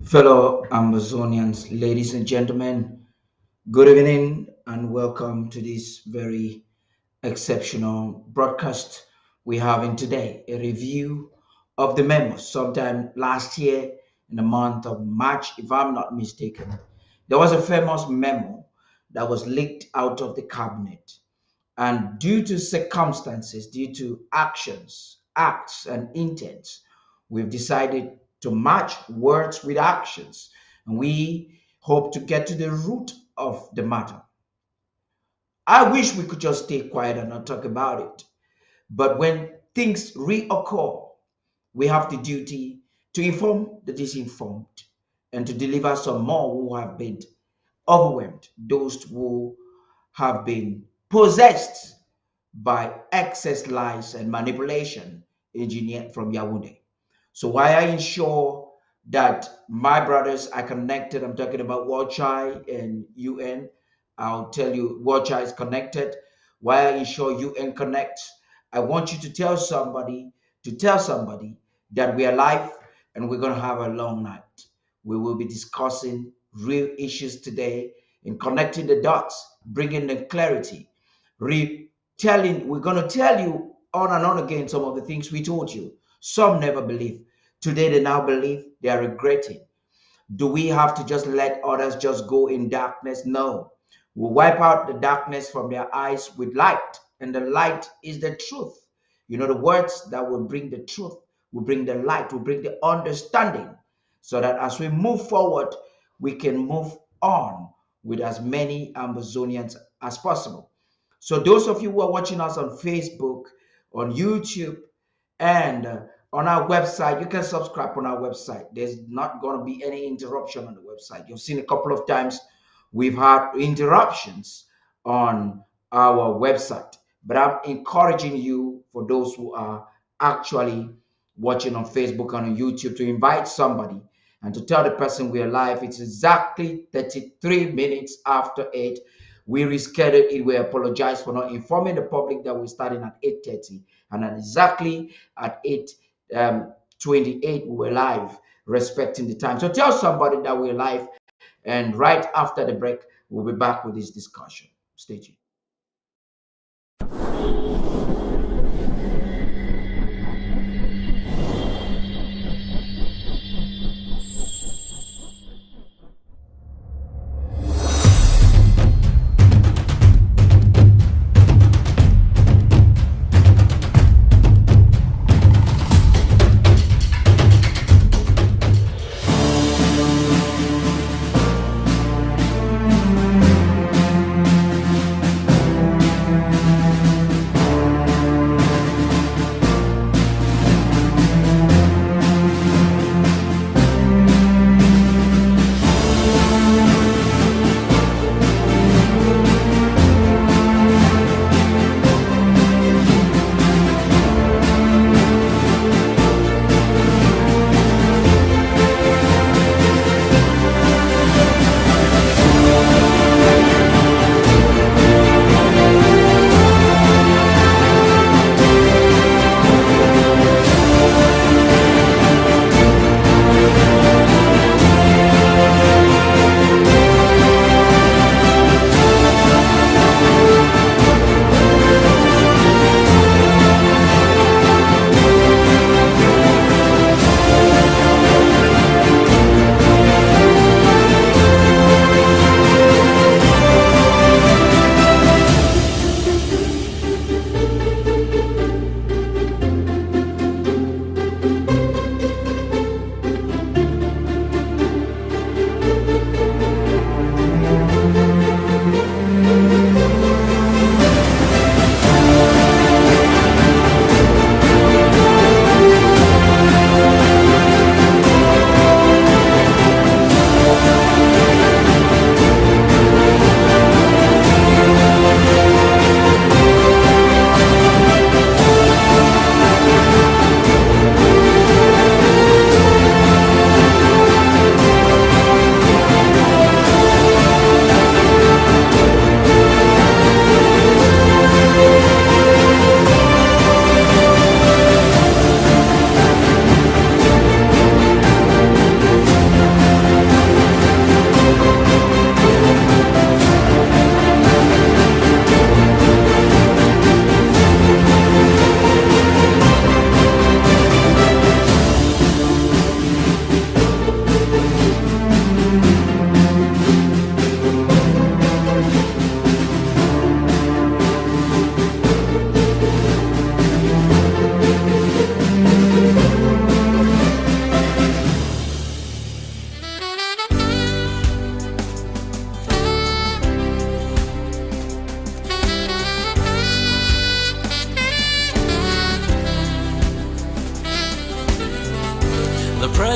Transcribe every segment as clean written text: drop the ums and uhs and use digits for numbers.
Fellow Amazonians, ladies and gentlemen, good evening and welcome to this very exceptional broadcast we're having today. A review of the memo sometime last year in the month of March, if I'm not mistaken. There was a famous memo that was leaked out of the cabinet. And due to circumstances, due to acts, and intents, we've decided to match words with actions. And we hope to get to the root of the matter. I wish we could just stay quiet and not talk about it. But when things reoccur, we have the duty to inform the disinformed and to deliver some more who have been overwhelmed, those who have been possessed by excess lies and manipulation engineered from Yaoundé. So why I ensure that my brothers are connected, I'm talking about Wachai and UN. I'll tell you Wachai is connected. Why I ensure UN connects. I want you to tell somebody that we are live and we're going to have a long night. We will be discussing real issues today and connecting the dots, bringing the clarity, we're going to tell you on and on again some of the things we told you. Some never believe. Today they now believe, they are regretting. Do we have to just let others just go in darkness? No. We wipe out the darkness from their eyes with light, and the light is the truth. You know, the words that will bring the truth, will bring the light, will bring the understanding, so that as we move forward, we can move on with as many Amazonians as possible. So, those of you who are watching us on Facebook, on YouTube, and on our website, you can subscribe on our website. There's not going to be any interruption on the website. You've seen a couple of times we've had interruptions on our website, but I'm encouraging you, for those who are actually watching on Facebook and on YouTube, to invite somebody and to tell the person we're live. It's exactly 33 minutes after 8. We rescheduled it. We apologize for not informing the public that we're starting at 8:30, and at exactly at 8:28 we were live, respecting the time. So tell somebody that we're live, and right after the break, we'll be back with this discussion. Stay tuned.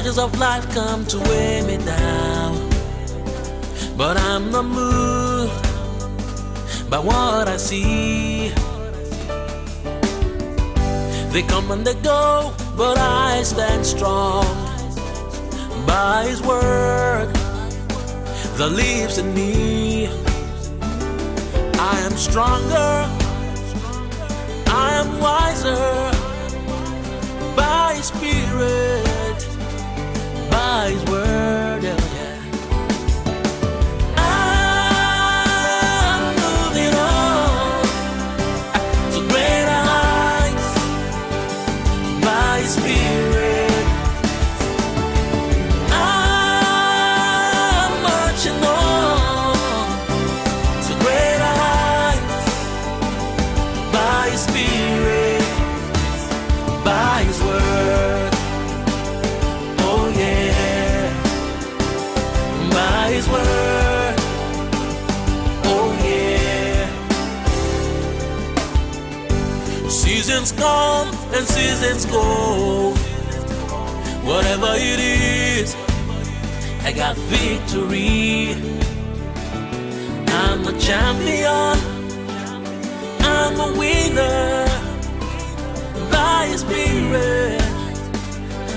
Pressures of life come to weigh me down, but I'm not moved by what I see. They come and they go, but I stand strong by His word that lives in me. I am stronger, I am wiser by His Spirit, by His word. Yeah. I'm moving on to greater heights by His Spirit. I'm marching on to greater heights by His Spirit, by His word. Oh yeah, by His word. Oh yeah. Seasons come and seasons go. Whatever it is, I got victory. I'm a champion, I'm a winner by His Spirit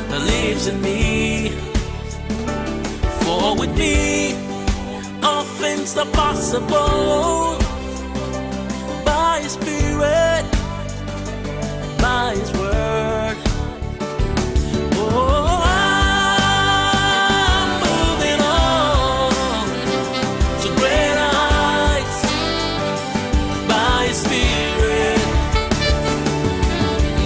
that lives in me. For with me, all things are possible by His Spirit, by His word. Oh, I'm moving on to greater heights by His Spirit.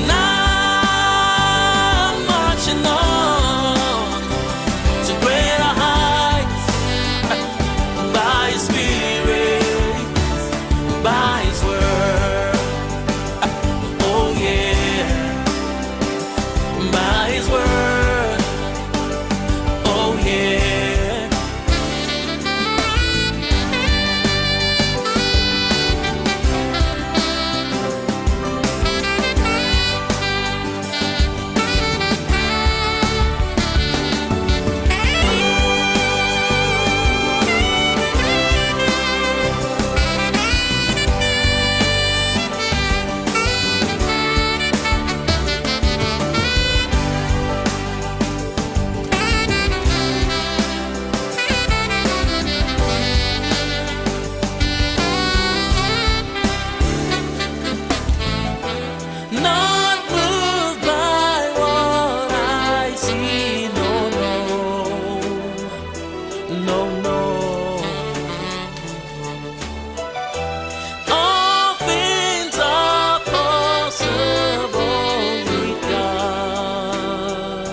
Now I'm marching on to greater heights by His Spirit, by His word. Oh yeah, by His word. Oh yeah. Not moved by what I see, no, no, no, no. All things are possible with God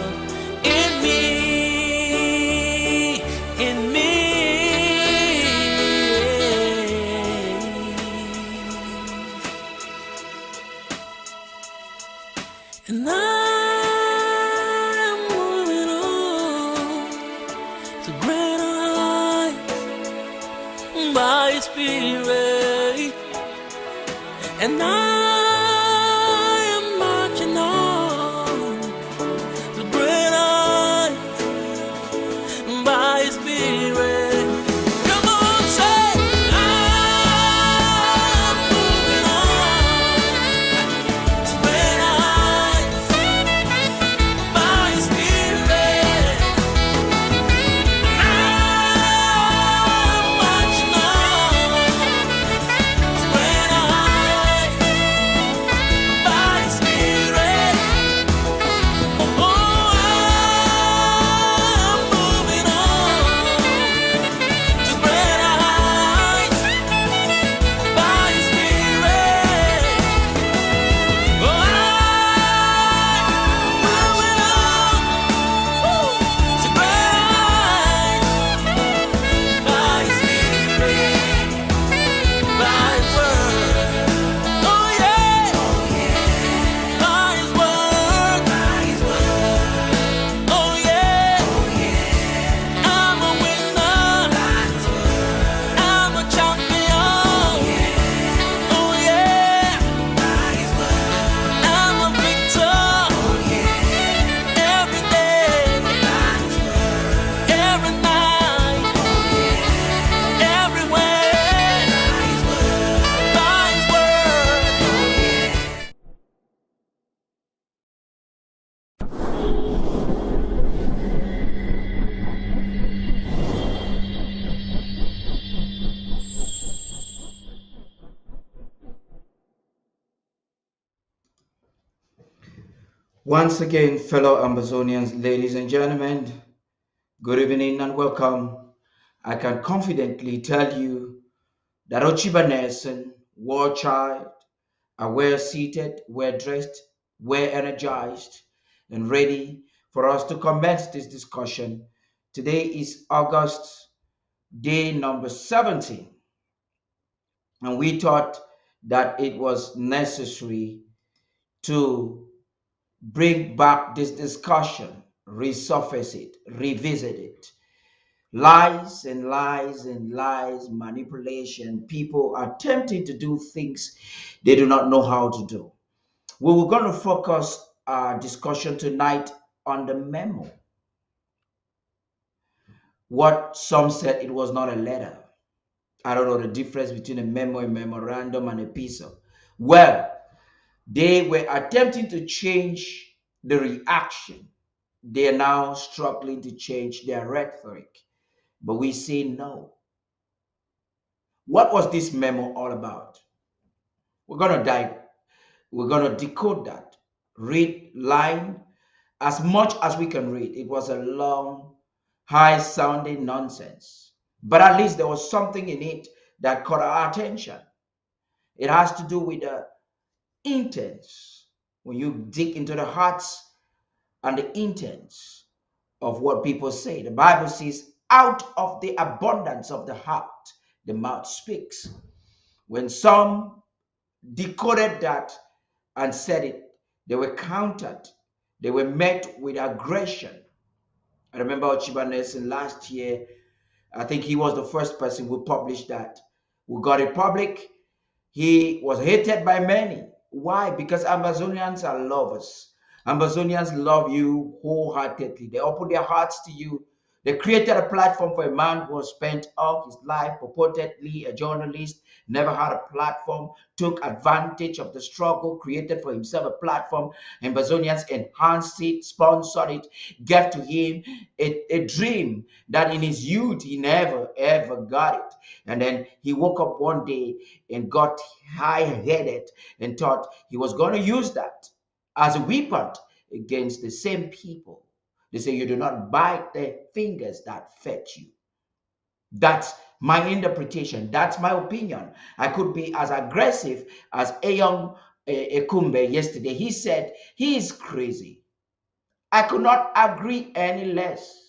in me, in me. And I'm moving on to greater heights by His Spirit. And I am marching on to greater heights by His Spirit. Come on, say, I'm moving on to greater heights by His Spirit. I'm marching on to greater heights Once again, fellow Amazonians, ladies and gentlemen, good evening and welcome. I can confidently tell you that Uchiba Nelson, war child, are well seated, well dressed, well energized, and ready for us to commence this discussion. Today is August, day number 17, and we thought that it was necessary to bring back this discussion, resurface it, revisit it. Lies and lies and lies, manipulation, people are attempting to do things they do not know how to do. We were going to focus our discussion tonight on the memo. What some said it was not a letter. I don't know the difference between a memo, a memorandum, and a epistle. Well, they were attempting to change the reaction. They are now struggling to change their rhetoric. But we say no. What was this memo all about? We're going to dive, we're going to decode that. Read line as much as we can read. It was a long, high sounding nonsense. But at least there was something in it that caught our attention. It has to do with the intents. When you dig into the hearts and the intents of what people say, the Bible says, out of the abundance of the heart, the mouth speaks. When some decoded that and said it, they were countered. They were met with aggression. I remember Uchiba Nelson last year. I think he was the first person who published that. We got it public. He was hated by many. Why? Because Amazonians are lovers. Amazonians love you wholeheartedly. They open their hearts to you. They created a platform for a man who has spent all his life purportedly a journalist, never had a platform, took advantage of the struggle, created for himself a platform. Amazonians enhanced it, sponsored it, gave to him a dream that in his youth he never ever got it. And then he woke up one day and got high-headed and thought he was going to use that as a weapon against the same people. They say you do not bite the fingers that fed you. That's my interpretation. That's my opinion. I could be as aggressive as Ayon Ekumbe yesterday. He said he is crazy. I could not agree any less.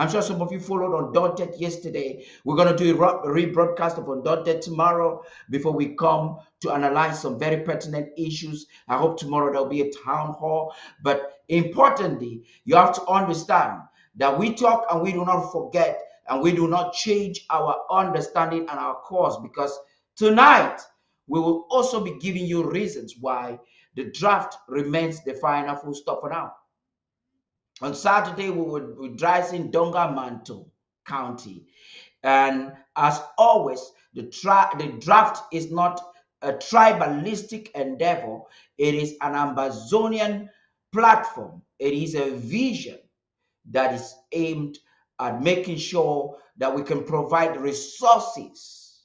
I'm sure some of you followed Undaunted yesterday. We're going to do a rebroadcast of Undaunted tomorrow before we come to analyze some very pertinent issues. I hope tomorrow there'll be a town hall. But importantly, you have to understand that we talk and we do not forget and we do not change our understanding and our course, because tonight we will also be giving you reasons why the draft remains the final full stop for now. On Saturday, we will be driving Dongamanto County. And as always, the draft is not a tribalistic endeavor. It is an Amazonian platform. It is a vision that is aimed at making sure that we can provide resources.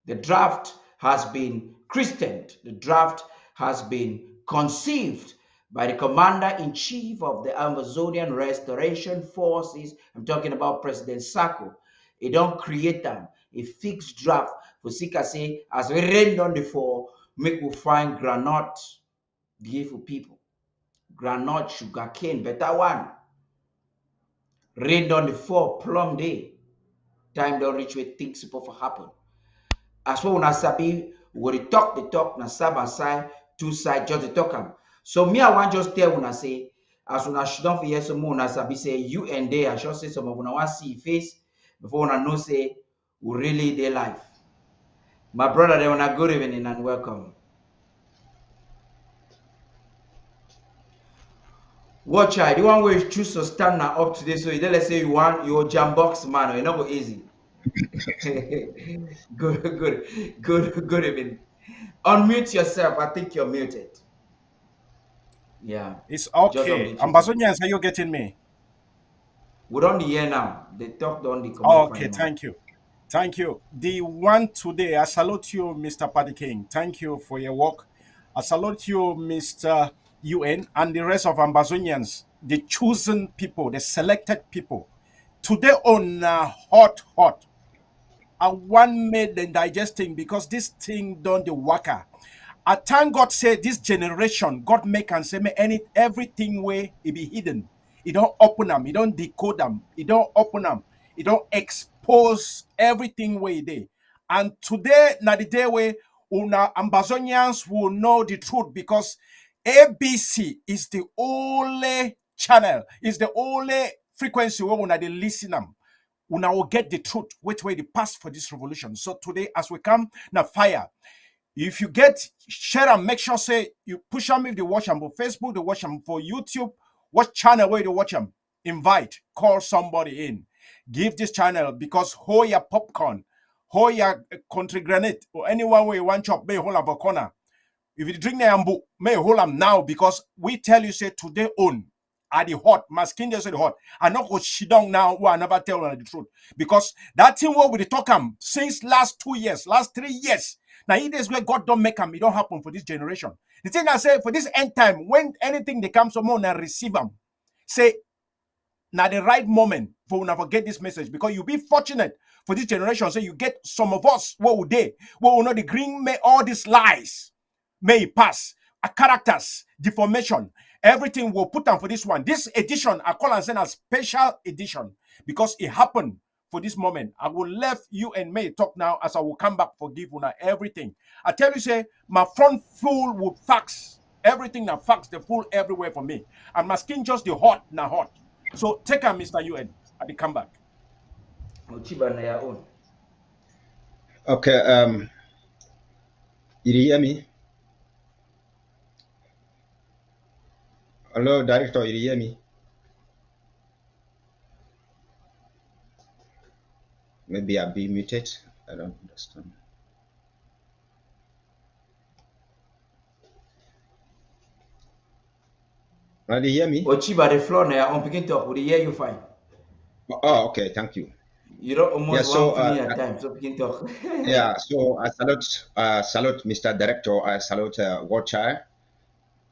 The draft has been christened. The draft has been conceived by the commander-in-chief of the Amazonian Restoration Forces. I'm talking about President Sako. He don't create them. A fixed draft for Sika say, as we rained on before, make we find granite give for people. Granite, sugar cane, better one. Rained on the four, plum day. Time don't reach where things supposed to happen. As well as sabi, we the talk na side side, two side just the talk am. So me, I want just tell una say, as una should not hear some more una sabi say you and they, I should say some of una want see face before una know say we really their life. My brother, they wanna good evening and welcome. Watch out, the one where you choose to stand now up today. So you let's say you want your jam box man, you know go easy. Good evening. Unmute yourself. I think you're muted. Yeah. It's Just okay. unmute yourself. Ambazonians, are you getting me? We're on the air now. They talk on the comment Okay, fine now. thank you. Thank you. The one today, I salute you, Mr. Paddy King. Thank you for your work. I salute you, Mr. UN, and the rest of Ambazonians, the chosen people, the selected people. Today on hot. And one made the digesting because this thing done the worker. I thank God say this generation, God make and say me everything way it be hidden. It don't open them, it don't decode them, it don't open them, it don't expose everything way they. And today, na the day way una Ambazonians will know the truth because ABC is the only channel, is the only frequency where una they listen them. Una will get the truth, which way they pass for this revolution. So today, as we come, now fire. If you get share and make sure say you push them if they watch them for Facebook, they watch them for YouTube, what channel where they watch them. Invite, call somebody in, give this channel because hold your popcorn, hold your country granite, or anyone where you want chop, may hold up a corner. If you drink the ambu, may hold them now because we tell you say today own. Are the hot, my skin just say the hot. I not go shit down now who I never tell the truth. Because that thing what we talk since last 2 years, last 3 years. Now it is where God don't make them, it don't happen for this generation. The thing I say for this end time, when anything they come someone and receive them, say now the right moment for never get this message because you be fortunate for this generation. So you get some of us, what would they? What will not the green may all these lies may pass, characters, deformation. Everything will put on for this one. This edition, I call and send a special edition because it happened for this moment. I will leave you and May talk now as I will come back for give una everything. I tell you, say, my front full with facts. Everything that facts, they full everywhere for me. And my skin just the hot, na hot. So take her, Mr. UN. I will come back. Uchiba na your own. Okay, you hear me? Hello, director, you hear me? Maybe I'll be muted. I don't understand. Now, do you hear me? Uchiba, the floor na your own. Begin talk. We hear you fine. Oh, okay, thank you. You don't almost Yeah, so, one at time, so begin talk. yeah, so I salute Mr. Director. I salute Watcher.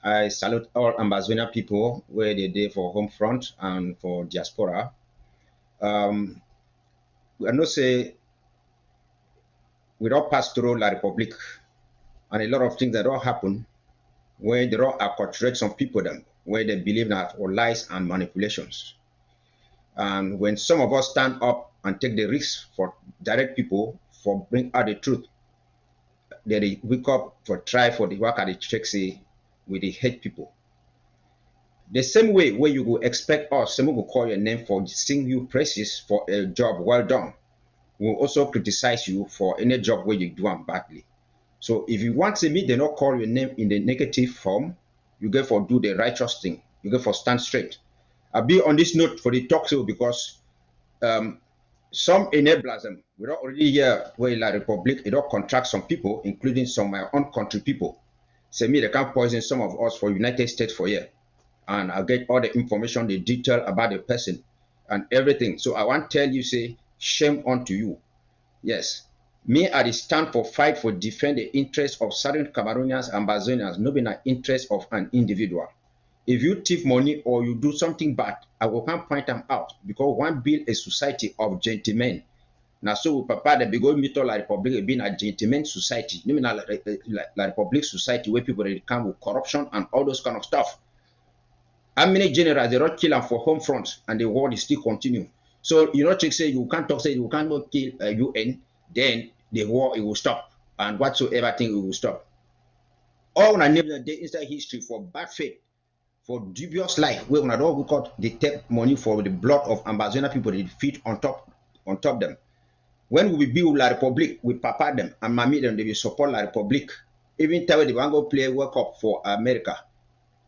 I salute all Ambazonian people where they did for home front and for diaspora. I know say we don't pass through La Republic and a lot of things that don't happen where there are acculturate some people them where they believe that all lies and manipulations. And when some of us stand up and take the risk for direct people for bring out the truth, they wake up for try for the work at the check say with the hate people. The same way where you will expect us, someone will call your name for sing you praises for a job well done, will also criticize you for any job where you do them badly. So if you want to meet, they not call your name in the negative form, you get for do the righteous thing, you get for stand straight. I'll be on this note for the talk show because some enablers them. We don't already hear where La Republic, it don't contract some people, including some of my own country people. Say me they can poison some of us for United States for here. And I'll get all the information, the detail about the person and everything. So I want to tell you, say, shame unto you. Yes. Me I stand for fight for defend the interests of certain Cameroonians and Ambazonians, not an interest of an individual. If you thief money or you do something bad, I will come point them out because one build a society of gentlemen. Now, so papa the big old La Republic being a gentleman society, not La Republic society where people come with corruption and all those kind of stuff. How many generals they don't kill them for home front and the war is still continue. So you know, check say you can't talk say you can't go kill UN, then the war it will stop and whatsoever thing it will stop. All our neighbors they inside history for bad faith, for dubious life, where we got they take money for the blood of Ambazonian people they feed on top them. When we build La Republic, we papa them and mammy them, they will support La Republic. Even time they want to go play World Cup for America,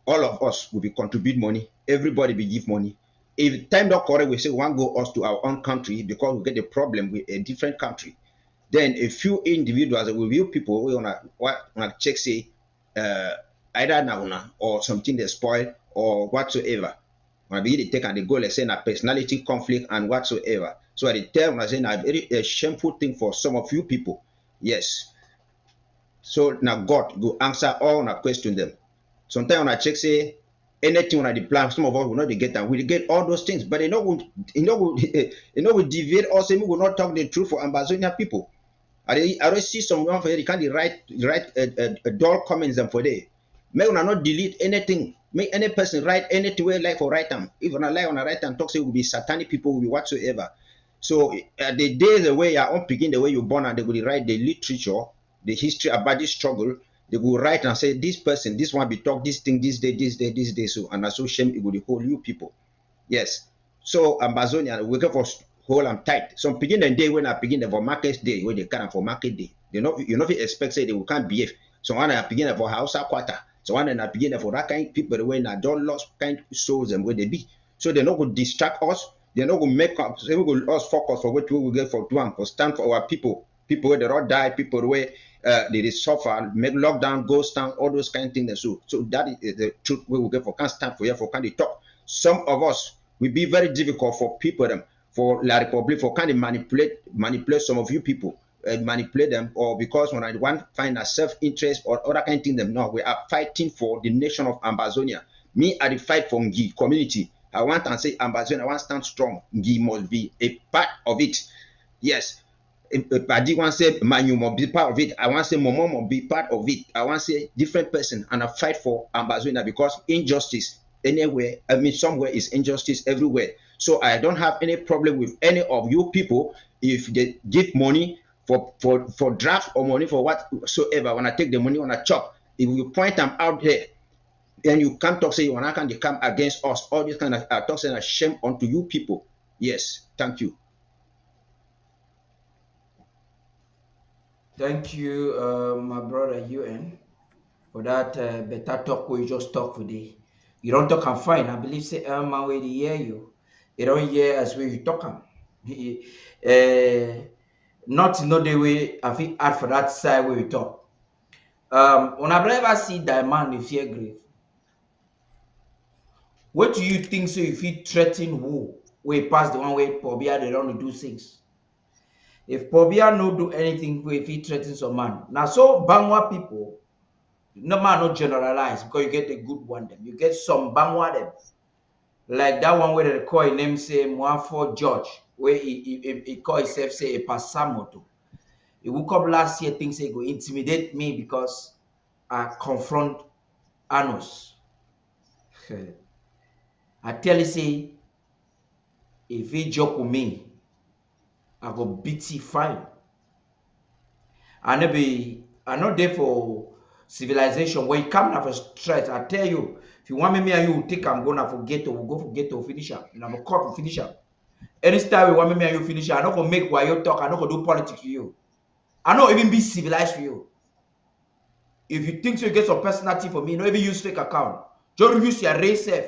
all of us will be contribute money. Everybody will give money. If time not correct, we say we want to go us to our own country because we get the problem with a different country. Then a few individuals will view people we wanna check say either now or something they spoil or whatsoever. When they take and they go let's say a personality conflict and whatsoever. So at the time I say a very shameful thing for some of you people. Yes. So now God will answer all our question them. Sometimes when I check say anything when I plan, some of us will not get that. We get all those things, but they know we deviate us. We will not talk the truth for Ambazonia people. I don't see someone for they can't write a dull comments them for there. May una not delete anything. Make any person write anything we like for write them. If on a lie on a write and talk say will be satanic people, will be whatsoever. So the days the way you are begin the way you born and they will write the literature, the history about this struggle. They will write and say this person, this one be talk this thing this day, this day, this day. So and so shame it will hold you people. Yes. So Amazonia we go for hold them tight. Some begin the day when I begin the for market day where they can for market day. You know expect say they will can't behave. So one I begin for house quarter. So one I begin for that kind of people the way I don't lost kind of souls them where they be. So they're not going to distract us. They're not going to make up. They will us focus for what we will get for doing for stand for our people. People where they all die. People where they suffer, make lockdown, ghost town, all those kind of things. So that is the truth we will get for can't stand for here for can't talk. Some of us will be very difficult for people them for La Republic for kind of manipulate some of you people. Manipulate them or because when I want find a self-interest or other kind of thing them. No, we are fighting for the nation of Ambazonia. Me, I fight for Ngi community. I want to say Ambazonia, I want to stand strong. Ngi must be a part of it. Yes. Paddy want to say Manu must be part of it. I want to say Momo must be part of it. I want to say different person and I fight for Ambazonia because injustice anywhere, I mean somewhere is injustice everywhere. So I don't have any problem with any of you people if they give money for draft or money for whatsoever. When I take the money on a chop, if you point them out there, then you can't talk say you want to come against us. All this kind of talk saying a shame onto you people. Yes, thank you. Thank you, my brother UN, for that better talk where you just talk today. You don't talk and fine. I believe say man way they hear you. You don't hear as way you talk am. Not know the way I feel add for that side where you talk. When I ever see that man in fear grave, what do you think so if he threaten who way past the one way Pobia they don't do things? If Pobia no do anything if he threatens some man. Now so Bangwa people, no man not generalize because you get a good one them. You get some Bangwa them. Like that one where they call his name say Mwafo George, where he call himself say a Pasamoto. He woke up last year, thinks he go intimidate me because I confront Anos. I tell you, say, if he joke with me, I go beat you fine. I not there for civilization. When you come now for stress, I tell you, if you want me and you take I'm gonna forget to we'll go forget to finish up. And I'm a court to finish up. Any style you want me and you finish up, I'm not gonna make while you talk, I'm not gonna do politics to you. I not even be civilized for you. If you think so you get some personality for me, no even use fake account. Just use your race safe.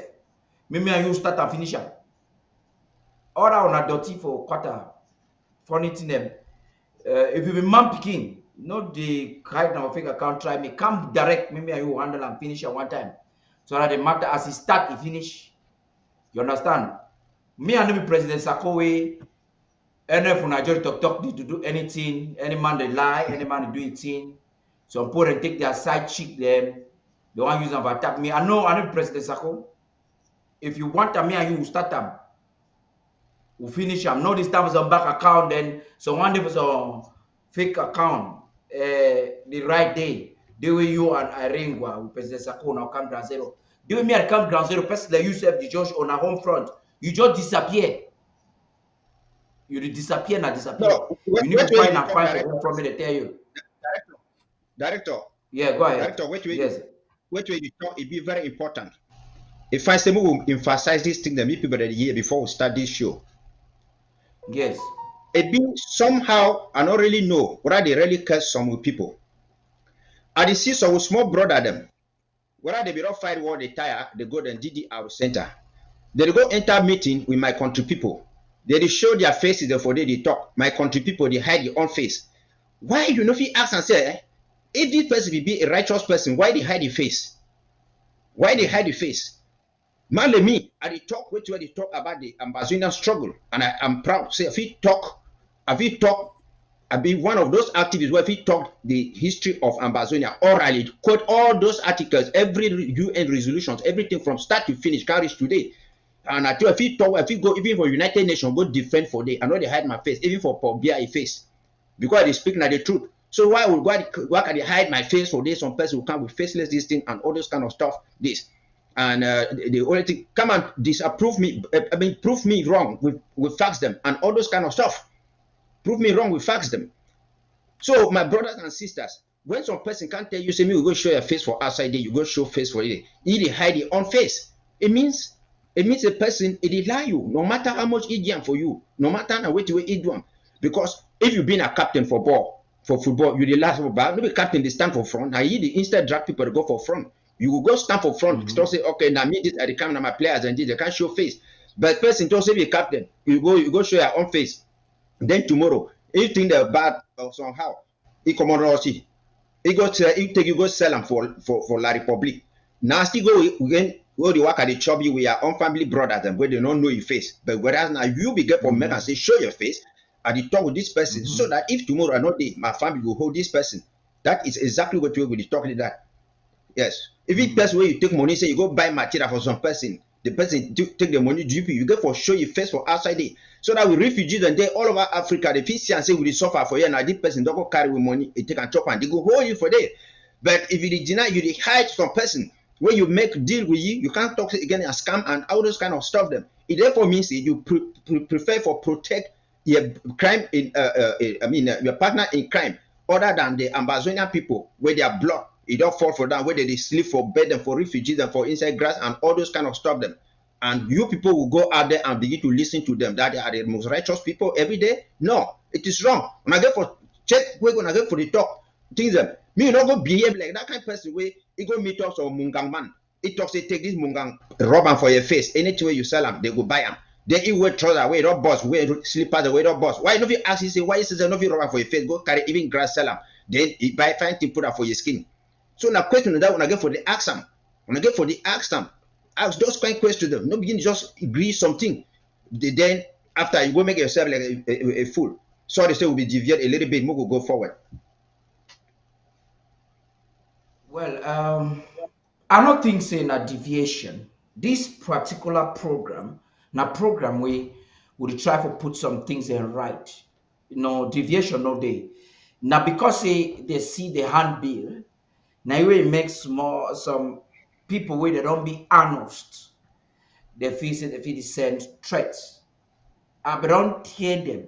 Me and you start and finish up. All that on a dirty for quarter. Funny thing them. If you be man picking, not the hide now fake account, try me. Come direct, me and you handle and finish at one time. So that the matter as it start, it finish. You understand? Me and the President Sakowe, NF when I just talk need to do anything, any man they lie, any man they do it thing. Some poor and take their side cheek them. They want to use them to attack me. I know President Sako. If you want me and you will start them. We'll finish them. No, this time is a back account, then so one day was a fake account. The right day. The way you and Irengwa with President Sako now come ground zero. The way me I come ground zero, person like you serve the judge on a home front. You just disappear. You disappear and disappear. No, you need to find and find for home front me they tell you. Director. Yeah, go ahead. Director, which way you talk, it be very important. If I say we will emphasize this thing that me people that year before we start this show. Yes. It be somehow I don't really know whether they really curse some people. I see some small brother them. Whether they be not fight war they tire, they go and DD our center. They go enter meeting with my country people. They show their faces before they talk. My country people they hide their own face. Why you know if you ask and say, if this person be a righteous person, why they hide the face? Why they hide the face? Man, let me, I talk which way they talk about the Ambazonian struggle, and I am proud to say if he talk I be one of those activists where if he talk the history of Ambazonia orally, quote all those articles, every UN resolutions, everything from start to finish, carries today. And I tell if he talk, if he go even for United Nations, go defend for day. I know they hide my face, even for BI face, because they speak now the truth. So why can they hide my face for this? Some person will come with faceless this thing and all this kind of stuff. This and the only thing come and disapprove me. I mean, prove me wrong with facts them and all those kind of stuff. Prove me wrong with facts them. So my brothers and sisters, when some person can't tell you, say me, we go show your face for outside there, you go show face for it. He hide your own face. It means a person it lie you, no matter how much he do for you, no matter how much he do. Because if you've been a captain for football, you the last for ball, maybe captain they stand for front. Now you instead drag people to go for front. You will go stand for front, still say, okay, now me this at the camera, my players and this, they can't show face. But person don't say be a captain, you go show your own face. Then tomorrow, if you think they're bad or somehow, he come on see. He go sell them for La Republic. Now still go again. Go the work at the chubby with your own family brothers and where they don't know your face. But whereas now you be get for men and say, show your face and you talk with this person so that if tomorrow or not day, my family will hold this person. That is exactly what we will be talking about. Yes. If it person where you take money, say you go buy material for some person, the person take the money, you get for show your face for outside there. So that we refugees and they all over Africa, the PC and say we suffer for you and this person don't go carry with money, they take and chop and they go hold you for there. But if you deny, you hide some person. When you make deal with you can't talk again a scam and all those kind of stuff. Them it therefore means you prefer for protect your crime in your partner in crime other than the Amazonian people where their blood it don't fall for them where they sleep for bed and for refugees and for inside grass and all those kind of stuff. Them and you people will go out there and begin to listen to them that they are the most righteous people every day. No, it is wrong. When I get for check, we're gonna get for the talk things them. Me not go behave like that kind of person where he go meet us or mungang man. He talks, say take this mungang, rub them for your face. Anything where you sell them, they go buy them. Then he wear trousers, wear not boss, wear slippers, wear not boss. Why not you ask? He say why he says not you rub them for your face? Go carry even grass sell them. Then he buy fine thing put them for your skin. So now question that when I get for the ask them, when I get for the ask them, ask those kind of questions to them. No begin just agree something. Then after you go make yourself like a fool. So they say will be deviate a little bit more go forward. Well, I don't think saying a deviation. This particular program, na program we would try to put some things in right. No deviation, no day. Now because they see the handbill, now it makes more some people where they don't be honest. They feel send threats. But don't hear them.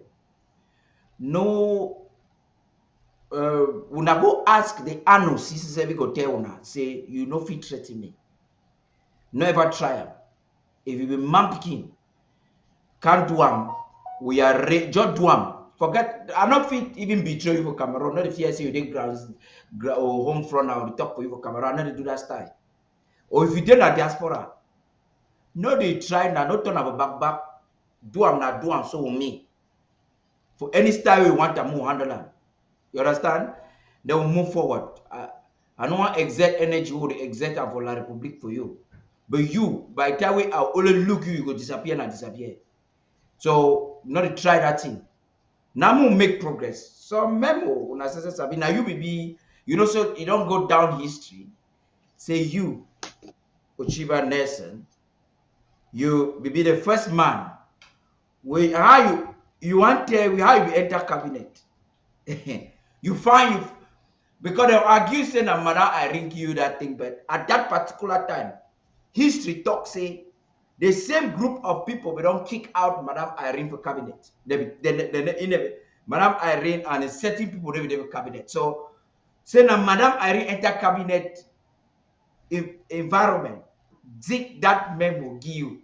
No. When I go ask the annos, this is every go tell una say you no fit threaten me. No ever try am. If you be man pikin, can't do am. We are just do am. Forget I not fit even betray you for Cameroon. Not if you say you dey grounds or home front now they talk for you for Cameroon. Not do that style. Or if you dey na diaspora, no they try now. Not turn about back. Do am na do am so with me. For any style we want to move handle am. You understand? They will move forward. I don't want exert energy or exert for La Republic for you. But you, by the time I only look you go disappear and disappear. So, not to try that thing. Now we make progress. So, Memo, now you be, so you don't go down history. Say you, Uchiba Nelson, you be the first man. How you want to tell how you enter cabinet. You find because they argue saying that Madam Irene give you that thing, but at that particular time, history talk say the same group of people we don't kick out Madam Irene for cabinet. Madam Irene and certain people they have cabinet. So say that Madam Irene enter cabinet environment, dig that memo give you.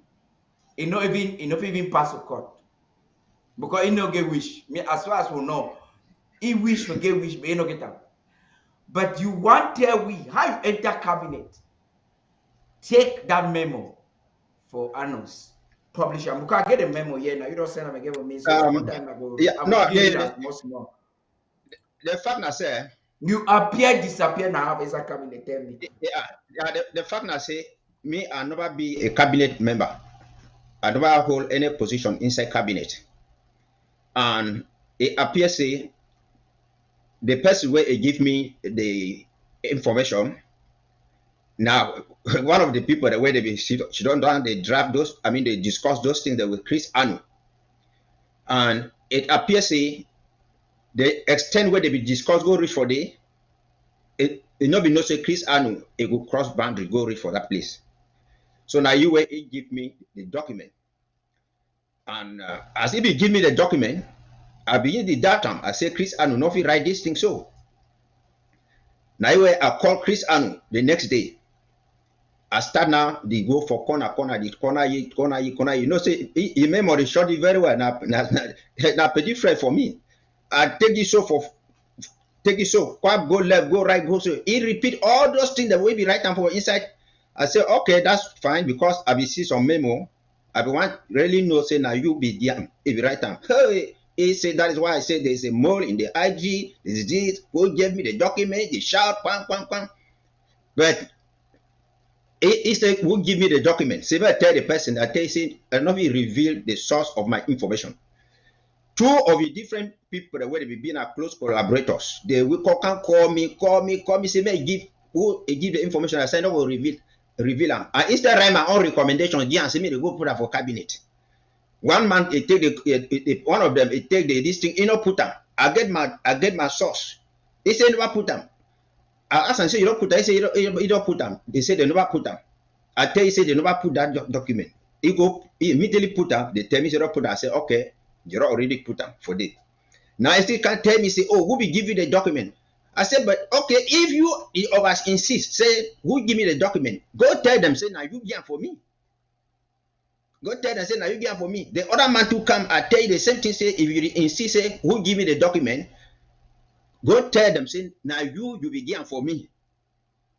It not even pass the court. Because he no get wish. Me as far as we know. He wish to get wish, but he no get out. But you want to tell we how you enter cabinet. Take that memo for annals. Publish them. Because I get a memo here now. You don't send them again for me. So sometime I go. Yeah, no, the fact I say you appear disappear now as a cabinet. Tell me. Yeah. The fact I say me I never be a cabinet member. I never hold any position inside cabinet. And it appears say the person where he give me the information. Now, one of the people that where they she don't done, they draft those, I mean, they discuss those things that with Chris Anu. And it appears the extent where they be discuss go reach for the, it not be no say Chris Anu, it go cross boundary, go reach for that place. So now you where he give me the document. And as he be give me the document, I begin the data. I say, Chris Anu, no fit write this thing so. Now you where I call Chris Anu the next day. I start now, they go for corner, the corner, you know, say, he memory shot it very well. Now, pretty friend for me. I take this so quite go left, go right, go so. He repeat all those things that we be right now for inside. I say, okay, that's fine, because I be see some memo. I be want really know, say, now you be there, if you write down. Hey, he said, that is why I said there's a mole in the IG, there's this, go give me the document, they shout, pam, pam, pam. But he said, who give me the document? Say, if I tell the person that they say, I not reveal the source of my information. Two of the different people that will be being our close collaborators, they will call me, say, may give the information. I said, no, will reveal them. And instead write my own recommendation, yeah, and say me to go put that for cabinet. One man, it take one of them, it take this thing, you know, put them. I get my source. He said, never put them. I asked and say, you don't put them. He said, you don't put them. They said they never put them. I tell you, say they never put that document. He immediately put them. They tell me, they don't put them. I say, okay, you already put them for this. Now, if they can't tell me, say, oh, who will give you the document? I said, but okay, if you insist, say, who give me the document? Go tell them, say, now you get for me. Go tell them, say, now you get for me. The other man to come, I tell you the same thing, say, if you insist, say, who give me the document? Go tell them, say, now you begin for me.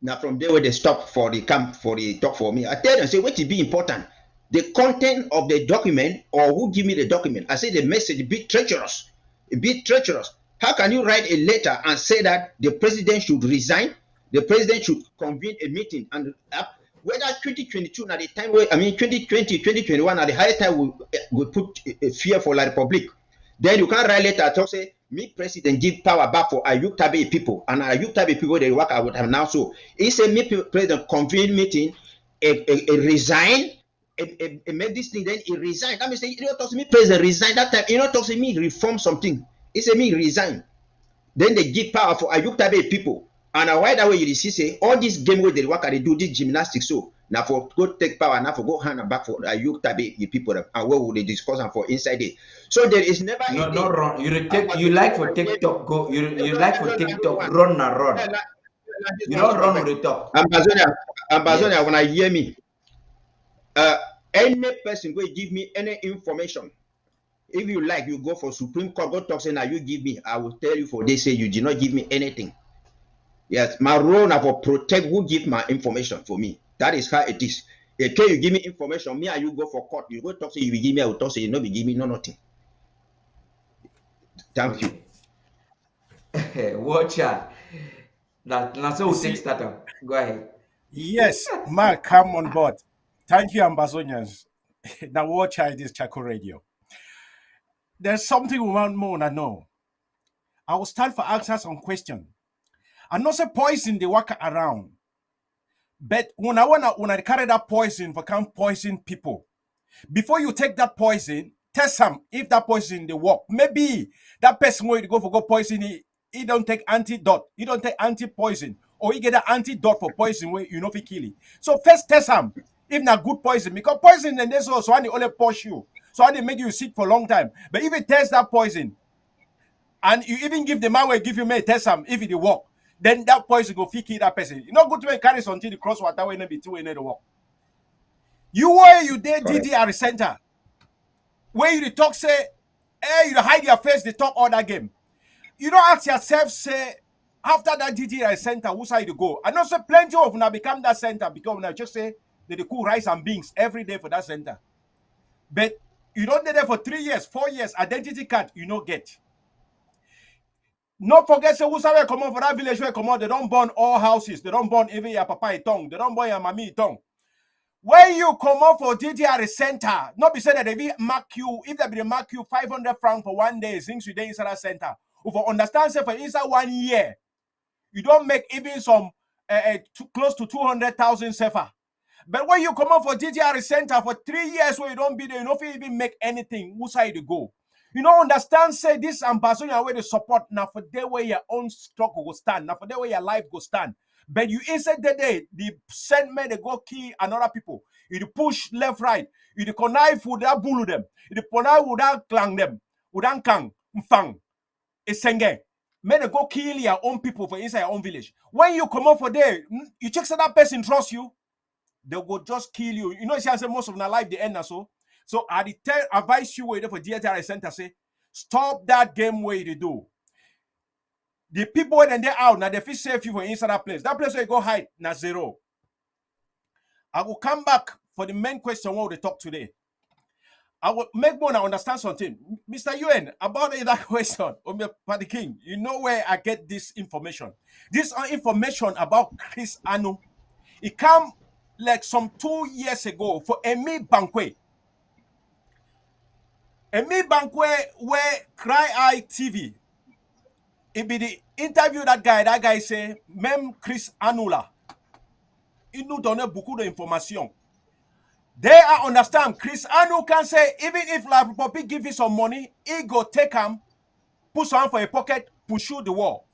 Now from there where they stop for the camp, for the talk for me, I tell them, say, what will be important? The content of the document or who give me the document? I say the message a bit treacherous. A bit treacherous. How can you write a letter and say that the president should resign? The president should convene a meeting and whether 2022 at the time where 2020, 2021 at the higher time we put a fear for the republic. Then you can't write letter to say me president give power back for Ayuk Tabe people and Ayuk Tabe people they work out with him now. So he said me president convene meeting, a resign, make this thing, then he resign. That means you don't talk to me president resign that time. You don't talk to me reform something. He said me resign. Then they give power for Ayuk Tabe people. And why that way you see say all this game where they work they do this gymnastics so now for go take power now for go hand and back for Ayuk Tabe the people and what would they discuss and for inside it. So there is never no wrong. You like for TikTok go you like for TikTok run and run. You don't run with the talk. Ambazonia, when I hear me, any person will give me any information. If you like, you go for Supreme Court, go talk say now you give me. I will tell you for they say you did not give me anything. Yes, my role now for protect who give my information for me. That is how it is. Okay, you give me information, me and you go for court. You go talk say you will give me, I will talk say you not be give me nothing. Thank you. Watch out. That's so we take that. Go ahead. Yes, Mark, come on board. Thank you, Ambazonians. Now watch out this Chaco Radio. There's something we want more to know. I will start for answer some question. I know say poison they walk around. But when I carry that poison for come poison people, before you take that poison, test some if that poison they work. Maybe that person where you go for go poison, he don't take antidote, he don't take anti-poison, or he get an antidote for poison where you know if he kill it. So first test some if not good poison, because poison and this also only push you, so they make you sick for a long time. But if you test that poison, and you even give the man where give you may test some if it work. Then that poison go kill that person. You not good to carry until the cross water when be two in the walk. You where you did DDR center. Where you talk say, hey, you hide your face, they talk all that game. You don't ask yourself, say, after that DDR center, whose side you go? And also plenty of now become that center because now just say that they cook rice and beans every day for that center. But you don't do that for 3 years, 4 years, identity card, you don't get. Not forget, so who's come on for that village where come on, they don't burn all houses, they don't burn even your papa tongue, they don't burn your mommy tongue. When you come up for DDR center, not be said that they will mark you, if they will mark you 500 francs for 1 day, since you day inside that center, For understand, say for inside 1 year, you don't make even some close to 200,000 sefa. But when you come up for DTR Center for 3 years, where you don't be there, you don't even make anything. Who side you go? You don't understand, say this ambassador where they support now for the way your own struggle will stand, now for the way your life will stand. But you inside the day, the send me they go key another people. You push left, right. You connive with that bully them. You connive with that clang them. With that kang, mfang, esenge. May they go kill your own people for inside your own village. When you come up for there, you check so that person trust you, they will just kill you. You know, she said most of their life they end so. So I advise you wait for DTR Center say, stop that game way they do. The people when they're out now, they feel safe you for inside that place. That place where you go hide now zero. I will come back for the main question what we talk today. I will make more understand something. Mr. UN, about that question, Paddy King, you know where I get this information. This information about Chris Anu, it come like some 2 years ago for Emi Bankwe. Emi Bankwe where Cry Eye TV. It be the interview that guy say, même Chris Anula. Il nous donne beaucoup d'informations. They understand. Chris Anu can say, even if La Republic give you some money, he go take him, put some for a pocket, push you the wall.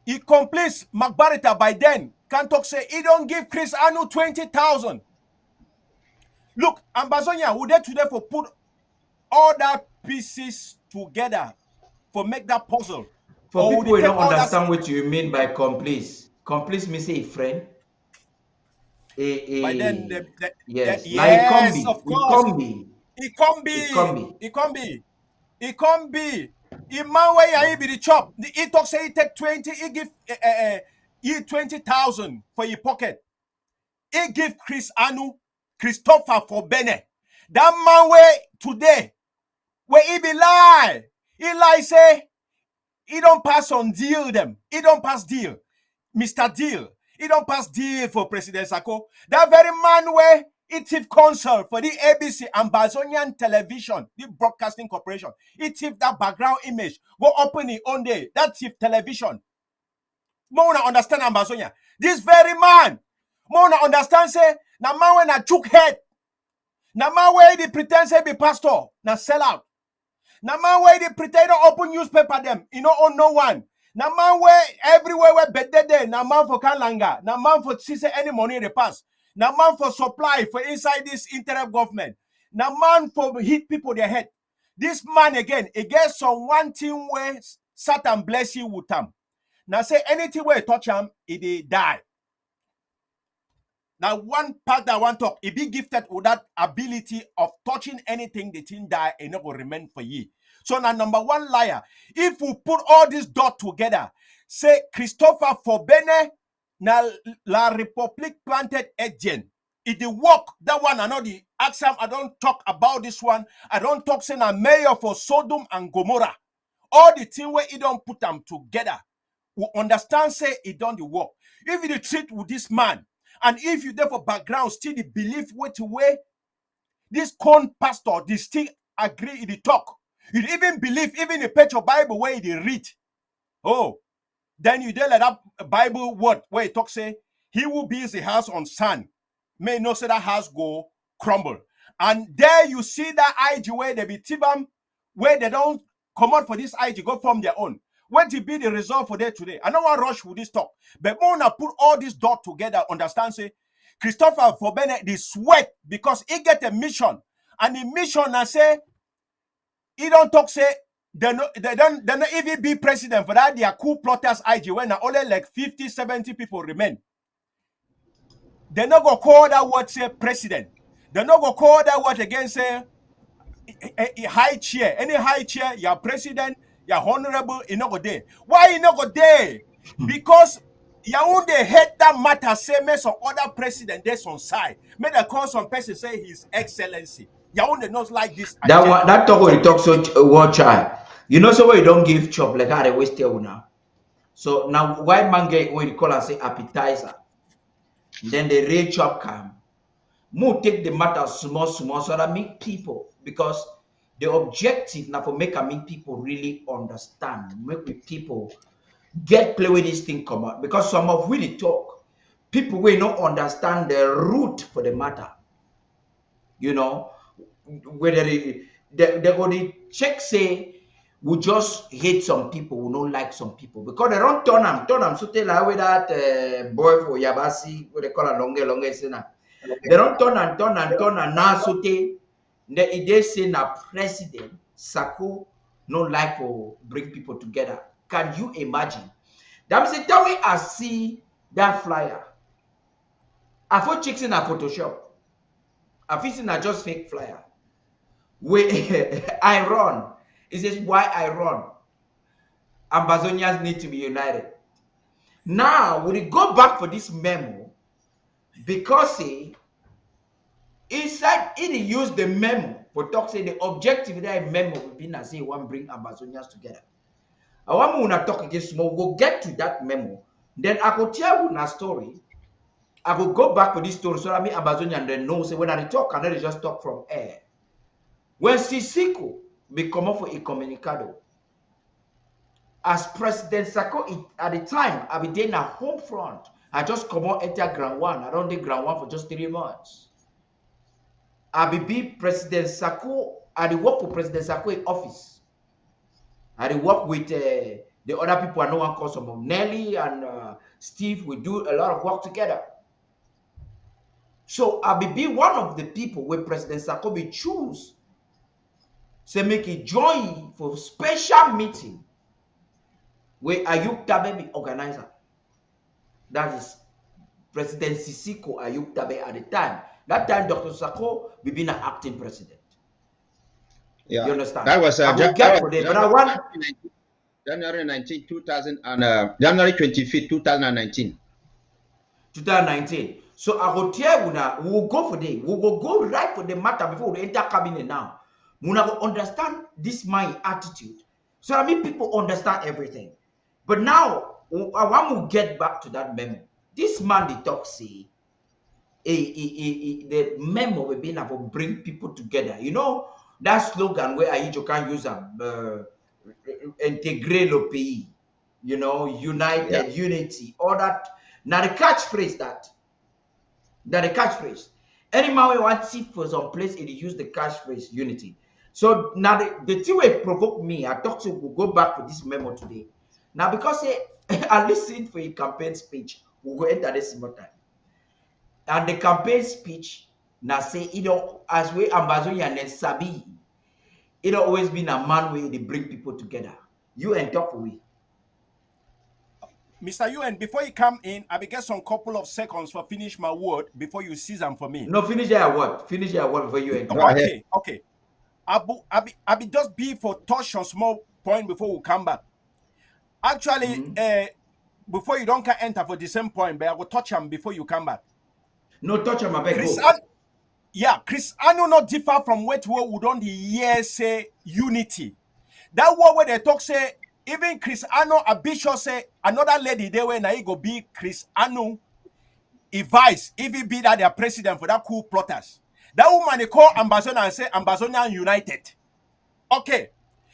He completes McBarretta by then. Can talk say he don't give Chris Anu 20,000. Look, Ambazonia, would they today for put all that pieces together for make that puzzle? For people who don't understand what you mean by complice. Complice means a friend. But then, yes, yes, of course. It can't be. In my way, I be the chop. He talk say he take 20. He give he 20,000 for your pocket. He give Chris Anu, Christopher for Bene. That man way today, where he be lie. He lie say he don't pass on deal them. He don't pass deal, Mr. Deal. He don't pass deal for President Sako. That very man where he thief consult for the ABC Ambazonian Television, the Broadcasting Corporation. He thief that background image. Go open it on day. That thief television. Mona understand Ambazonia. This very man. Mona understand say, na man when a chook head. Na man where they pretend say be pastor. Na sell out. Na man where they pretend to open newspaper them. You know own no one. Na man where everywhere where better there. Na man for Kalanga. Na man for see any money they pass. Na man for supply for inside this interim government. Na man for hit people their head. This man again, it gets some one thing where Satan bless you with him. Now say anything where you touch him, it die. Now one part that I want to talk, it be gifted with that ability of touching anything, the thing die and it will remain for ye. So now number one liar, if we put all this dot together, say Christopher for Bene, now La Republic planted agent. It the work, that one I know the Axam, I don't talk about this one. I don't talk saying a mayor for Sodom and Gomorrah. All the thing where it don't put them together. We understand say it done the work. If you treat with this man, and if you therefore background still the belief way to way, this con pastor, they still agree in the talk. You even believe, even the page of Bible where they read. Oh, then you let that Bible word where it talks say, he will build the house on sand. May not say that house go crumble. And there you see that IG where they be tibam, where they don't come out for this IG, go from their own. What to be the result for there today? I don't want to rush with this talk. But Mona put all this dot together, understand, say, Christopher for Bennett, they sweat because he get a mission. And the mission, I say, he don't talk, say, they don't even be president for that. They are coup plotters IG when only like 50, 70 people remain. They're not going to call that word, say, president. They're not going to call that word again, say, a high chair. Any high chair, you're president, you're honorable, you not go there. Why you not go there? Because you only hate that matter, say, me some other president there's on side. May they call some person say his excellency. You only not like this. That talk when you talk so watch I. You know so where you don't give chop like how they waste there now. So now white man get what you call and say appetizer. Then the real chop come. More take the matter small so that make people because The objective now for make people really understand, make people get play with this thing come out, because some of we talk, people will not understand the root for the matter. You know, whether they only check say we just hate some people, we don't like some people because they don't turn them. So tell like with that boy for Yabasi, what they call a longer sinner. They don't turn and now so they say na president Sako no like for bring people together. Can you imagine? That means the way I see that flyer, I thought chicks in a Photoshop. I think it's just fake flyer. I run. It says why I run. Ambazonians need to be united. Now, when we go back for this memo, because he said he used the memo for talk say the objective of that memo will be to say one bring Ambazonians together. I want to talk again small. We'll get to that memo. Then I could tell you a story. I will go back for this story so that me Ambazonian then know say when I talk, I don't just talk from air. When Sisiko become up for a communicado, as President Sako at the time, I be there na home front. I just come out enter ground one. I don't do ground one for just 3 months. I be President Sako. I work for President Sako in office. I work with the other people. I know one call some of Nelly and Steve. We do a lot of work together. So I be one of the people where President Sako be choose. Say make a join for special meeting where Ayuk Tabe be organizer. That is President Sisiko Ayuk Tabe at the time. That time Dr. Sako be being an acting president. Yeah, you understand? That was I will get for them, but I want January 19, 2000 and January 25th, 2019. 2019. So I will tell you now, we will go for them. We will go right for the matter before we enter cabinet now. We will understand this my attitude. So I mean people understand everything. But now I want to get back to that memo. This man the talk say the memo will be able to bring people together. You know that slogan where you can use intégrer le pays, you know, united, unity, all that. Now the catchphrase the catchphrase. Any man we want to see for some place, it use the catchphrase unity. So now the thing will provoke me. I thought to we'll go back for this memo today. Now because I listened for a campaign speech, we'll go enter this same time. And the campaign speech now say, you know, as we Ambazonia and Sabi, it always been a man way they bring people together. You and talk for we. Mr. UN, before you come in, I will get some couple of seconds for finish my word before you seize them for me. No, finish your word. Finish your word before you enter. Okay. I will just be for touch on small point before we come back. Actually, before you don't can enter for the same point, but I will touch them before you come back. No touch them, I Chris Anu not differ from what we don't hear say unity. That word where they talk say even Chris Anu a bishop say another lady there when I go be Chris Anu vice if he be that their president for that cool plotters. That woman they call Ambazonian and say Ambazonian United. Okay.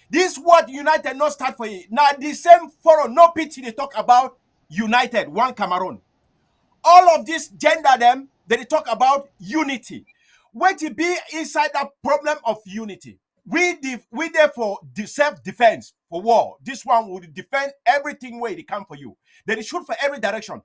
This word united not start for you. Now the same forum, no pity they talk about united, one Cameroon. All of this gender them, they talk about unity. Where to be inside that problem of unity. We therefore self-defense for war. This one would defend everything where they come for you. They shoot for every direction.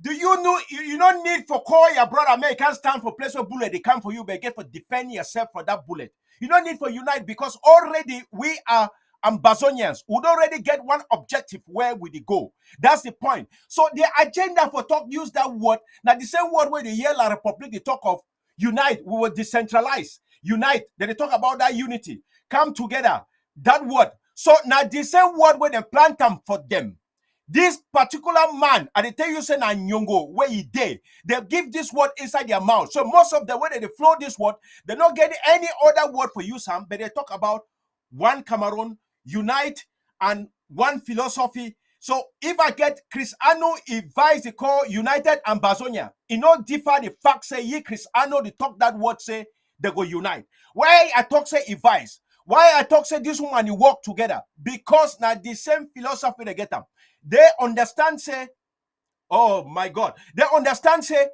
Do you know you don't need for call your brother, man, you can't stand for place where bullet they come for you, but get for defend yourself for that bullet. You don't need for unite because already we are Ambazonians. Would already get one objective where would they go. That's the point. So the agenda for talk use that word. Now the same word where the Yellow Republic they talk of unite, we will decentralize. Unite, then they talk about that unity. Come together. That word. So now the same word where they plant them for them. This particular man, and they tell you say na nyongo where he dey, they give this word inside their mouth. So most of the way they flow this word, they not get any other word for you, Sam, but they talk about one Cameroon, unite, and one philosophy. So if I get Chris Anu advise they call United Ambazonia, it not differ the fact say ye Chris Anu they talk that word say they go unite. Why I talk say advise? Why I talk say this woman you work together? Because now the same philosophy they get them. They understand say, oh my God, they understand say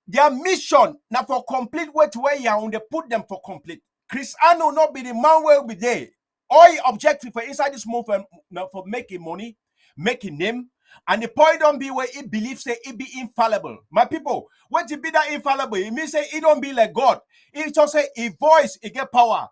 their mission now for complete way to where you are, they put them for complete. Cristiano not be the man will be there. All objective for inside this movement for making money, making name, and the point don't be where he believes say it be infallible. My people, when to be that infallible, it means say it don't be like God. It just say he voice, he get power.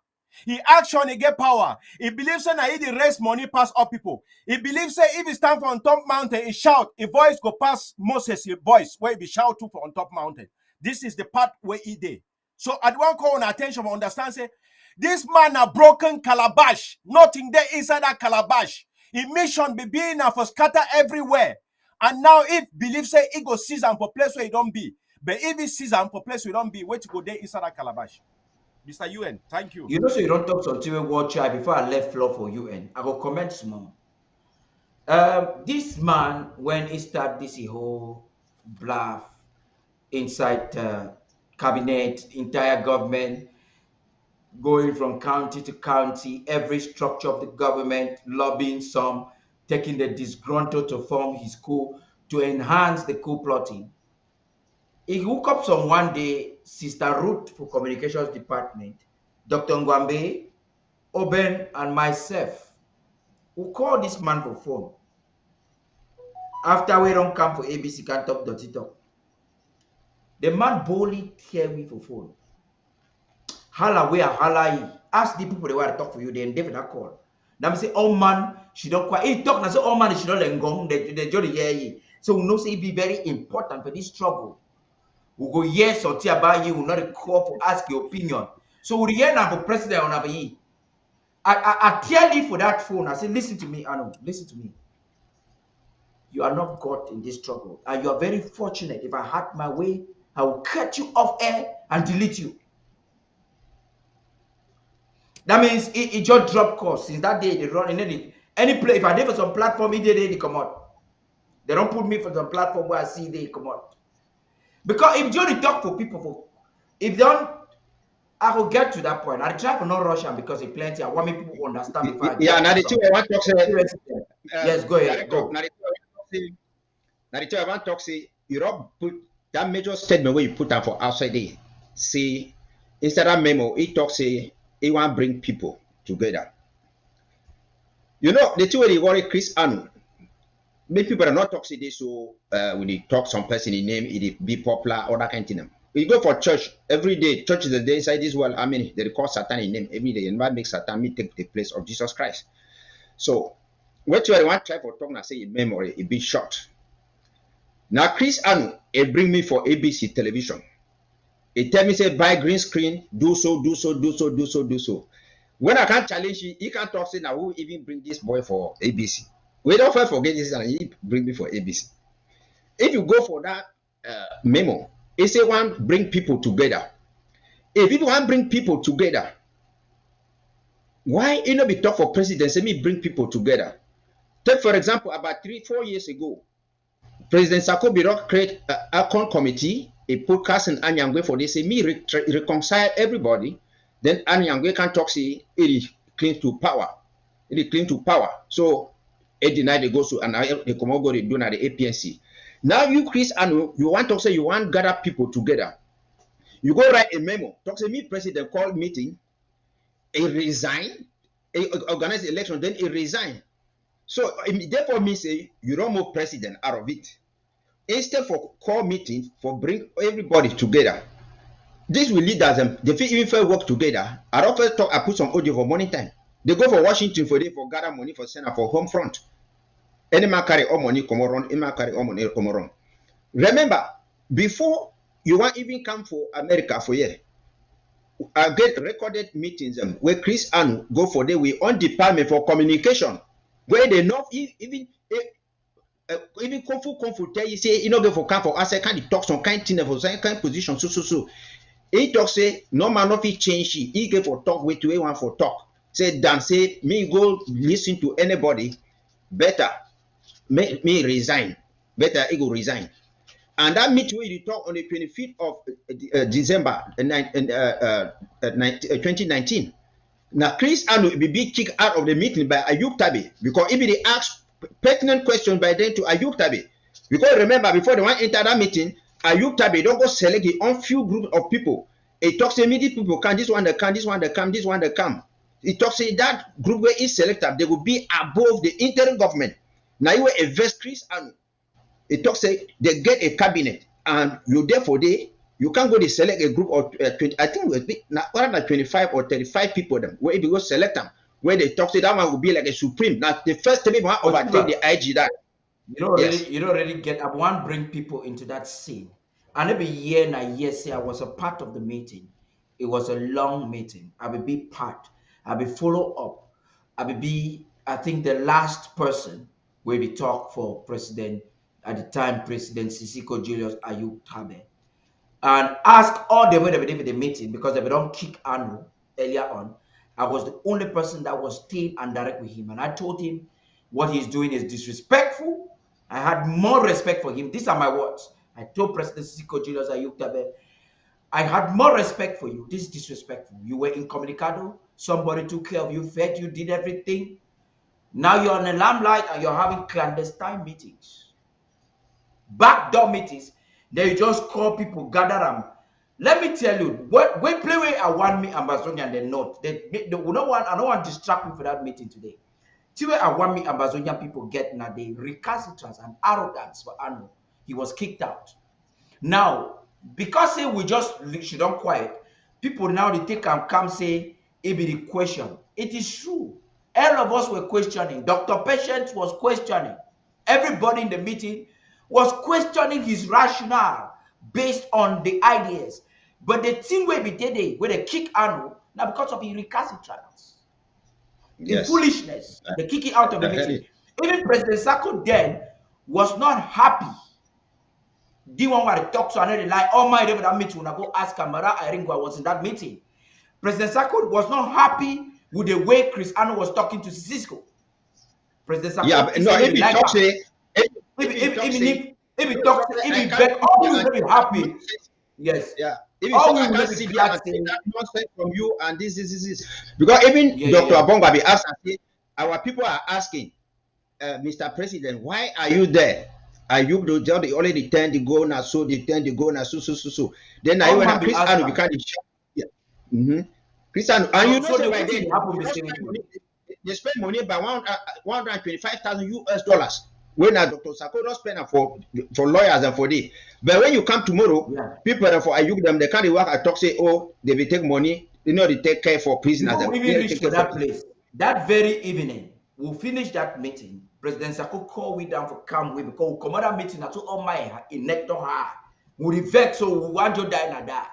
He action, he get power. He believes that he raise money past all people. He believes that if he stand for on top mountain, he shout, a voice go past Moses, a voice where he be shout to for on top mountain. This is the part where he did. So at one call on attention for understand say, this man a broken calabash, nothing there inside that calabash. He mission be being for scatter everywhere. And now if believes say he go seize him for place where he don't be. But if he seize him for place where he don't be, where to go there inside that calabash. Mr. UN, thank you. You know, so you don't talk something with watch before I left floor for UN. I go comment small. This man, when he start this whole bluff inside cabinet, entire government, going from county to county, every structure of the government, lobbying some, taking the disgruntled to form his coup to enhance the coup plotting. He woke up some one day, Sister Ruth for Communications Department, Dr. Ngwambe, Oben, and myself, who called this man for phone. After we don't come for ABC, can't talk dirty talk. The man boldly tell me for phone. Hala where hala ask the people they want to talk for you, then David I call. Now say, oh man, she don't quite he talk now say, oh man, she don't let go. They jolly yeah. So we know say it be very important for this trouble. We go yes or tea about you, will not call for ask your opinion. So we hear now for president on Abayi. I tell you for that phone, I say, listen to me, Anu, listen to me. You are not God in this trouble. And you are very fortunate. If I had my way, I will cut you off air and delete you. That means it just dropped course. Since that day, they run in any play. If I did for some platform, they come out. They don't put me for some platform where I see they come out. Because if you only talk for people, if they don't, I will get to that point. I try for not Russian because it's plenty. I want me people to understand before I Yeah, now the two I want to say. Yes, go ahead. Go. Now the two I want to say, Europe put that major statement where you put that for outside there. See, instead of memo, it talks say he want to bring people together. You know, the two way they worry Chris Anu. Many people are not talking this, so when they talk some person in name, it be popular or that kind of thing. You go for church every day. Church is the day inside this world. I mean, they call Satan in name every day, and what makes Satan take the place of Jesus Christ. So, what you want to try for talking, I say in memory, it be short. Now, Chris Anu, it bring me for ABC television. It tell me say buy green screen, do so. When I can't challenge you, he can't talk say now who even bring this boy for ABC. We don't forget this, and he bring me for ABC. If you go for that memo, it say one bring people together. If you want bring people together, why you not be talk for president? Say me bring people together. Take for example, about 3-4 years ago, President Sako Birok create a con committee, a podcast in Anyangwe for this. Say me reconcile everybody. Then Anyangwe can talk say it is clean to power. It is clean to power. So it denied they go to and they come over they do now the APNC. Now you Chris and you want to say you want gather people together. You go write a memo. Talk say me president call meeting. He resign. He organize the election. Then he resign. So therefore me say you don't move president out of it. Instead for call meeting for bring everybody together. This will lead them. They feel even fair work together. I don't first talk. I put some audio for morning time. They go for Washington for day for gather money for Senate for home front. Any man carry all money come around. Any man carry all money come around. Remember, before you want even come for America for year, I get recorded meetings where Chris Anu go for day we on department for communication where they know even kung fu tell you say you know go for camp for us kind of talk some kind thing for some kind position so. He talk say no man no fit change he get for talk with to one for talk. Say Dan say me go listen to anybody better me resign better he go resign and that meeting we talk on the 25th of December 2019 Now, Chris Anu will be kicked out of the meeting by Ayuk Tabi because if they ask pertinent questions by then to Ayuk Tabi, because remember before they want to enter that meeting, Ayuk Tabi don't go select his own few group of people. He talks to immediate people, can this one they come, this one they come, this one they come. He talks to that group where he selected, they will be above the interim government. Now you will invest Chris Anu. He talks say they get a cabinet and you therefore you can't go to select a group of 20, I think it will be not 25 or 35 people them where if you go select them where they talk say that one will be like a supreme. Now the first time one overtake the IG that yes. You don't really get. I want to bring people into that scene. And every year and a year, say I was a part of the meeting. It was a long meeting. I will be part. I will follow up. I will be. I think the last person where we talk for President at the time, President Sisiko Julius Ayuk Tabe, and ask all the way they did with the meeting because they don't kick Anu earlier on. I was the only person that was staying and direct with him, and I told him what he's doing is disrespectful. I had more respect for him. These are my words. I told President Siko Julius Ayuk Tabe, I had more respect for you. This is disrespectful. You were incommunicado. Somebody took care of you, fed you, did everything. Now you're on the limelight and you're having clandestine meetings, backdoor meetings. Then you just call people, gather them. Let me tell you, what we play with I want me Ambazonia and the North. I don't want to distract me for that meeting today. See where I want me Ambazonia people get now the recalcitrance and arrogance for Anu. He was kicked out. Now, because say we just should not quiet, people now they take and come say it be the question. It is true. All of us were questioning. Dr. Patient was questioning. Everybody in the meeting was questioning his rationale based on the ideas. But the thing where we did it, where they kick Anu, now because of his recalcitrance, in foolishness, they kick it out of the meeting. Even President Sako then was not happy. The one where they talk to another like, oh my, that meeting, when I go ask Kamara Iringo, I was in that meeting. President Sako was not happy with the way Chris Anu was talking to Cisco. President Sako, yeah, no, if he talks say, if he talks, if he beg, all we will be happy. Yes. Yeah. If you say I can't see that nonsense from you and this because even Dr. Abonga be asked, our people are asking, Mr. President, why are you there? Are you they already turned the go now, so they turned the go now, so. Then I when Chris Anu become the yeah. Chris Anu, and you know so by then they spend money by $125,000 when Dr. Sako don't spend for lawyers and for this. But when you come tomorrow, people for Ayuk them they can't work at talk say, oh, they will take money, they take care for prisoners. We reach to that place. That very evening, we'll finish that meeting. President Sako called we down for come with because we come out that meeting and all my in neck to her. We vex so we want to die na die.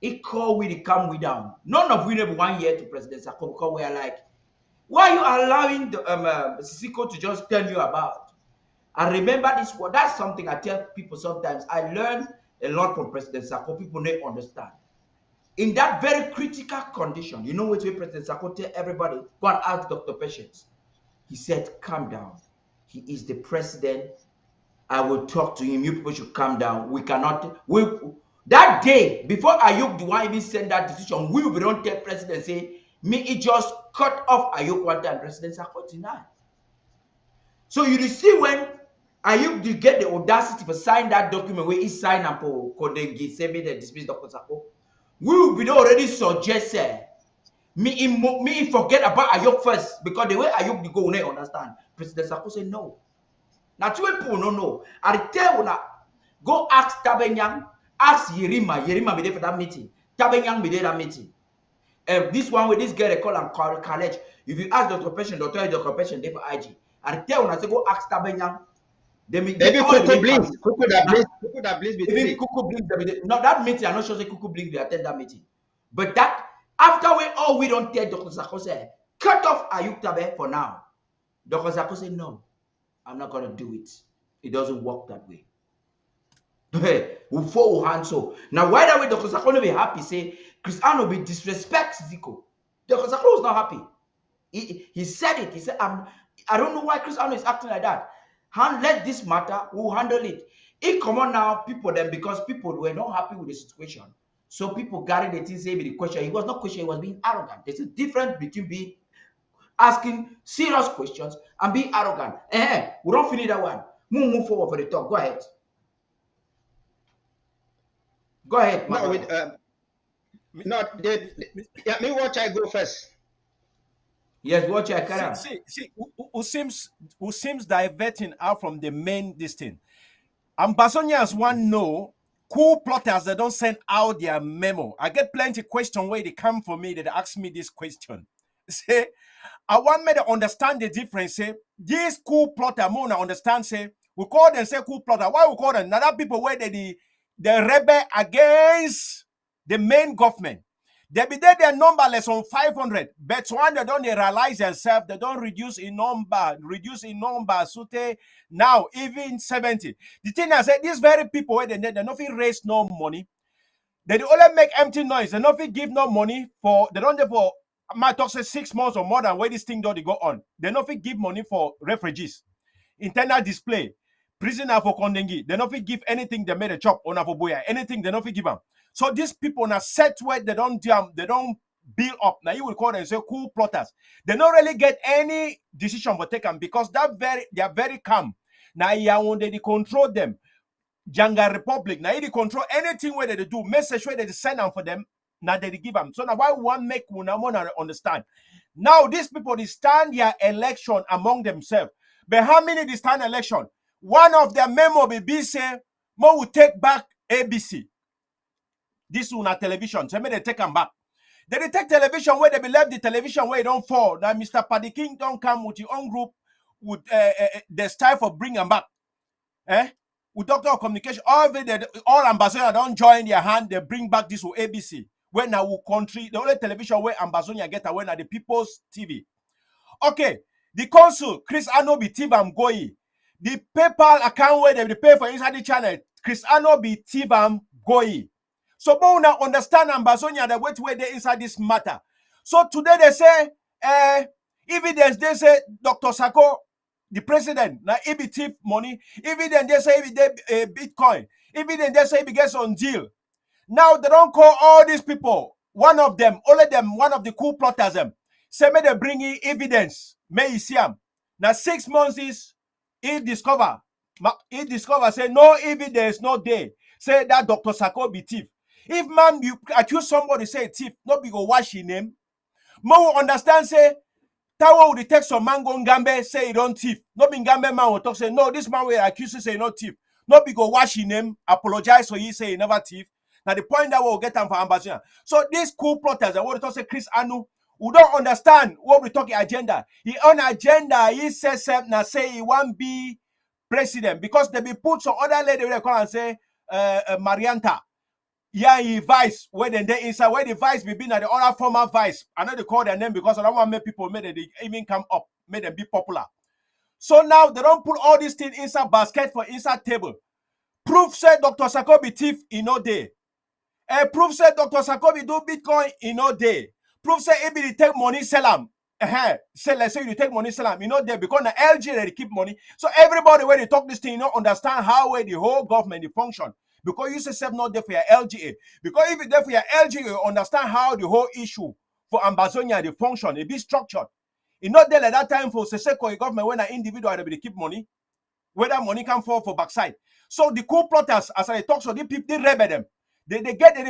He called we to come we down. None of we never 1 year to President Sako because we are like, why are you allowing the Sisiko to just tell you about? And remember this word. That's something I tell people sometimes. I learn a lot from President Sako. People don't understand. In that very critical condition, you know what President Sako tell everybody? Go and ask Dr. Patience. He said, calm down. He is the president. I will talk to him. You people should calm down. We cannot. That day, before Ayuk the one even send that decision, we will not tell president say, me, it just cut off Ayuk one time. President Sako denied. So you see when Ayuk you get the audacity to sign that document where he signed up for Kodengi, say me the dismiss Dr. Sako, we will be already suggest me forget about Ayuk first because the way Ayuk the go we understand. President Sako say no. Now two people no know. I tell you go ask Tabenyang, ask Yerima be there for that meeting. Tabenyang be there that meeting. This one with this girl they call and college. If you ask Dr. Patient, Dr. Patient there for IG. I tell you, I say go ask Tabenyang. Maybe Kuku Blinks. Kuku that Blinks between Kuku Blinks. No, that meeting, I'm not sure say Kuku Blinks they attend that meeting. But that after we don't tell Dr. Sako say, cut off Ayuk Tabe for now. Dr. Sako say, no, I'm not gonna do it. It doesn't work that way. We fall hand so. Now why that way Dr. Sako will be happy, say Chris Anu be disrespect Zico. Dr. Sako was not happy. He said it. He said, I don't know why Chris Anu is acting like that. Let this matter, we'll handle it. It come on now, people then because people were not happy with the situation. So people carried the thing say be the question. He was not questioning, he was being arrogant. There's a difference between being asking serious questions and being arrogant. We don't finish that one. Move forward for the talk. Go ahead. Go ahead, my No, brother. no, yeah, me watch I go first. Yes, watch your See, carry. see, see, who seems diverting out from the main this thing. Ambasonians want know cool plotters that don't send out their memo. I get plenty question where they come for me that ask me this question. Say, I want me to understand the difference. Say, this cool plotter, more understand. Say, we call them say cool plotter. Why we call them? Now that people where the rebel against the main government. They be there, their number less on 500, but one they don't realize themselves, they don't reduce in number, so they now even 70. The thing I said, these very people where they not raise no money, they only make empty noise, they not give no money for, they don't for, my talk say 6 months or more than where this thing don't go on. They not give money for refugees, internal display, prisoner for Kondengi. They not give anything they made a chop on Avoboya, anything they not give them. So these people na set where they don't build up. Now you will call them say cool plotters. They don't really get any decision for taken because they are very calm. Now you they control them. Janga Republic. Now they control anything where they do, message where they send them for them. Now they give them. So now why one make Unamona understand? Now these people they stand their election among themselves. But how many they stand election? One of their memo be say, Mo will take back ABC. This one at television. So they take them back. They take television where they be left the television where it don't fall. That Mr. Paddy King don't come with your own group with the style for bring them back. With Doctor of Communication, all ambassadors don't join their hand, they bring back this with ABC. When our country, the only television where ambassadors get away are the People's TV. Okay, the consul, Chris Ano be Tivam Goyi. The PayPal account where they pay for inside the channel, Chris Ano be Tivam Goyi. So, but now understand Ambazonia the way where they inside this matter. So today they say, evidence they say Dr. Sako, the president, now he be thief money. Evidence they say he be Bitcoin. Evidence they say he gets on deal. Now they don't call all these people. One of them, only them, one of the cool plotters them. Say may they bring in evidence. May you see them. Now 6 months is he discover. He discover say no evidence, no day. Say that Dr. Sako be thief. If man you accuse somebody say thief, not be go wash his name. Mo understand say Tawo will take some man go Ngambe say he don't thief. No be Ngambe man will talk say no, this man will accuse you say he not thief. Not be go wash his name, apologize for you say he never thief. Now the point that we'll get them for ambassador. So these cool plotters and what we talk say Chris Anu, who don't understand what we talking agenda. He on agenda, he says now say he won't be president because they be put some other lady where they call and say Marianta. Yeah, he vice where they inside where the vice be been at the other former vice. I know they call their name because I don't want to make people make they even come up, make them be popular. So now they don't put all these things inside basket for inside table. Proof said Dr. Sako be thief in no day. Proof said Dr. Sako be do Bitcoin in no day. Proof said if they take money sell them. Say let's say you take money sell them, you know there because the LG they keep money. So everybody when they talk this thing, you know understand how the whole government they function. Because you say not there for your LGA. Because if it's there for your LGA, you understand how the whole issue for Ambazonia, the function, it be structured. It's not there at that time for Seseko government when an individual they keep money, where that money can fall for backside. So the cool plotters, as I talk, so the people they rebel them. They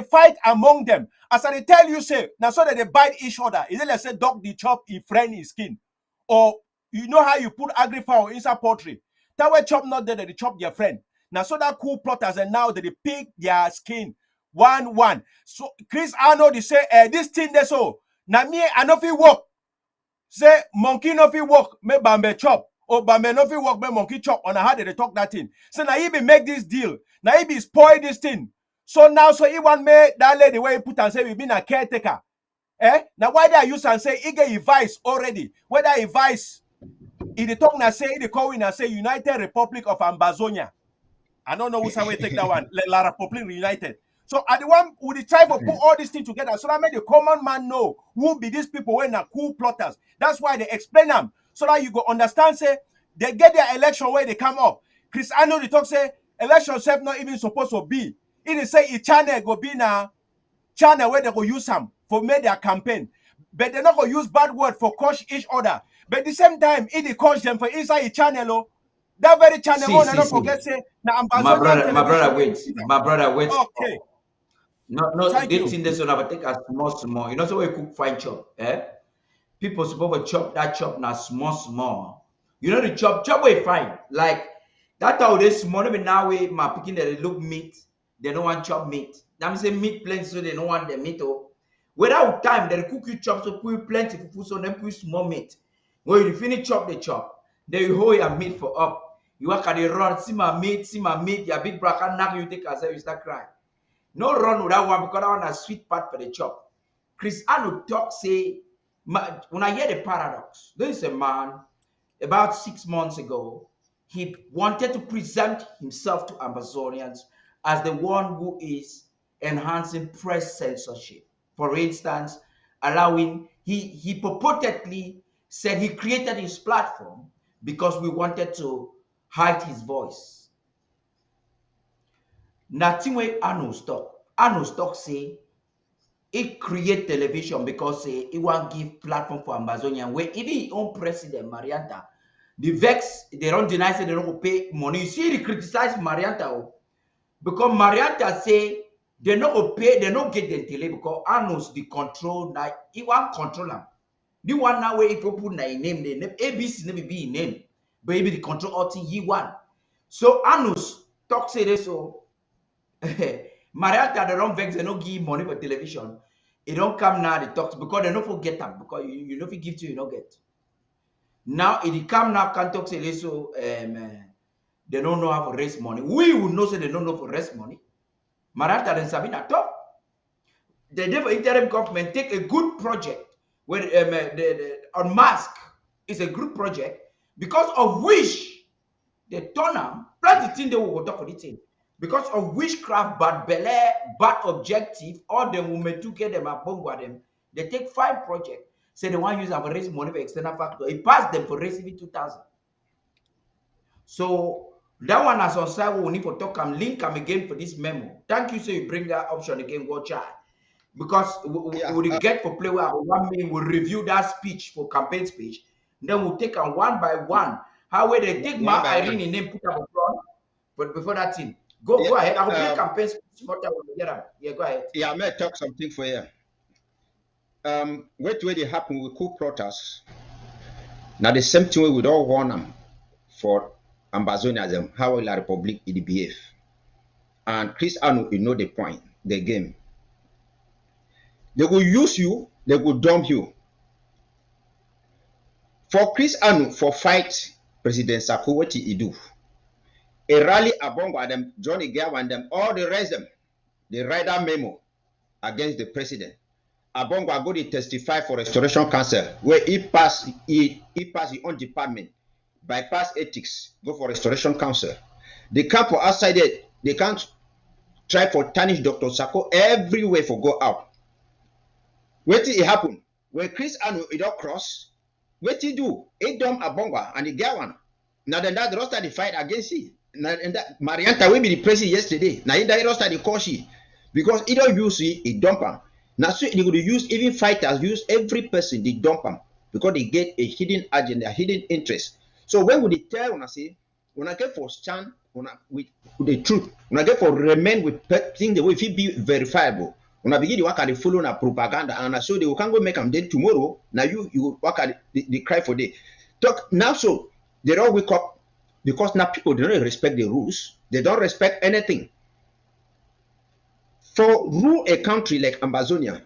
fight among them. As I tell you, say, now so that they bite each other. Is it like say dog the chop in friend his skin? Or you know how you put agri-fowl inside poultry. That way chop not there, they chop their friend. Now, so that cool plotters and now they pick their skin 1-1. So Chris Arnold they say, this thing they so. Now me I no fit work. Say monkey no fit work, me bambe chop. Or bambe no fit work, me monkey chop. On how they talk that thing. So now he be make this deal. Now he be spoil this thing. So now so he want me that lady where he put and say we been a caretaker. Now why they use and say he get a vice already? Whether a vice, he the talk na say he the call in and say United Republic of Ambazonia. I don't know who's how we take that one. La Republic United. So at the one we try to put all these things together so that make the common man know who be these people when are cool plotters. That's why they explain them so that you go understand. Say they get their election where they come up. Chris Ano the talk say election self not even supposed to be. It is say each channel go be now channel where they go use them for make their campaign, but they're not going to use bad word for coach each other. But at the same time, if they coach them for inside a channel, that very channel, See, and don't see. forget say now My Amazonian brother, television. wait. My brother, wait. Okay, No, thank this you. thing this one, I take as small. You know, so we cook fine chop, eh? People supposed to chop that chop now small. You know the chop way fine. Like that how they small even now way my picking they look meat, they don't want chop meat. Now me say meat plenty, so they don't want the meat. Oh, without time they cook you chop so put plenty for food, so then put small meat. When you finish chop the chop, then you hold your meat for up. You work at the run, see my meat, your big brother knock you take as you start crying. No run with that one because that one a sweet part for the chop. Chris Anu talk say, when I hear the paradox, there is a man about 6 months ago, he wanted to present himself to Amazonians as the one who is enhancing press censorship. For instance, allowing, he purportedly said he created his platform because we wanted to hide his voice. Nothing way Arnold talk say it create television because it want give platform for Amazonian where even his own president Marianta, the vex they don't deny say they don't pay money. You see, they criticize Marianta because Marianta say they not go pay, they not get the tele because Arnold the control now he want control them. The one now where if you put na name, the name ABC never be in name, but maybe the control all thing he want. So Arnold talk say this so. Mariata, they don't vex, they don't give money for television. It don't come now, they talk because they don't forget them because you know if you give to you don't get. Now it come now can talk say so they don't know how to raise money. We would know say they don't know how to raise money. Mariata and Sabina talk. The devil interim government take a good project where on mask is a good project because of which they turn them, plus the thing they will talk for the thing. Because of witchcraft, bad belly, bad objective, all the women to get them a bongwa them. They take 5 projects. Say they want to use them for raising money for external factor. It passed them for raising 2,000. So that one as on side we need to talk and link them again for this memo. Thank you. So you bring that option again, watch out. Because we get for play where 1 minute we'll review that speech for campaign speech. Then we'll take them one by one. How will they take my Irene in name put up front? But before that thing. Go ahead. I will play campaign speech. Yeah, go ahead. Yeah, I may talk something for you. What way they happen with coup protests? Now the same thing we don't want them for Ambazonism, how will la Republic it behave? And Chris Anu, you know the point, the game. They will use you, they will dump you. For Chris Anu, for fight President Sako, what he do? A rally abong them, Johnny Gav and them, all the rest of them, they write that memo against the president. Abongwa go to testify for Restoration Council, where he pass his own department, bypass ethics, go for Restoration Council. They come for outside it, they can't try for tarnish Dr. Sako everywhere for go out. What did it happen? When Chris Anu it all cross, what he do? He dump Abongwa and he get one. Now then that roster the fight against it. Now and that Marianta will be the president yesterday. Now in that roster the cause she because he don't use it, he dump him. Now so they would use even fighters use every person they dump them because they get a hidden agenda, a hidden interest. So when would they tell when I say when I get for stand with the truth, when I get for remain with things the way if it be verifiable, when I begin to work at the follow na propaganda and I so they can go make them then tomorrow. Now you work at the cry for day. Talk now so they don't wake up because now people don't respect the rules, they don't respect anything. For rule a country like Ambazonia,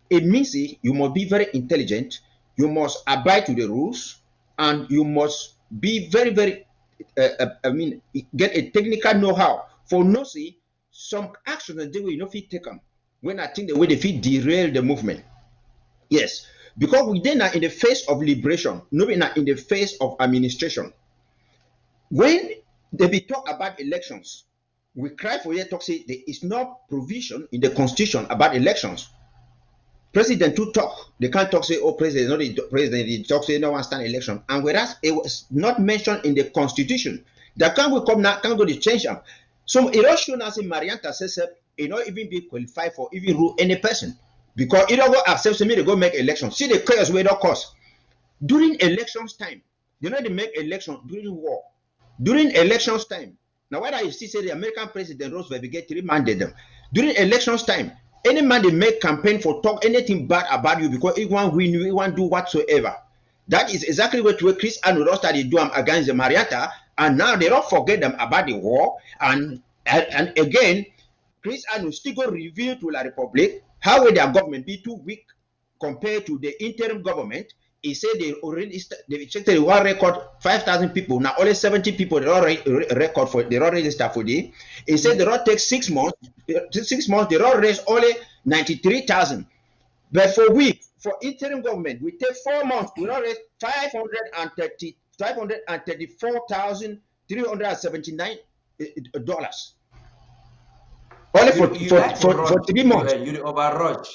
it means you must be very intelligent, you must abide to the rules, and you must be very, very, get a technical know-how. For no see, some actions that they will not fit take them. When I think the way they fit derail the movement. Yes, because we then are in the face of liberation, not in the face of administration. When they be talk about elections, we cry for talk say there is no provision in the constitution about elections. President to talk, they can't talk say, oh, president, not the president, he talk say no one stand election. And whereas it was not mentioned in the constitution, that can we come now, can go to change them. So it also shows us in Marianta says you not even be qualified for even rule any person. Because you don't go accept me to go make election. See the chaos where that cause. During elections time, they make election during war. During elections time, now whether you see say the American president Roosevelt get 3 mandates them. During elections time, any man they make campaign for talk anything bad about you because he want win you, he want do whatsoever. That is exactly what Chris and Ross started doing against the Marietta, and now they don't forget them about the war. And again, Chris and still go reveal to La Republic how will their government be too weak compared to the interim government. He said they checked the one record 5,000 people. Now only 70 people they already record for they already register for the. He said they all take 6 months. 6 months they all raise only 93,000. But for interim government, we take 4 months. We all raise 534,379 dollars. Only for 3 months. You overrush.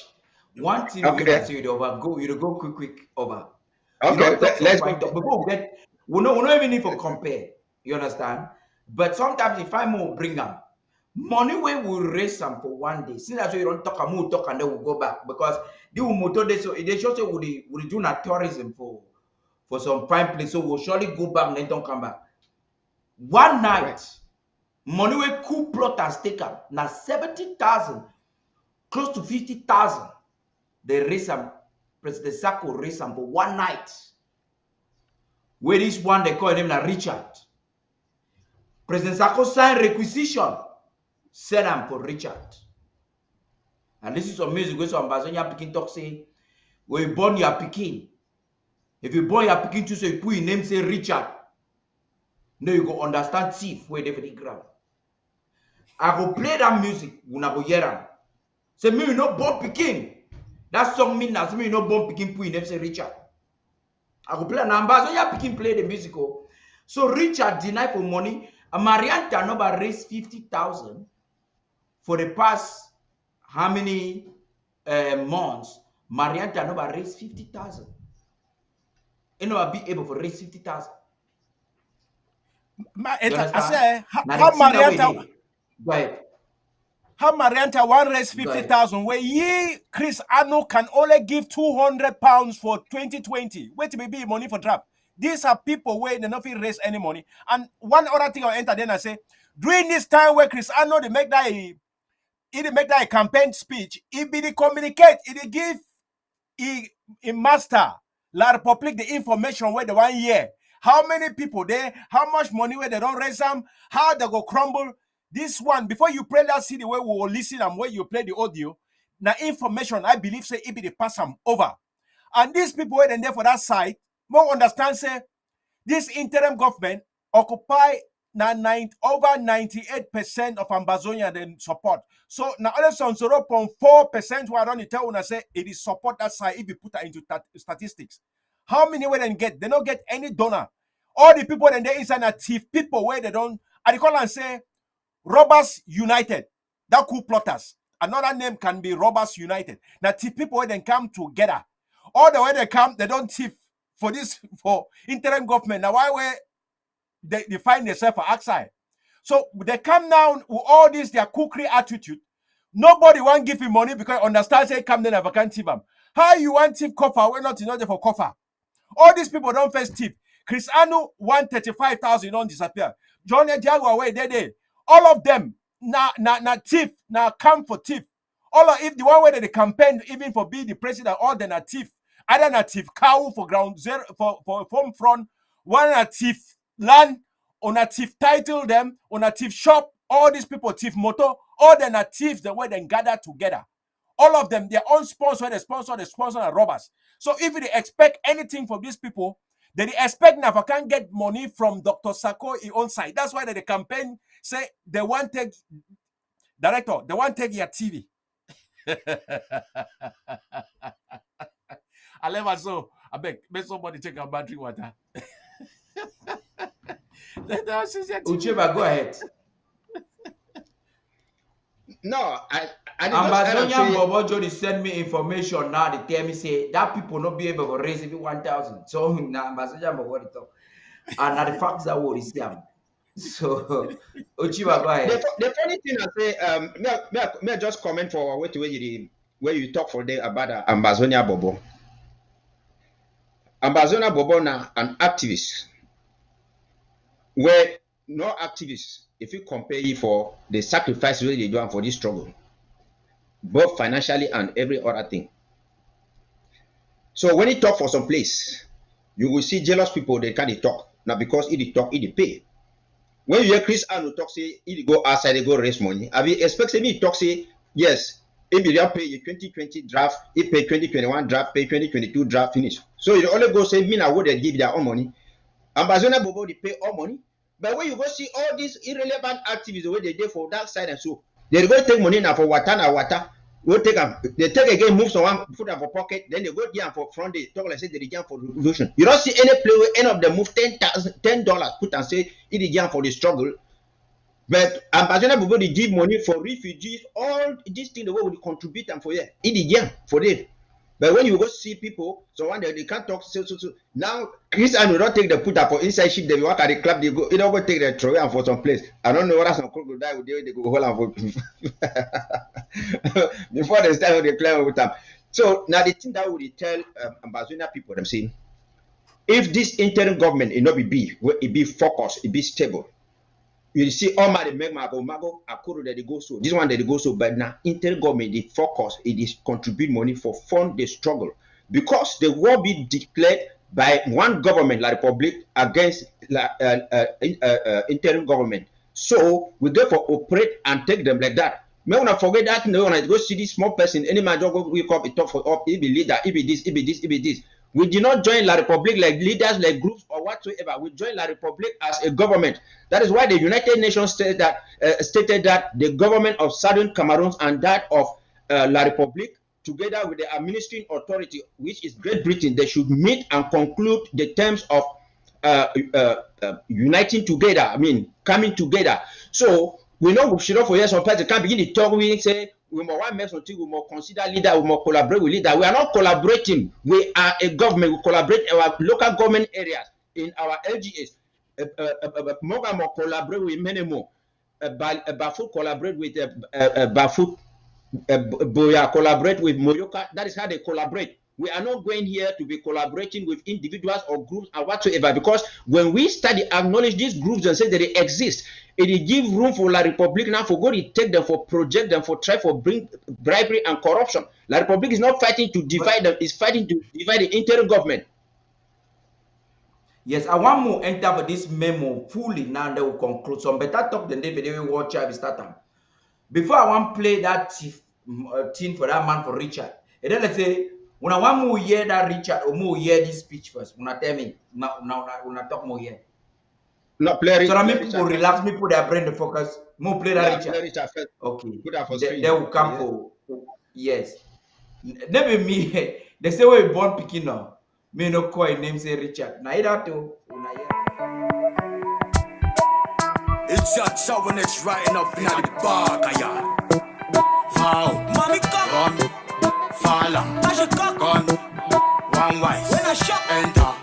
One thing Okay. you overgo, you go quick over. Okay, let's go. We don't even need to compare. You understand? But sometimes if I more bring up money we will raise some for one day. Since that's why you don't talk and then we'll go back because they will motor this so they just say we do not tourism for some prime place. So we'll surely go back and then don't come back. One night, Right. money we cool plot and stake up now 70,000, close to 50,000. They raise some President Sako raise some for one night. Where this one they call him na Richard. President Sako signed requisition, send him for Richard. And this is some music where some Bazonia Pekin talk say, when you born your Pekin, if you born your Pekin too, so you put your name say Richard. Now you go understand thief where they for the ground. I go play that music when I go hear them. Say me you no born Pekin. That song mean that me you no born Pekin put your name say Richard. I go play now Bazonia Pekin play the musical. So Richard deny for money. A Marianta number raised 50,000 for the past how many months? Marianta number raised 50,000. You know, be able to raise 50,000. How Marianta one raise 50,000 where ye Chris Anu can only give 200 pounds for 2020. Wait to be money for draft. These are people where they not raise any money. And one other thing I'll enter then I say, during this time where Chris Anu they make that a campaign speech, it be the communicate, it give a master La Republic the information where the 1 year. How many people there, how much money where they don't raise them, how they go crumble. This one, before you play that CD where we will listen and where you play the audio, now information I believe say it be the pass them over. And these people were there for that side, more understand say this interim government occupy now over 98% of Ambazonia then support. So now only some 0.4% who I don't tell when I say it is support that side if you put that into statistics. How many will then get? They don't get any donor. All the people then they inside a thief people where they don't I call and say Robbers United. That cool plotters. Another name can be Robbers United. Now thief people where they come together. All the way they come, they don't thief for this for interim government. Now why were they find themselves outside? So they come down with all this their cookery attitude. Nobody want give him money because understand say come then if I can't thief them. How you want thief coffer? We're not in order for coffer. All these people don't face thief. Chris Anu 135,000 don't disappear. John Diago away there. All of them na thief, na come for thief. All of if the one way that they campaign even for being the president, all then a thief. Either na thief cow for ground zero for home front, one a thief land, on a thief title them, on a thief shop, all these people thief motor, all then a thief the way they gather together. All of them, their own sponsor, the sponsor are robbers. So if they expect anything from these people, they expect now if I can't get money from Dr. Sako in own side. That's why the campaign say they want to take director, they want to take your TV. I never saw. I beg, make somebody take a battery water. Uchiba, go ahead. No, I Ambazonia Bobo Jody send me information now. They tell me say that people not be able to raise even 1,000. So now Ambazonia Bobo talk, and now the facts that what is them. So, Uchiba, go ahead. The funny thing I say, may I just comment for what where you talk for day about Amazonia Bobo. Amazonia Bobo now an activist where no activists, if you compare it for the sacrifice really they do for this struggle, both financially and every other thing. So when he talk for some place, you will see jealous people they can't talk. Now because he talk, he pay. When you hear Chris Anu talk, say he go outside, they go raise money. I mean, expect me talk say yes. If you pay your 2020 draft, he pay 2021 draft, pay 2022 draft finish. So you only go say me now would they give their own money. Ambazona Bobo they pay all money. But when you go see all these irrelevant activities the way they did for that side and so they go take money now for water. Go take them. They take again, move someone, put them for pocket, then they go there for front. They talk like say they jam for revolution. You don't see any play where any of them move $10, put and say it jam for the struggle. But Ambassador Bobo they give money for refugees, all these things the way we contribute and for here. It jam for them. But when you go see people, so one day they can't talk. So now Christian will not take the put up for inside ship. They walk at the club. They go. You don't go take the trophy and for some place. I don't know what some crocodile would do. They go hold on for before they start the claim with them. So now the thing that would tell Ambazonian people, them saying, if this interim government it not it be focused, it be stable. You see all my mago akuru that they go so. This one that they go so, but now interim government they focus, it is contribute money for fund the struggle because the war be declared by one government, la Republic, against interim government. So we therefore operate and take them like that. May not forget that no when I go see this small person, any man just go wake up, it talk for up, it be leader, it be this, it be this, it be this. We did not join La Republic like leaders, like groups or whatsoever. We joined La Republic as a government. That is why the United Nations stated that the government of Southern Cameroon and that of La Republic, together with the administering authority, which is Great Britain, they should meet and conclude the terms of uniting together. I mean, coming together. So we know we should not for years some person can't begin to talk. We say we must make something. We must consider leader. We must collaborate with leader. We are not collaborating. We are a government. We collaborate our local government areas in our LGAs. Mogamo collaborate with Memo. Bafu collaborate with Bafu. Boya collaborate with Moyoka. That is how they collaborate. We are not going here to be collaborating with individuals or groups or whatsoever, because when we study, acknowledge these groups and say that they exist, it gives room for La Republic now for go to take them, for project them, for try for bring bribery and corruption. La Republic is not fighting to divide them, it's fighting to divide the interim government. Yes, I want to enter for this memo fully now. They will conclude some better talk than they will watch. I will start them. Before I want to play that thing for that man for Richard. And then let's say, when I want to hear that Richard or more hear this speech first, when I tell me, now when I talk more here. No, play so that make people relax, me put their brain to focus. More play that Richard. Play Richard first. Okay. Put that for they will come for yes. Never me. They say we born picking now. Me no call his name say Richard. Now that too. It's your show when it's riding up in the bar, kaya. Wow, mommy come on, falla, gun, one wise, when I shot, enter,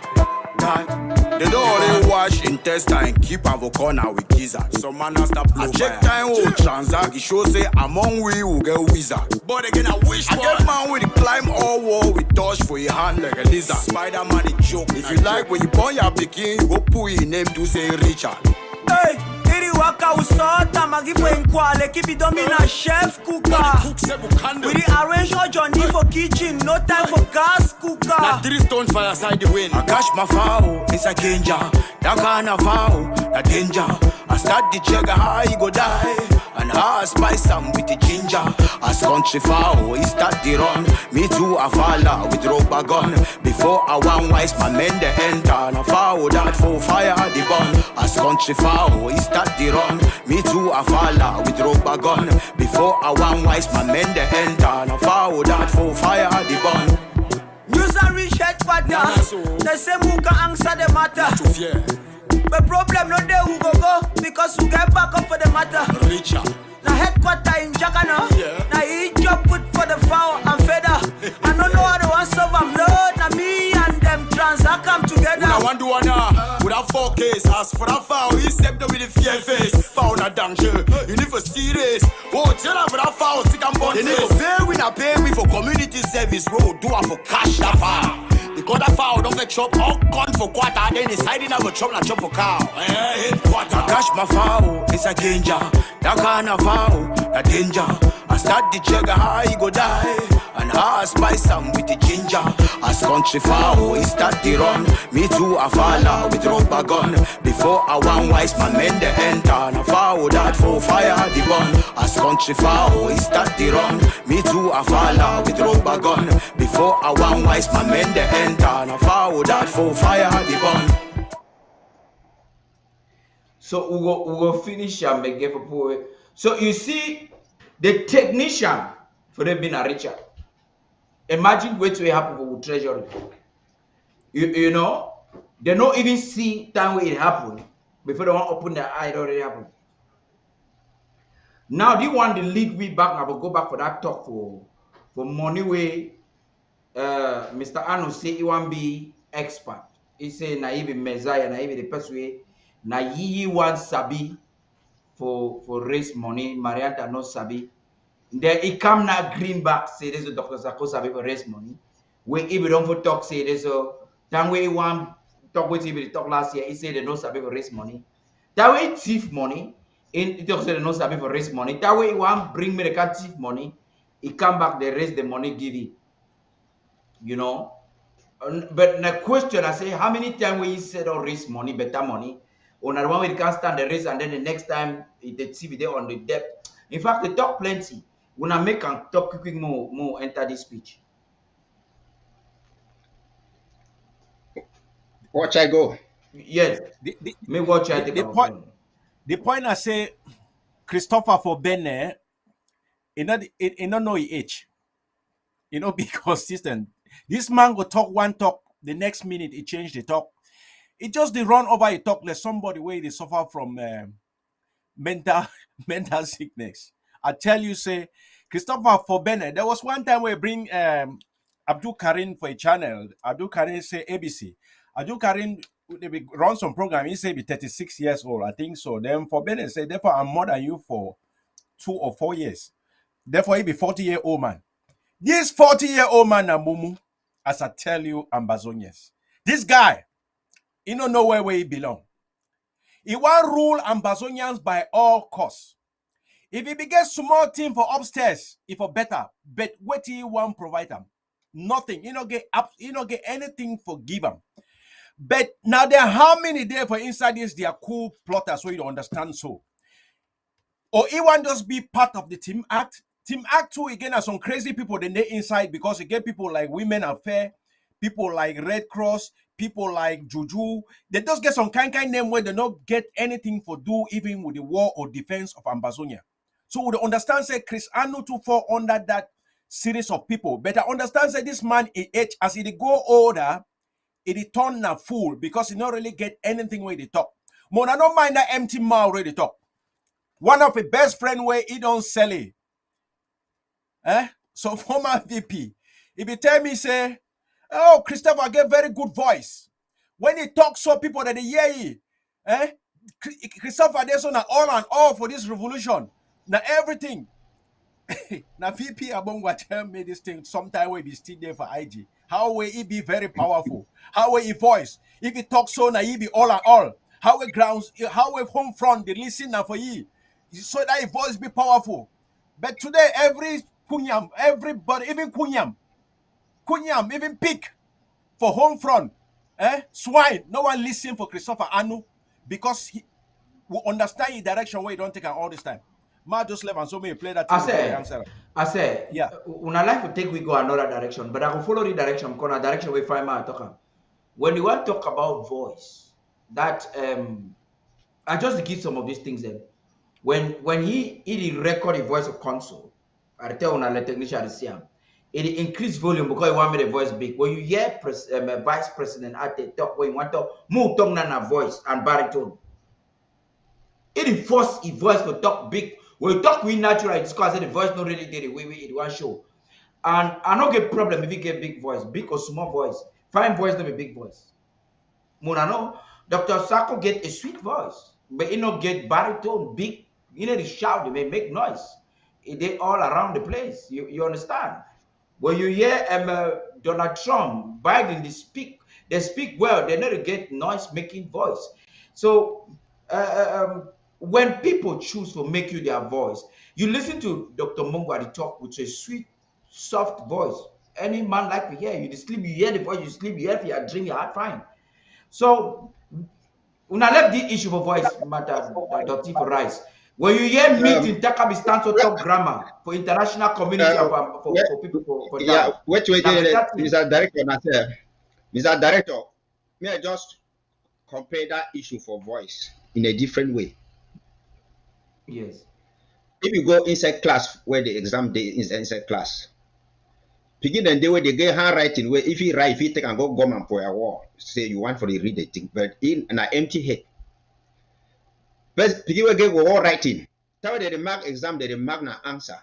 done. They don't only wash intestine, keep have a corner with gizzard. Some man has to blow. I check time who transact, it shows say among we will get wizard. But again I wish I get man with the climb all wall with touch for your hand like a lizard. Spider-Man the joke. If you like when you born your picking, you go put your name to say Richard. Hey! Waka usota magifu enkwale keep it domina chef cooker. We arrange your journey for kitchen, no time for gas cooker. Now 3 stones fire side the wind. I cash my foul, it's a danger. That kind of foul, a danger. I start the jagger, how he go die. And how I spice them with the ginger. As country foul, he start the run. Me too, I follow with rubber gun. Before I want wise, my men they enter. And I foul that for fire the gun. As country foul, he start the run. Me too, I follow with rubber gun. Before I want wise, my men they enter. And I foul that for fire the gun. News and reach headquarters. They say who can answer the matter. The problem not there who go because we get back up for the matter. Richard. Now headquarter in Jacana. Yeah. Now he job put for the foul and feather. I don't know how to answer them. Lord, now me and them transact come together. Now one do one with a 4 case. As for that foul, he stepped up with the fear. Foul a danger. You need for serious. Oh, tell her for that foul, stick and bun. They need to pay we not pay we for community service. Bro, do it for cash that far. Because that foul don't get chop all gun for quarter. Then deciding have a chop not chop for cow. Quarter. Cash my foul, it's a danger. That kind of foul, a danger. I start the jagger, how he go die. And how I spice am with the ginger. As country foul, he start the run. Me too, I follow with rubber gun. Before I one wise, my men they enter. And I foul that for fire the gun. As country foul, he start the run. Me too, I follow with rubber gun. Before I one wise, my men they enter. And I foul that for fire the gun. So we go finish and make for poor. So you see, the technician for them being a Richard. Imagine what will happen for treasury. You know, they don't even see time when it happened before they want to open their eye. It already happened. Now they want to lead we back. I will go back for that talk for money way. Mr. Anu say he want be expert. He say naive messiah, naive the best way. Na yi want sabi for raise money. Marianta no sabi. Then he come now greenback say this is Dr. Sako sabi for raise money. When if don't for talk say this time where he want talk with him talk last year, he said they don't sabi for raise money. That way thief money. In talk say they don't sabi for raise money. That way he want bring me the thief money. He come back they raise the money give it. You know. But the question I say, how many times when you said oh raise money, better money? On the one way you can't stand the raise and then the next time the TV there on the debt. In fact, they talk plenty. When I make and talk quick more enter this speech. Watch I go. Yes. Me watch I take the point I say, Christopher for Benne, you don't know his age. You know, be consistent. This man go talk one talk, the next minute he change the talk. It just the run over a talk like somebody where they suffer from mental sickness. I tell you, say, Christopher for Bennett, there was one time we bring Abdul Karim for a channel. Abdul Karim say ABC. Abdul Karim they run some program. He say be 36 years old, I think so. Then for Bennett say, therefore I'm more than you for 2 or 4 years. Therefore he be 40-year-old man. This 40-year-old man Namumu, as I tell you, Ambazonians. This guy, he don't know where he belong. He want rule Ambazonians by all costs. If he begins small team for upstairs, if for better, but what he want provide them? Nothing. You don't get up, you don't get anything for give them. But now there are how many there for inside this they are cool plotters so you don't understand so. Or he want just be part of the team act. Team act too again are some crazy people then they inside because you get people like Women Affair, people like Red Cross, people like Juju. They just get some kind name where they don't get anything for do even with the war or defense of Ambazonia. So we understand say Chris Anu to fall under that series of people. But I understand say this man age as he go older, it turn a fool because he not really get anything where they talk. But I don't mind that empty mouth where they talk. One of the best friend where he don't sell it. So former VP, if he tell me say, oh, Christopher get very good voice. When he talks so people that they hear you, Christopher there's on all and all for this revolution. Now everything. Now VP Abongwa tell me this thing sometime will be still there for IG. How will he be very powerful? How will he voice? If he talks so now he be all and all. How will grounds, how will home front the listen now for you? So that his voice be powerful. But today every Kunyam, everybody, even Kunyam, even pig for home front, swine. No one listen for Christopher Anu because he will understand his direction where he don't take all this time. Ma just left and so me play that. I say, yeah. When I like to take we go another direction, but I will follow the direction because the direction we find my talker. When you want to talk about voice, that I just give some of these things then. When he record the voice of console. I tell on the technician to see him. It increase volume because you want me the voice big. When you hear vice president at the talk, when you want to move tongue and voice and baritone, it force his voice to talk big. When you talk with natural, it's because the voice not really did it. We it one show, and I don't get problem if you get big voice, big or small voice. Fine voice not a big voice. Munano, Dr. Sako get a sweet voice. but get baritone, big, they shout, they may make noise. They all around the place. You understand? When you hear Donald Trump, Biden, they speak well. They never get noise making voice. So when people choose to make you their voice, you listen to Dr. Mongwadi talk with a sweet, soft voice. Any man like to hear you sleep, you hear the voice, you sleep, you hear if you are dreaming, you are fine. So when I left the issue for voice matter, Dr. for rice. When you hear meet in Takabi stands to talk grammar for international community of for people for yeah, that. wait, Mr. Director, Mr. Director, may I just compare that issue for voice in a different way? Yes. If you go inside class where the exam day is inside class, begin and they where they get handwriting where if you write, if you take and go government for a war, say you want for the read the thing, but in an empty head. But begin will get war writing. Tell they mark exam, they mark na answer,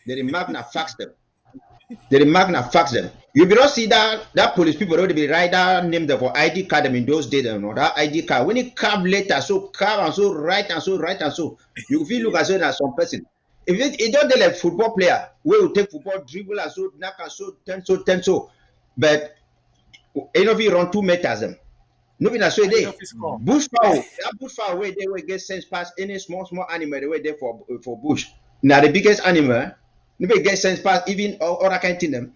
they mark na fax them. They mark na fax them. You will not see that police people already be write that name there for ID card them in those days, you know, that ID card. When it carve letter, so carve and so write and so write and so, you feel look as though as some person. If it don't do like football player, we will take football dribble and so knock and so ten so, but you know if you run 2 meters them. Nobody na so they bush fowl. That bush fowl where they will get sense past any small animal they were there for bush. Now the biggest animal. Nobody get sense past even other kind of thing them.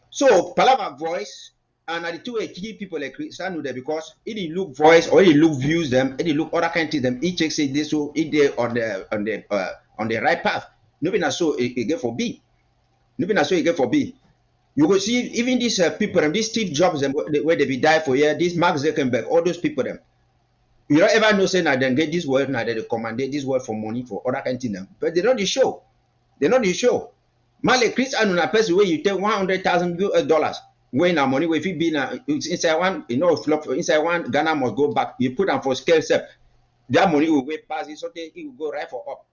So Palava voice and the two key people like Christian there because it didn't look voice or it look views them, it didn't look other kind of thing them. Each say this so it there on the right path. Nobody na so it get for B. Nobody na so it get for B. You will see even these people and these Steve Jobs them where they be die for here, this Mark Zuckerberg, all those people them. You don't ever know say now they get this word now they command this word for money for other kind of thing them. But they don't the show. They not the show. Male Chris and a person where you take $100,000 when our money if it be inside one, flop inside one Ghana must go back. You put them for scale step, that money will way past it, so it will go right for up.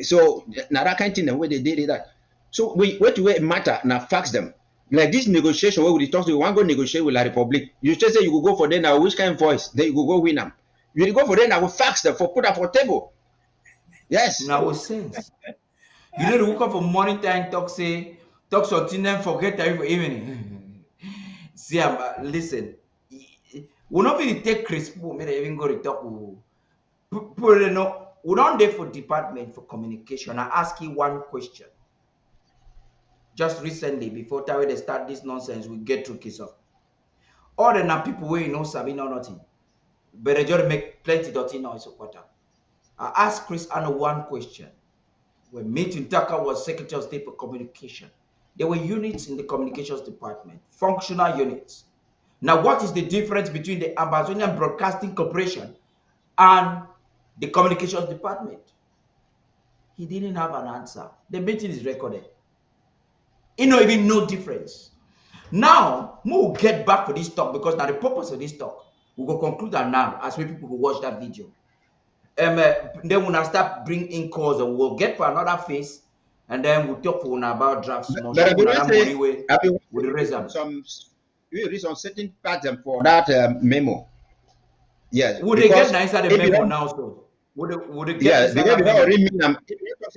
So now that kind of thing the way they did that. So we what way matter now fax them. Like this negotiation where we talk to one go negotiate with the Republic. You just say you will go for them now which kind of voice, then you will go win them. You will go for them now will fax them for put them for table. Yes. Now sense. You know, the woke up for morning time, talk something, then forget that for evening. See, listen, we not really take Chris people, may they even go to talk. People, know, we don't there for department for communication. I ask you one question. Just recently, before time they start this nonsense, we get through kiss up. All the now people where you know Sabina or nothing, but they just make plenty dirty noise. I asked Chris Anna one question. When Metin Taka was Secretary of State for Communication, there were units in the communications department, functional units. Now, what is the difference between the Amazonian Broadcasting Corporation and the communications department? He didn't have an answer. The meeting is recorded. He don't even know difference. Now, we'll get back to this talk because now the purpose of this talk, we will conclude that now as people will watch that video. Then when I start bringing in calls, and we'll get for another phase, and then we'll talk for about drafts. But I will raise some certain pattern for that memo. Yes. Would they get nicer the memo now? So would they get? Yes, because we already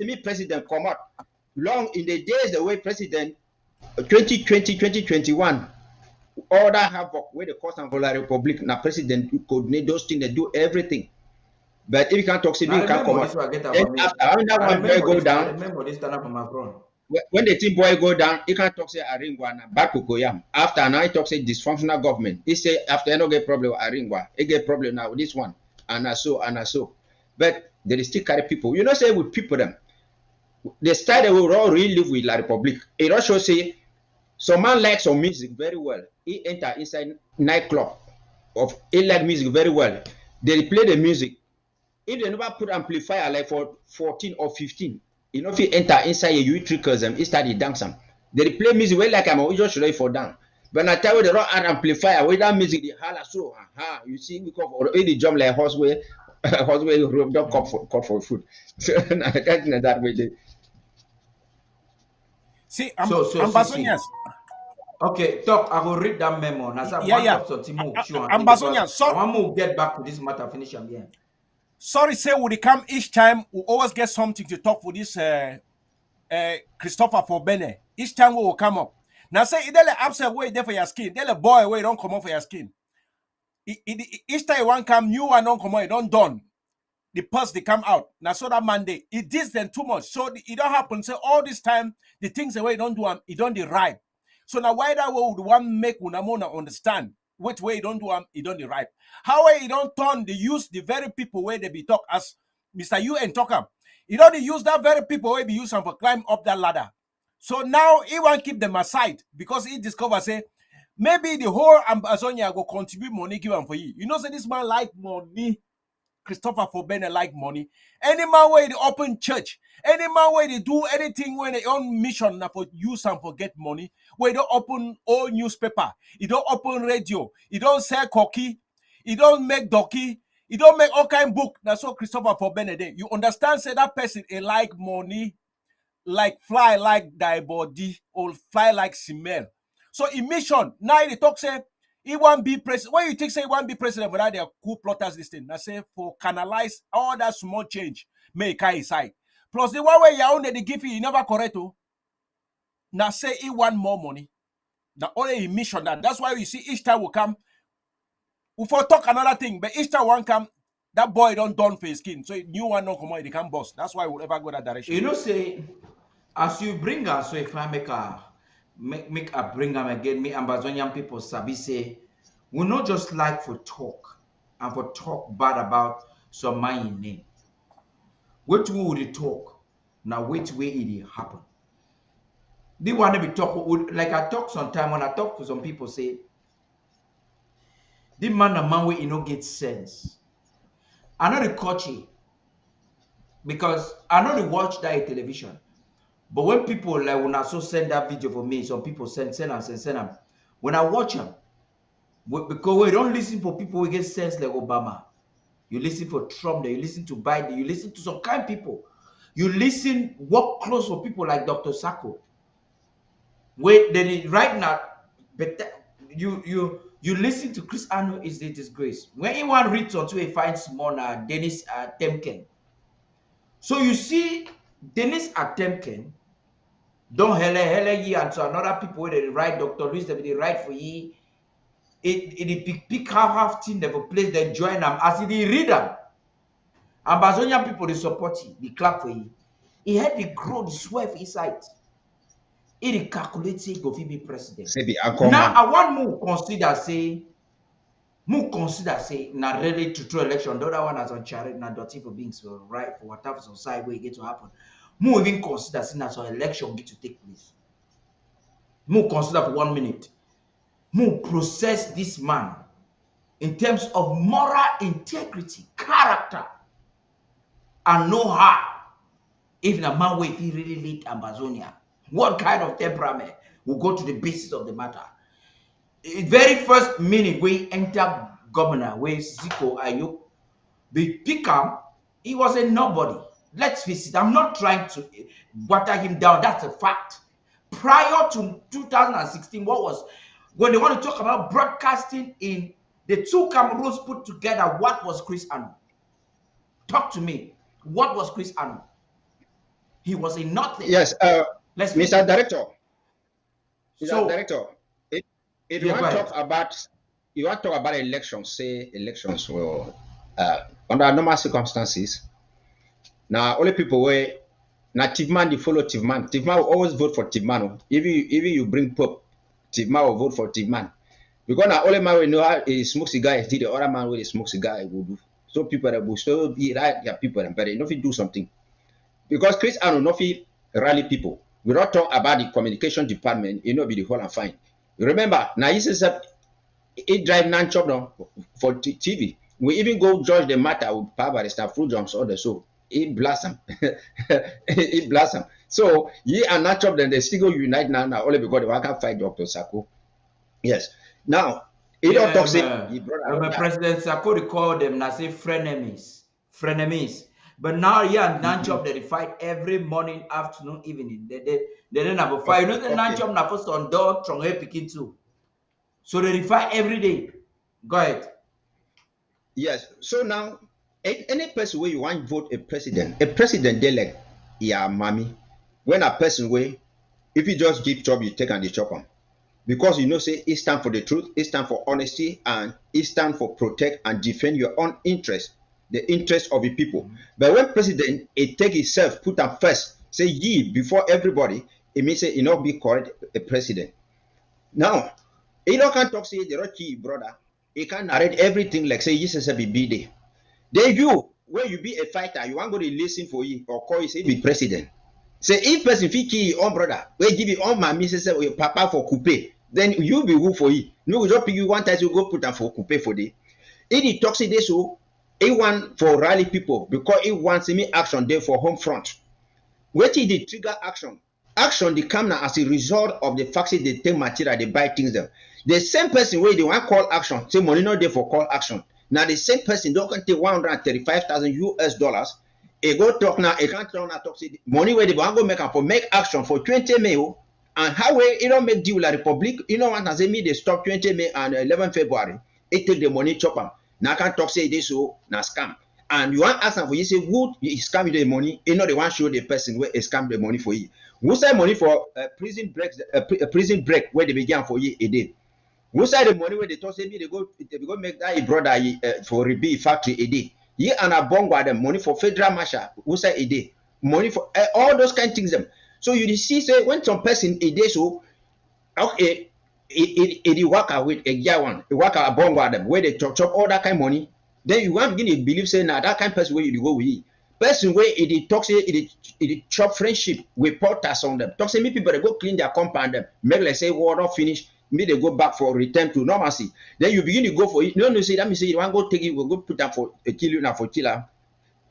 mean president come out long in the days the way president 2020 2021 all that havoc where the cost and for the republic now president coordinate those things, they do everything. But if you can't talk, you can't come out. After that one boy go down, remember this stand up on my front. When the team boy go down, he can't talk say Aringwa na back to Koyam. After now he talk say dysfunctional government. He say after I no get problem with Aringwa, he get problem now with this one and so. But they still carry people. You know say with people them, the style they will all really live with La Republic. It also say some man likes some music very well. He enter inside nightclub he like music very well. They play the music. If they never put amplifier like for 14 or 15, you know if you enter inside you trickers them, he started dancing. They play music well like I'm just ready for down. But I tell you they don't add amplifier with that music they holler so you see because already jump like horseway don't cut for food. So that way they see Ambazonians. Okay, talk. I will read that memo. Yeah. Ambazonians. So I want to get back to this matter. Finish again. Sorry, say would he come each time? We always get something to talk for this Christopher for Bene. Each time we will come up. Now say it the absent way there for your skin. Tell a boy way don't come up for your skin. Each time one come, new one don't come out, it don't done. The pus they come out. Now so that Monday, it is then too much. So it don't happen. So all this time, the things the way don't do it don't the right. So now why that way would one make Unamona understand which way it don't do it don't the right. How way it don't turn the use the very people where they be talk as Mr. You and talk up. You don't use that very people where be use them for climb up that ladder. So now he won't keep them aside because he discover say maybe the whole Amazonia will contribute money given for you. You know, say this man like money. Christopher for Bene like money. Any man where they open church, any man where they do anything when they own mission now for use and for get money, where they open all newspaper, he don't open radio, he don't sell cocky, he don't make donkey, he don't make all kind book. That's what Christopher for Bene day. You understand? Say that person a like money, like fly like thy body, or fly like smell. So in mission, now they talk say he won't be president. When you think say he won't be president without their coup plotters this thing, I say for canalize all that small change, make high side. Plus the one way you own they give you never correct. Now say he want more money. Now only mission that. That's why you see each time will come. We for talk another thing, but each time one come, that boy don't done for his skin. So new one no come out, they can boss. That's why we'll ever go that direction. You know, say as you bring us, so if I make a bring them again, me Ambazonian people sabi say we not just like for talk and for talk bad about some man name. Which way would it talk? Now which way it happen? They want to be talk like I talk sometime when I talk to some people say the man a man way you know get sense. I know the culture because I know they watch that television. But when people like when I so send that video for me, some people send them. When I watch them, because we don't listen for people who get sense like Obama. You listen for Trump, you listen to Biden, you listen to some kind of people. You listen, work close for people like Dr. Sacco. Wait, right now, but you listen to Chris Arnold is a disgrace. When anyone reads onto a fine small Dennis Temken. So you see, Dennis Temken don't hele ye and so another people where they write Dr. Luis, they write for ye. It pick half thing never place then join them as they read them. Ambazonian people they support you, they clap for you. He had the grow the sweat inside. It calculates he go be president. Now I want more consider say na really to throw election. The other one as on charity na dirty for being so right for whatever side where it get to happen. More even consider saying that some election get to take place. More consider for 1 minute. More process this man in terms of moral integrity, character, and know-how. If the man will be really lead Amazonia, what kind of temperament will go to the basis of the matter? The very first minute we enter governor, where Ziko Ayuk, we pick him, he was a nobody. Let's face it, I'm not trying to water him down. That's a fact. Prior to 2016, what was when they want to talk about broadcasting in the two Cameroons put together, what was Chris Arnold? Talk to me. What was Chris Arnold? He was a nothing. Yes, Mr. Director. Director, if you want to talk about elections, say elections will under normal circumstances. Now only people where now Tivman they follow Tivman. Tivman will always vote for Tivman. Even you bring Pope, Tivman will vote for Tivman. Because now only man we know how he smoke cigar, the other man will smoke cigar will do. So people that will still be right, yeah, people and better. You know if you do something. Because Chris Arnold no fit rally people. We don't talk about the communication department, you know, be the whole and fine. You remember, now he says that he drive non-chop now for TV. We even go judge the matter with power stuff, fruit jumps, all the so he blast them. He blast them. So ye and non-chop then they still go unite now only because they can't fight Dr. Sacco. Yes. Now, he don't talk say President Sacco call them now say frenemies. Frenemies. But now, yeah, non-job they fight every morning, afternoon, evening. They don't have a fight. You know the non-job na first on door, strong picking too. So they fight every day. Go ahead. Yes. So now, Any person where you want vote a president they like, yeah, mommy. When a person where, if you just give job, you take and you chop them. Because you know, say it stand for the truth, it stand for honesty, and it stand for protect and defend your own interest, the interest of the people. But when president it take itself, put them first, say ye before everybody, it means say it not be called a president. Now, he don't can talk say the Rocky brother, he can narrate everything like say Jesus be day. Then you, when you be a fighter, you want go to listen for you or call you say be president. Say if person fit kill your own brother, we give you all my missus or your papa for coupe, then you be who for you. No, we just pick you one time you go put them for coupe for day. If he talks this so, he want for rally people because he wants me action there for home front. What is the trigger action? Action they come now as a result of the fact that they take material, they buy things them. The same person where they want call action, say money not there for call action. Now the same person don't can take 135,000 US dollars. He go talk now, he can't talk now talk say money where they want go make for make action for 20 May. And how way you don't make deal with the Republic, you know what I say me they stop 20 May and 11 February. It take the money chop them. Now I can't talk say this so now scam. And you want ask them for you say who scam you the money, you know they want show the person where they scam the money for you. Who say money for prison breaks prison break where they began for you a day. Who say the money where they talk say me they go make that brother for rebuild factory a day. Ye and a bongo them money for federal marshal who say a day. Money for all those kind of things them. So you see say when some person a day so okay it work out with a year one, it work out a bongo them where they chop all that kind of money. Then you want begin to believe say now that kind of person where you go with it. Person where it talks it chop friendship with porters on them. Talk say me people they go clean their compound them. Make like say water finish. Me they go back for return to normalcy. Then you begin to go for it. No, say that me say you want to go take it, we'll go put them for a kill you now for killer.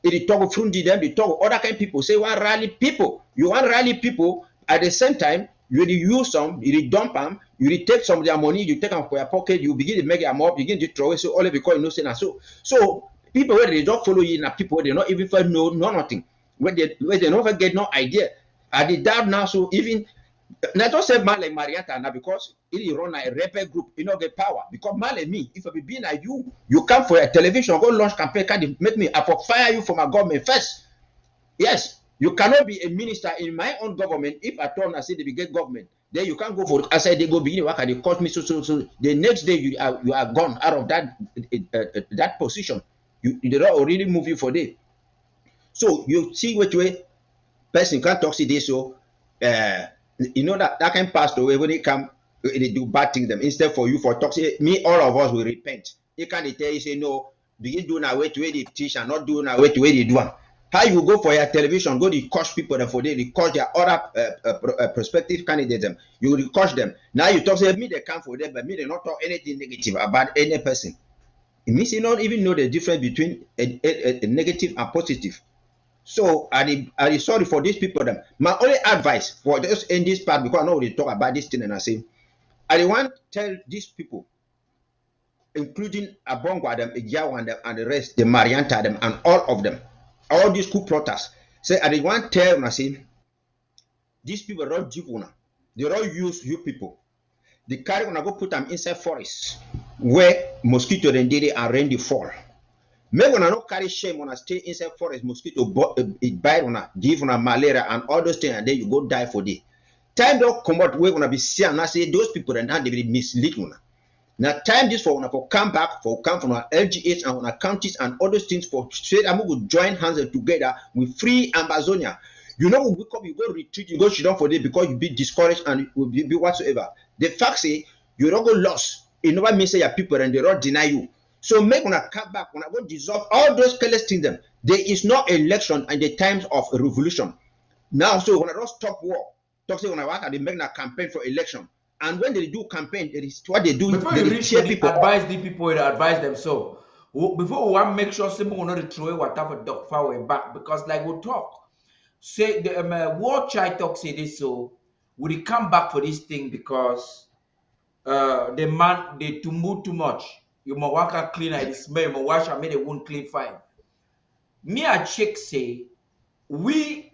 It talk frundi them, they talk other kind of people. Say want rally people. You want rally people at the same time. You use some, you dump them, you take some of their money, you take them for your pocket, you begin to make them up, begin to throw away. So all because you know say now. So people where they don't follow you now, people where they not even know nothing. Where they never get no idea. I did that now, so even now just say man like Marietta now because it run a rebel group, you know get power. Because man like me, if I be being like you come for a television, go launch campaign, can make me I for fire you for my government first. Yes, you cannot be a minister in my own government if I turn and say they get government. Then you can't go for I said they go begin work and they cost me so the next day you are gone out of that position. They don't already move you for day. So you see which way person can't talk to this so you know that can pass away when they come they do bad things them instead for you for talk say me all of us will repent. You can't tell you say no begin doing away to where they teach and not doing away to where they do them. How you go for your television, go to coach people them for they coach their other prospective candidates them. You will coach them. Now you talk say me they come for them, but me they not talk anything negative about any person. It means you don't even know the difference between a negative and positive. So I sorry for these people them. My only advice for just in this part because I know they talk about this thing and I say I want to tell these people, including Abongwa them, Ejawan them, and the rest, the Marianta them, and all of them, all these coup plotters. Say I want to tell and I say these people don't give una. They don't use you people. They carry una go put them inside forest where mosquito then did it and rain the fall. Make una not carry shame when I stay inside forest, mosquito it bite una, give una malaria and all those things, and then you go die for day. Time don't come out where gonna be see and I say those people and now they will mislead una. Now time this for una for come back for come from our LGH and our counties and all those things for straight and we will join hands together with free Amazonia. You know, we come, you go retreat, you go shit down for day because you be discouraged and it will be whatsoever. The fact say you don't go lost. It never means say your people and they don't deny you. So make una come back, when I go dissolve all those careless things them. There is no election in the times of a revolution. Now, so when I don't stop war, talk say when I work they make a campaign for election. And when they do campaign, it is what they do. Before they you reach cheer the people advise the people to advise them. So before we want to make sure someone will not throw away whatever dog far back because like we talk. Say the war child talk say this so will he come back for this thing because the man they to move too much. You must work out clean and smell, you must wash and make it won't clean fine. Me a check say we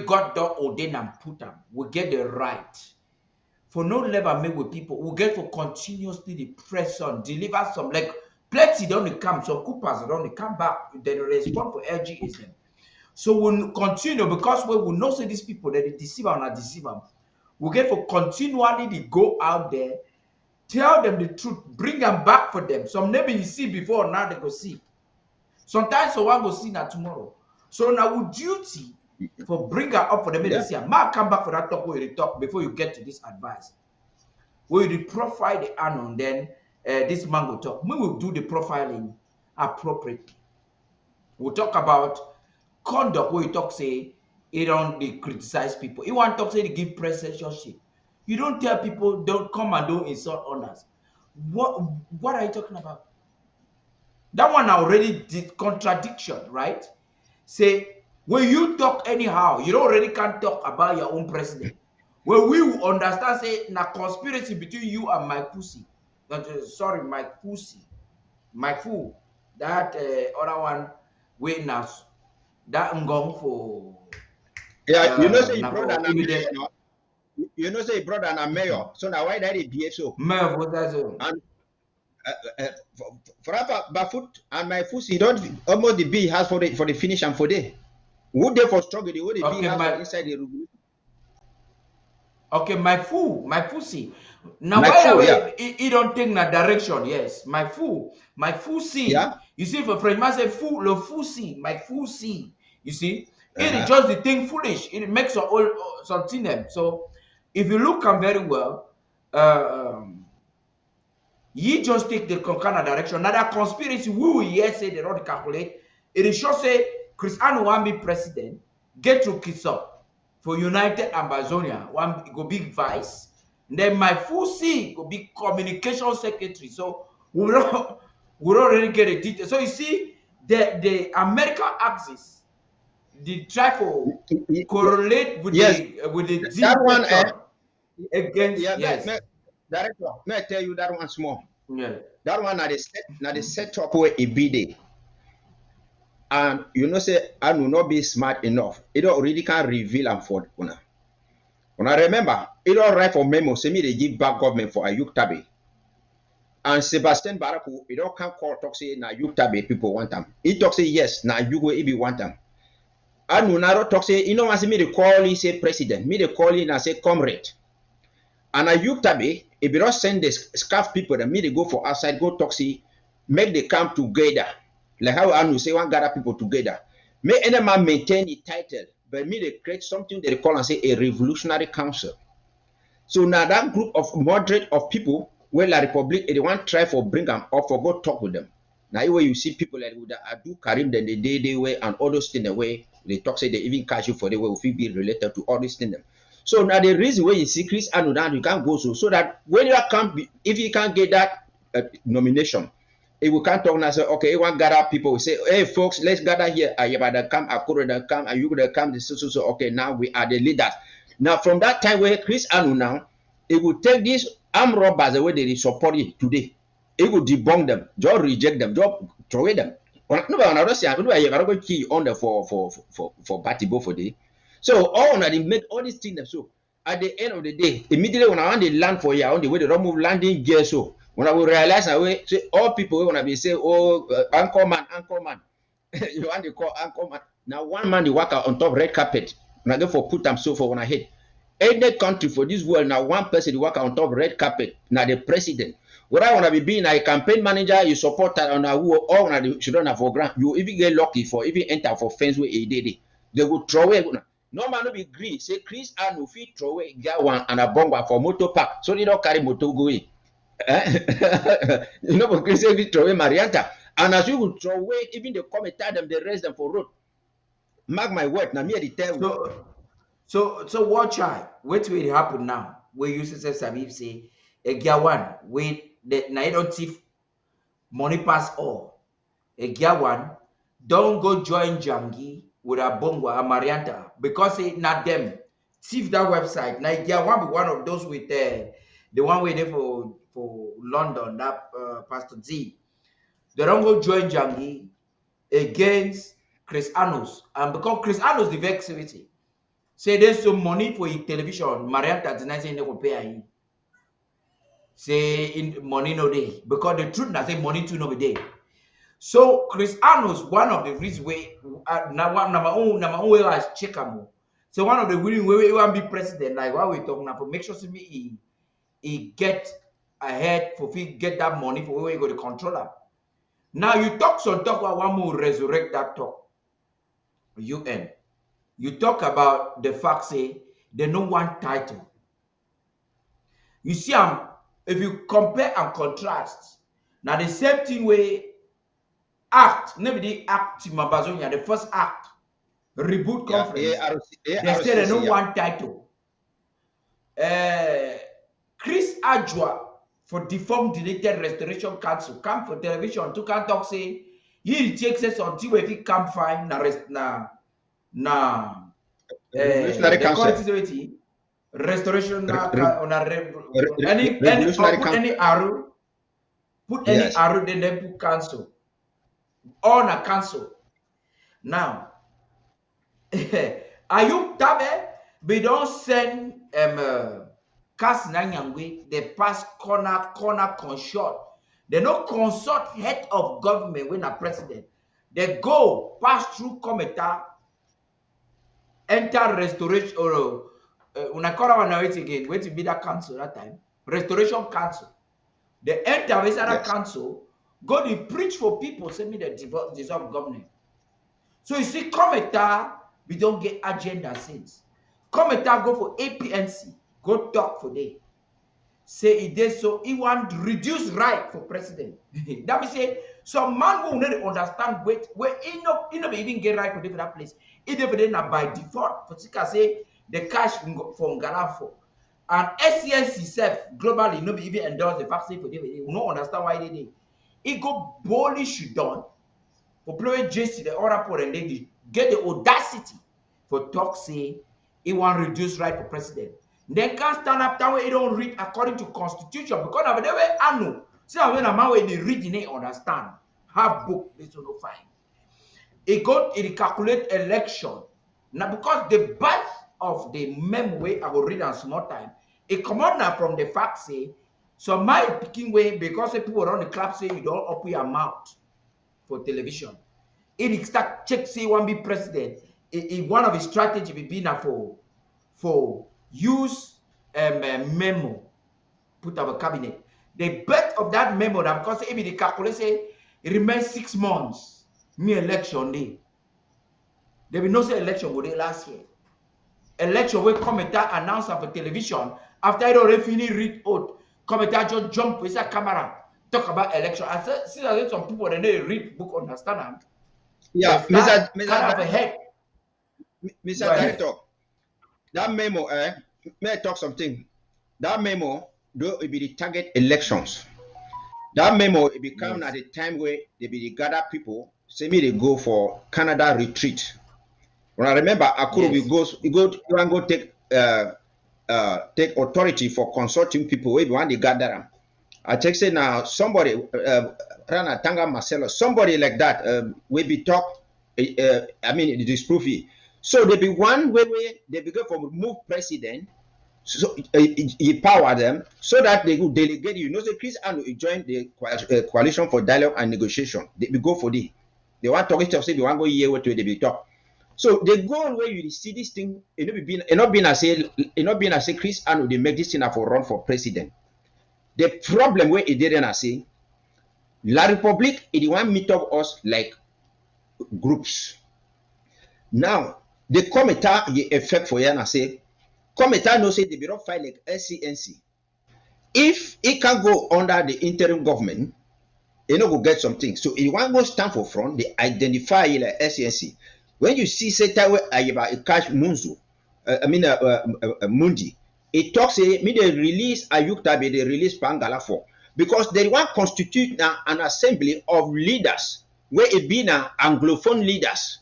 got the ordain and put them, we get the right. For no level make with people, we get for continuously the press on, deliver some like Plenty don't come, so Coopers don't come back. They respond for LG is them. So we'll continue because we will not see these people that they deceive and not deceive them. We get for continually to go out there, tell them the truth, bring them back for them. Some maybe you see before, now they go see. Sometimes so one go see now tomorrow. So now we duty for bring her up for them. Yeah. They say, "Ma, come back for that talk where you talk before you get to this advice." Where you profile the anon, then this man will talk. We will do the profiling appropriately. We'll talk about conduct where you talk say you don't they criticize people. You want to talk say they give press censorship. You don't tell people don't come and don't insult others. What are you talking about? That one already did contradiction, right? Say when you talk anyhow, you already can't talk about your own president. Well, we will understand say na conspiracy between you and my pussy. Sorry, my pussy, my fool. That other one witness that ngong for Yeah, you know, say your brother and a mayor, immediate you know, say your brother and a mayor. So now why that is BSO? mayor for that zone. And for bafoot and my foot, you don't almost the B has for the finish and for day. Would they for struggle? The way the B has for inside the revolution. Okay, my fool, now My why fool, way yeah. he don't take that direction? Yes, my fool see. Yeah. You see, if a French man say fool, le fool see, my fool see. You see, it is Uh-huh. just the thing foolish. It makes all something them. So, if you look at very well, ye just take the kind of direction. Now that conspiracy, we will yes say they don't calculate. It is sure say Chris Anu want be president, get to kiss up for United Amazonia, one go big vice. Then my full C go be communication secretary. So we don't really get a detail. So you see, the American axis, the try for correlate with Yes, the that one. detection against Yeah, yes. director. May I tell you that one small. Yeah. That one now the setup where it be there. And you know, say I will not be smart enough. It already can reveal and for una. When I remember, it all right for Memo, say me they give back government for Ayuk Tabe. And Sebastian Baraku, it all can call talk say na Ayuk Tabe people want them. He talk say yes, na Ayuk will be want them. And Nunaro talk say, you know, as me they call he say president, me they call him and say comrade. And Ayuk Tabe, if you don't send the scarf people, then me they go for outside, go talk say, make the camp together. Like how Anu say one gather people together. May any man maintain the title, but me they create something they call and say a revolutionary council. So now that group of moderate of people, where La Republic, they want try for bring them up for go talk with them. Now where you see people like Adu Karim, then the day way and all those things away, they talk say they even catch you for the way if you be related to all these things. So now the reason why you see Chris Anu you can't go so that when you can't be, if you can't get that nomination, if we can't talk now say okay, you want gather people, we say hey folks, let's gather here. Ayabada come, Akura come, Ayuga come, so okay, now we are the leaders. Now from that time where Chris Anu now, it will take these armed robbers the way they support it today. It will debunk them, just reject them, just throw away them. No, I don't say I don't go key on the for party both for day. So all they make all these things. So at the end of the day, immediately when I want the land for you, on the way they don't move landing gear. So when I will realize that way, say all people when I be say, oh, anchor man, you want to call anchor man. Now one man they walk out on top red carpet. When I go for put them so for when I hit. Any country for this world now, one person they walk out on top red carpet. Now the president. What I want to be being a campaign manager, you support that on who all should not have for grant. You even get lucky for even enter for fence where a day. They will throw away. No man will be agree. Say Chris and if he throw away get one and a bomber for motor park. So they don't carry motor go in. You know, but Chris will throw away Marianta. And as you will throw away, even they come and tell them they raise them for road. Mark my word. Now me the tell. So watch out. Wait till it happen now. Where you say Sabib say a gear one wait the na don't thief money pass all. A gear one don't go join Jangi with a bongo a Marianta because it not them thief that website. Now gear one be one of those with the one way there for London that Pastor Z. They don't go join Jangi against Chris Anus and because Chris Anus the vexity. Say there's some money for your television. Marianta denies they will pay. say in money no day because the truth na say money too no be day. So Chris Arnold's one of the reasons way na my own way I check am. So one of the reasons way want be president like why we talking about make sure see he get ahead for get that money for where you go to control am. Now you talk some talk about one more resurrect that talk. UN. You talk about the fact say they no one title. You see, if you compare and contrast, now the same thing way act, maybe the act in Mabazonia, the first act, reboot Yeah, conference, they say they ARCC, no yeah. one title. Chris Ajwa for deformed deleted restoration council come for television to can talk say he takes us until we come find na rest na Revolutionary they call Council. it restoration Re- na re- any Revolutionary put Council. any arrow put any Yes. arrow then they put cancel on a cancel now. Ayuk Tabe we don't send Kas Nanyangwe they pass corner consult they no consult head of government when a president they go pass through cometa enter restoration or when I call it again, wait to be that council that time. Restoration council. They enter with that Yes. council, go to preach for people, send me the dissolve government. So you see, Cometa, we don't get agenda since. Cometa go for APNC, go talk for them. Say it did so he want to reduce right for president. That means say some man will not understand where he no even get right for that place. He never not by default. For say the cash for Ngala for and SCNC self globally no be even endorse the vaccine for them. They will not understand why they did. He go bullish done for play JC the other port and they get the audacity for talk say he want reduce right for president. They can't stand up that way. He don't read according to constitution because of the way I know. See when a man way they read, they understand. Have book they don't know fine. It calculate election now because the birth of the memo way I will read in small time. It come out now from the fact say so my picking way because people around the club say you don't open your mouth for television. It start check say one be president. One of his strategy be being for use memo put our cabinet. The birth of that memo that because if the calculate say it remains 6 months, me election day. There will no say election go dey last year. Election wey Cometa announce for television after it already finish read oath. Cometa just jump with a camera talk about election. I see that some people they read book understand them. Yeah, They start kind of ahead. Mr. Director, that memo, may I talk something? That memo, though it be the target elections. That memo it become Yes. at the time where they be the gather people, say me they go for Canada retreat. When I remember Akuru Yes. we go take authority for consulting people we want to gather them. I take say now somebody Rana Tanga Marcelo, somebody like that will be talk I mean it is proofy. So there be one way they be go for remove president so he power them so that they will delegate you know say Chris and join the coalition for dialogue and negotiation they be go for the they want talk to say they want go hear what they be talk so the goal where you see this thing it not being as say Chris and they make this thing for run for president the problem where it didn't say La Republic it want meet up us like groups now the committee the effect for you say committee no say they be not file like SCNC. If it can go under the interim government, you know, go get something. So if one go stand for front, they identify like SCNC. When you see say that way, a cash munzu, mundi, it talks say me they release Ayuktabe, they release Pangala for because they want constitute now an assembly of leaders where it be now Anglophone leaders.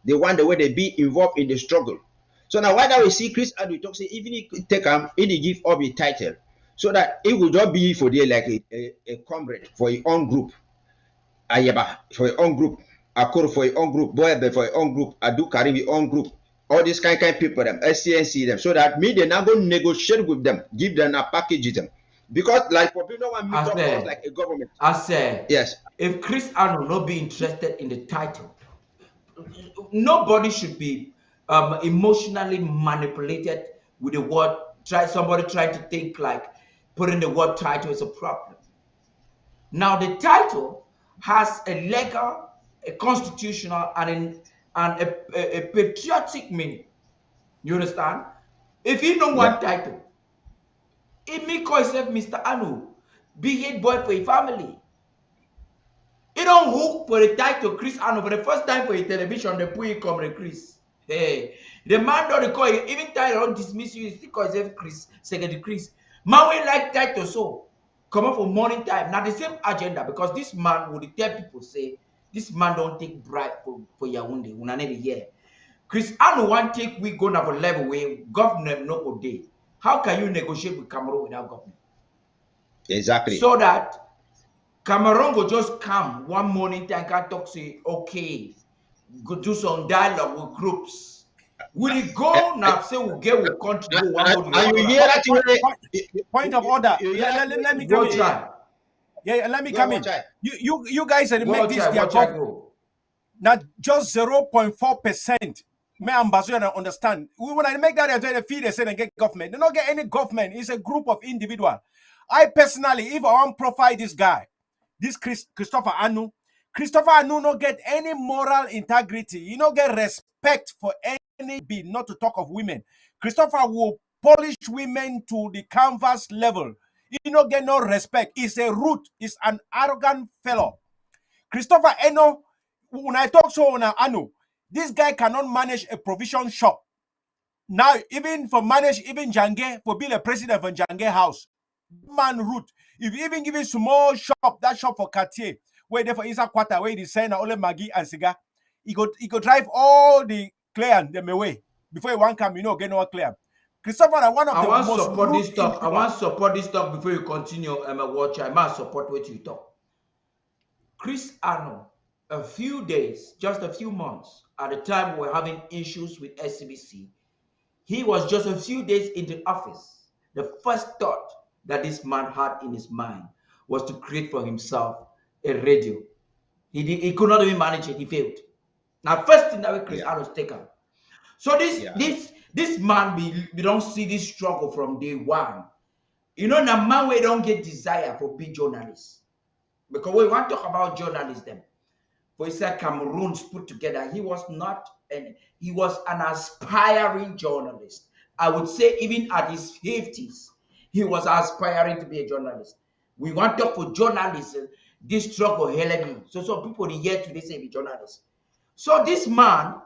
They want the way they be involved in the struggle. So now why that we see Chris Adu talk say even he take he give up a title so that it will just be for there like a comrade for your own group. Ayaba for your own group, Akor for your own group, Boyabe for your own group, Adu Karim your own group. All these kind people them, SCNC them, so that me they now go negotiate with them, give them a package them. Because like for people no one meet I up for us like said, a government. I said, Yes. if Chris Arnold not be interested in the title, nobody should be emotionally manipulated with the word. Somebody try to think like putting the word title is a problem. Now the title has a legal, a constitutional, and a patriotic meaning. You understand? If you know Yeah. one title, it may call itself Mr. Anu, be head boy for a family. He don't hook for the title Chris Anu for the first time for a television, they put him come the Chris. Hey, the man don't call you, even title don't dismiss you, he still call himself Chris, second Chris. Man we like title so come up for morning time. Now the same agenda because this man would tell people say this man don't take bribe for Yaoundé. Una never hear. Chris Anu want take we go to a level where government no go day. How can you negotiate with Cameroon without government? Exactly. So that Cameroon go just come one morning time can talk say, okay, go do some dialogue with groups. Will it Eh, go eh, now say we get we country go one and, go to the and you other? hear that Point, way, point, point of order. you hear that Let me come Go in. try. Yeah, let me go and come in. watch it. You guys are make this their Watch I government. go. Not just 0.4%. May ambassador understand. When I make that they feed they say they get government. They don't get any government. It's a group of individuals. I personally, if I want profile this guy, this Christopher Anu not get any moral integrity. You don't get respect for any be not to talk of women. Christopher will polish women to the canvas level. You don't get no respect. He's a root. He's an arrogant fellow. Christopher Eno, when I talk so on Anu, this guy cannot manage a provision shop. Now, even for manage even Jange, for being a president of Jange house, man root. If you even give a small shop, that shop for Cartier, where they for Isa Quarter, where they send only Maggie and cigar, he could drive all the client them away before he want come, get no clear. Christopher are one of I the want most support rude this talk. I individuals. want support this talk before you continue. Watch. I must support what you talk. Chris Arnold, a few days, just a few months, at the time we were having issues with SCBC, he was just a few days into office. The first thought that this man had in his mind was to create for himself a radio. He could not even manage it. He failed. Now, first thing that Chris Yeah. Arnold taken. So this Yeah. this this man we don't see this struggle from day one. You know, now man we don't get desire for being journalists because we want to talk about journalism. For instance, Cameroons put together, he was not he was an aspiring journalist. I would say even at his 50s, he was aspiring to be a journalist. We want to talk for journalism, this struggle held me. So people here today say be journalists. So this man,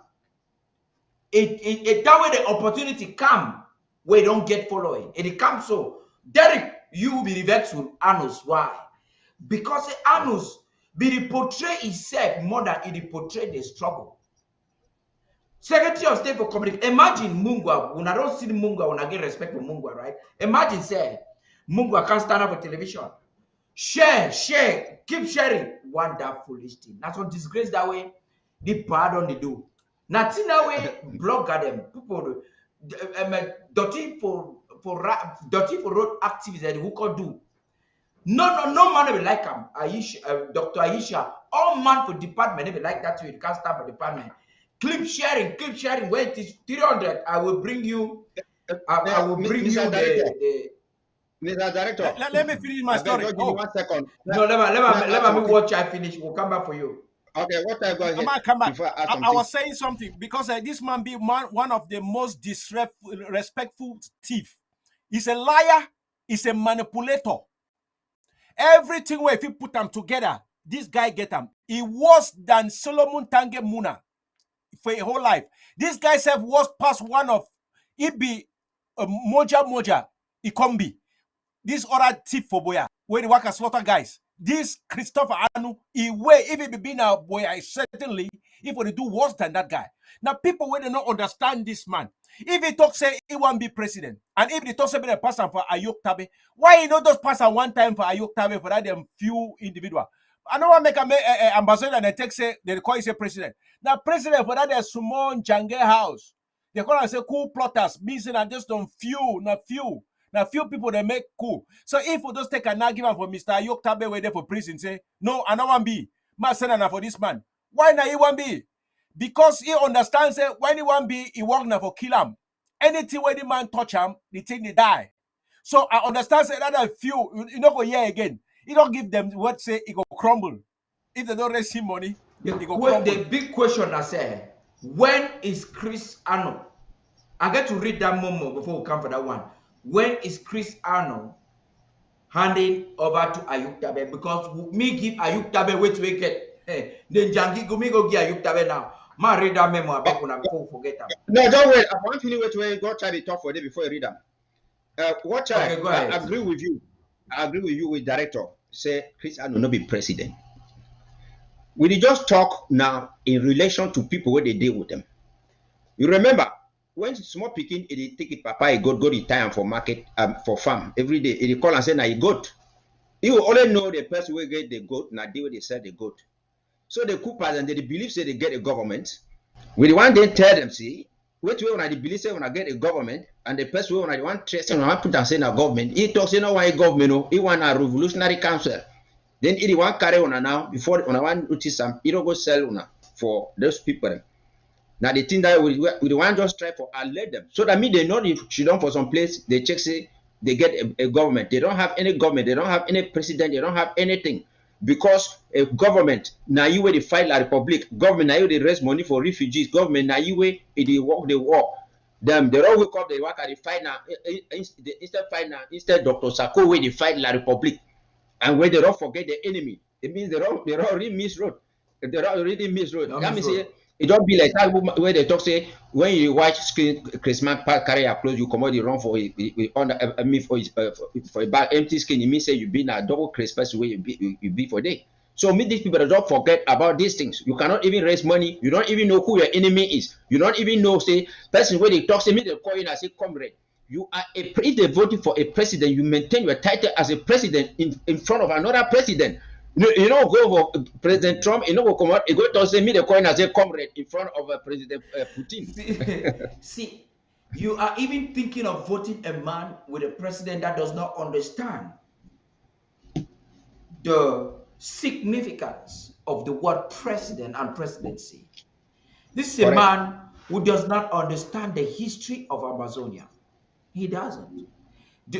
that way the opportunity come where you don't get following. And it comes so. Derek, you will be revexed with Anus. Why? Because Anus be portray himself more than he portray the struggle. Secretary of State for Communication. Imagine Mungwa. When I don't see Mungwa, when I get respect for Mungwa, right? Imagine say Mungwa can't stand up for television. Share, keep sharing. One that foolish thing. That's what disgrace that way. The pardon they do. Nothing that way blog at them. People dirty for road activities that who could do. No man will like him. Aisha, Dr. Aisha, all man for department will like that too. You can't start for department. Keep sharing. When it is 300, I will bring you. I will bring Mr. you Director, the Mr. Director, Let me finish my I beg, story. just give me 1 second. no. Let me something. watch. I finish. We'll come back for you. Okay, what I go I ahead might come back. before I add I something. was saying something because this man be one of the most disrespectful thief. He's a liar. He's a manipulator. Everything where if you put them together, this guy get them. He worse than Solomon Tange Muna for a whole life. This guy said was past one of it be a moja Ikombi. This other thief for boya where they work as slaughter guys. This Christopher Anu, he way if it be now boy, I certainly if we do worse than that guy. Now people when they not understand this man. If he talk say he won't be president, and if he talk say be the person for Ayuk Tabe, why he not just pass on one time for Ayuk Tabe for that them few individual? I don't want to make a ambassador and they take say they call you say president. Now president for that there's small Jange house. They call and say cool plotters, missing and just on few, not few. Now, few people they make cool. So if we just take an argument for Mr. Ayok Tabe where they for prison, say, no, I don't want be. My son for this man. Why not he want be? Because he understands that when he want be, he work now for kill him. Anything where the man touch him, the thing they die. So I understand that a few, you know, go here again. He don't give them what say it go crumble. If they don't raise him money, it go crumble. The big question I say, when is Chris Arnold? I get to read that Memo before we come for that one. When is Chris Arnold handing over to Ayuk Tabe? Because me give Ayuk Tabe wait to get. Then Jangi go me go give Ayuk Tabe now. Ma read that memo before we forget them. No, don't wait. I want to wait to go try to talk for them before you read them. Okay, go ahead. I agree with you. I agree with you with director. Say Chris Arnold will not be president. We just talk now in relation to people where they deal with them. You remember when small picking, it take it papa, he go the time for market for farm every day. He call and say now he goat. You only know the person who get the goat, now they they sell the goat. So the coopers and they believe say they get a government. We the one they tell them, see, wait when they believe say when I get a government, and the person when I want trust and I put and say now government, he talks, you know why government, no, he want a revolutionary council. Then he want carry on now before on I want notice some, he don't go sell on for those people. Now the thing that we the one just try for alert them. So that means they know if she don't for some place, they check say they get a government. They don't have any government, they don't have any president, they don't have anything. Because a government, now you where they fight la republic, government now you they raise money for refugees, government now you where they walk the war. Them they all wake up, they work at the fight now. Instead Dr. Sako where they fight la republic. And where they don't forget the enemy. It means they're already misroad. They're already misroad. That means it don't be like that where they talk say when you watch screen Christmas carry your clothes, you come out the wrong for a bag empty skin. It means say you be in a double Christmas where you be for day. So me these people don't forget about these things. You cannot even raise money. You don't even know who your enemy is. You don't even know say person where they talk say me they call you and say comrade. You are if they voted for a president, you maintain your title as a president in front of another president. You know, go for President Trump, you know, go come out, you go to say me the coin as a comrade in front of President Putin. See, you are even thinking of voting a man with a president that does not understand the significance of the word president and presidency. This is a man who does not understand the history of Amazonia. He doesn't.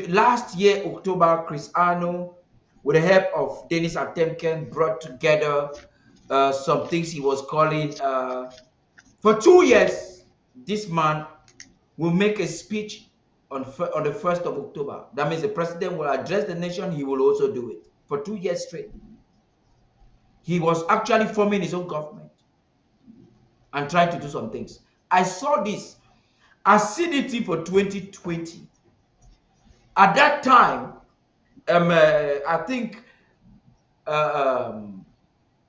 Last year, October, Chris Arnold, with the help of Dennis Atemken, brought together some things he was calling, for 2 years, this man will make a speech on the 1st of October. That means the president will address the nation, he will also do it for 2 years straight. He was actually forming his own government and trying to do some things. I saw this acidity for 2020. At that time, I think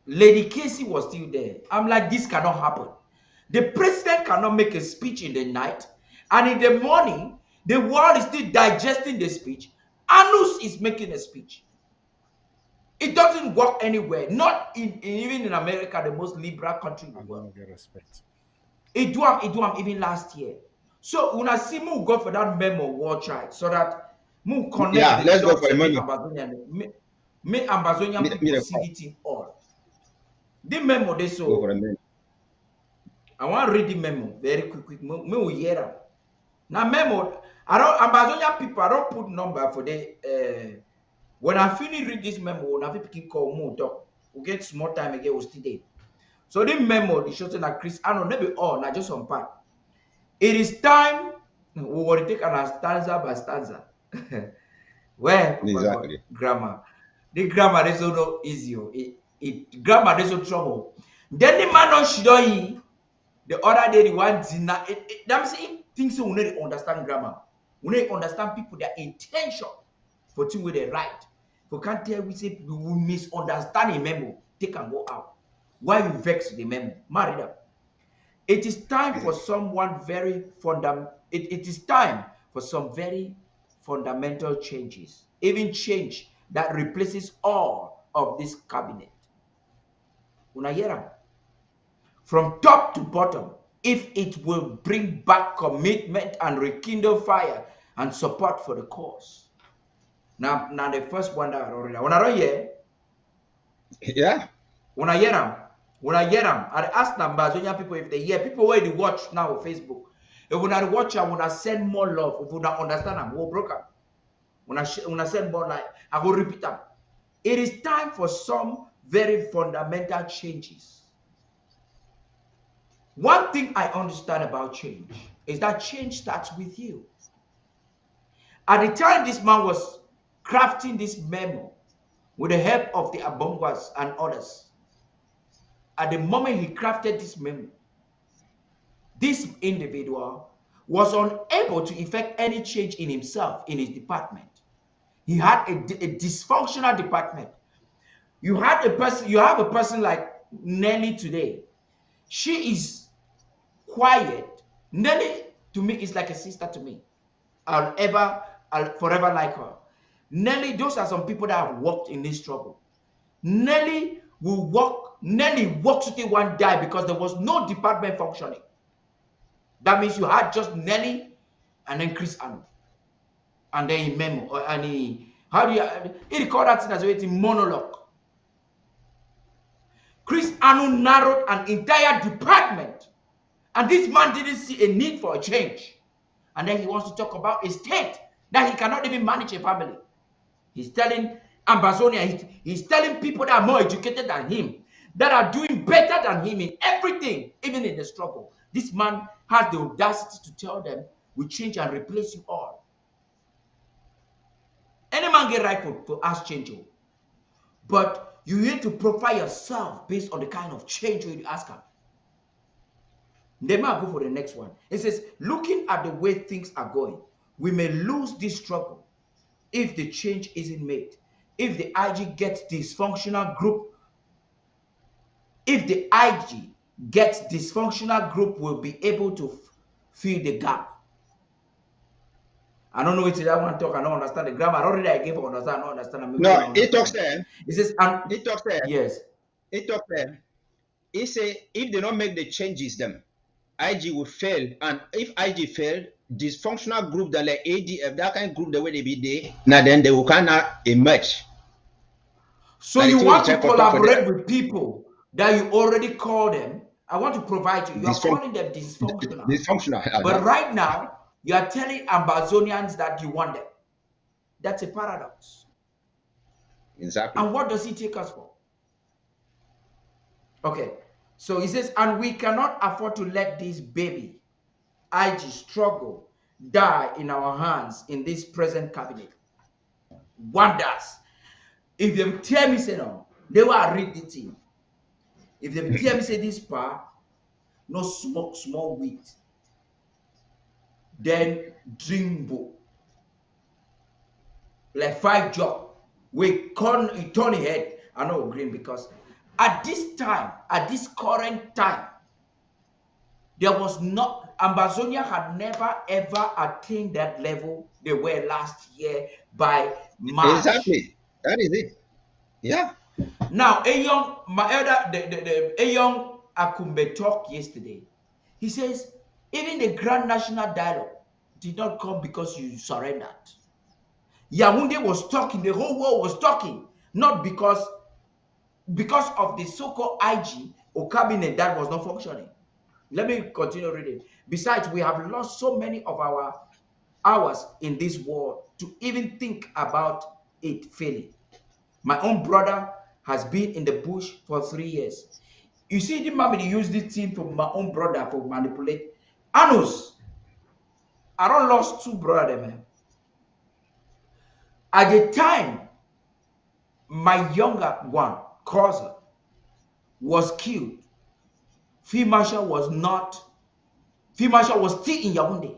Lady Casey was still there. I'm like, this cannot happen. The president cannot make a speech in the night, and in the morning, the world is still digesting the speech. Anus is making a speech. It doesn't work anywhere, not even in America, the most liberal country in the world. Get respect. It do even last year. So when I see me go for that memo war child, so that we connect. Yeah, let's go for a memo. Me Ambazonian people see it in all. The memo they saw. I want to read the memo very quick. Me will hear them. Now memo, I don't Ambazonian people. I don't put number for the. When I finish read this memo, when I people call more talk, we get small time again. We still there. So the memo, the shows that Chris Arnold, never all, not just some part. It is time we will take an stanza by stanza. Where exactly grammar? The grammar is so easy. Grammar is so trouble. Then the man on Shidoi, the other day the one dinner. That means things we need to understand grammar. We need to understand people their intention for things where they write. We can't tell we say we misunderstand a memo. Take and go out. Why you vex the memo? Marry them. It is time for someone very fundamental. It is time for some very fundamental changes, even change that replaces all of this cabinet. Unayera, from top to bottom, if it will bring back commitment and rekindle fire and support for the cause. Now the first one that I already when I don't hear, Yeah. when I hear them, I ask them Bazonia people if they hear people where they watch now on Facebook. If when I watch, I wanna send more love. If when I understand I'm more broken. When I send more like I go repeat them. It is time for some very fundamental changes. One thing I understand about change is that change starts with you. At the time this man was crafting this memo with the help of the Abongwas and others, at the moment he crafted this memo, this individual was unable to effect any change in himself, in his department. He had a dysfunctional department. You have a person like Nelly today. She is quiet. Nelly to me is like a sister to me. I'll forever like her. Nelly, those are some people that have worked in this struggle. Nelly works till one die because there was no department functioning. That means you had just Nelly and then Chris Anu. And then Memo. And he recorded that thing as a monologue. Chris Anu narrowed an entire department. And this man didn't see a need for a change. And then he wants to talk about a state that he cannot even manage a family. He's telling Ambazonia, he's telling people that are more educated than him, that are doing better than him in everything, even in the struggle. This man has the audacity to tell them, we change and replace you all. Any man get right to ask change you. But you need to profile yourself based on the kind of change you ask him. They might go for the next one. It says, looking at the way things are going, we may lose this struggle if the change isn't made. If the IG gets dysfunctional group, will be able to fill the gap. I don't know what that one talk. I don't understand the grammar. Already I gave understand. I don't understand. No, it talks there. It says, It talks there. yes. It talks there. It say if they don't make the changes, them IG will fail. And if IG fail, dysfunctional group that like ADF, that kind of group the way they be there, now then they will cannot emerge. So you want to collaborate with people that you already call them. I want to provide you. You are calling them dysfunctional. Dysfunctional. But right now, you are telling Ambazonians that you want them. That's a paradox. Exactly. And what does he take us for? Okay. So he says, and we cannot afford to let this baby, IG, struggle, die in our hands in this present cabinet. Wonders. If they tell me, say no, they will read the thing. If they tell me, say this part, no smoke small weed, then drink book. Like 5 job, we turn head, I know green because at this time, at this current time, there was not, Ambazonia had never ever attained that level they were last year by March. Exactly. That is it. Yeah. Now, a young Akumbe talked yesterday. He says, even the Grand National Dialogue did not come because you surrendered. Yaoundé was talking, the whole world was talking, not because of the so-called IG or cabinet that was not functioning. Let me continue reading. Besides, we have lost so many of our hours in this world to even think about it failing. My own brother has been in the bush for 3 years. You see, the mommy use this thing for my own brother for manipulate. Anos, I don't lost 2 brothers, man. At the time, my younger one, Causa, was killed. Field Marshal was still in Yaoundé.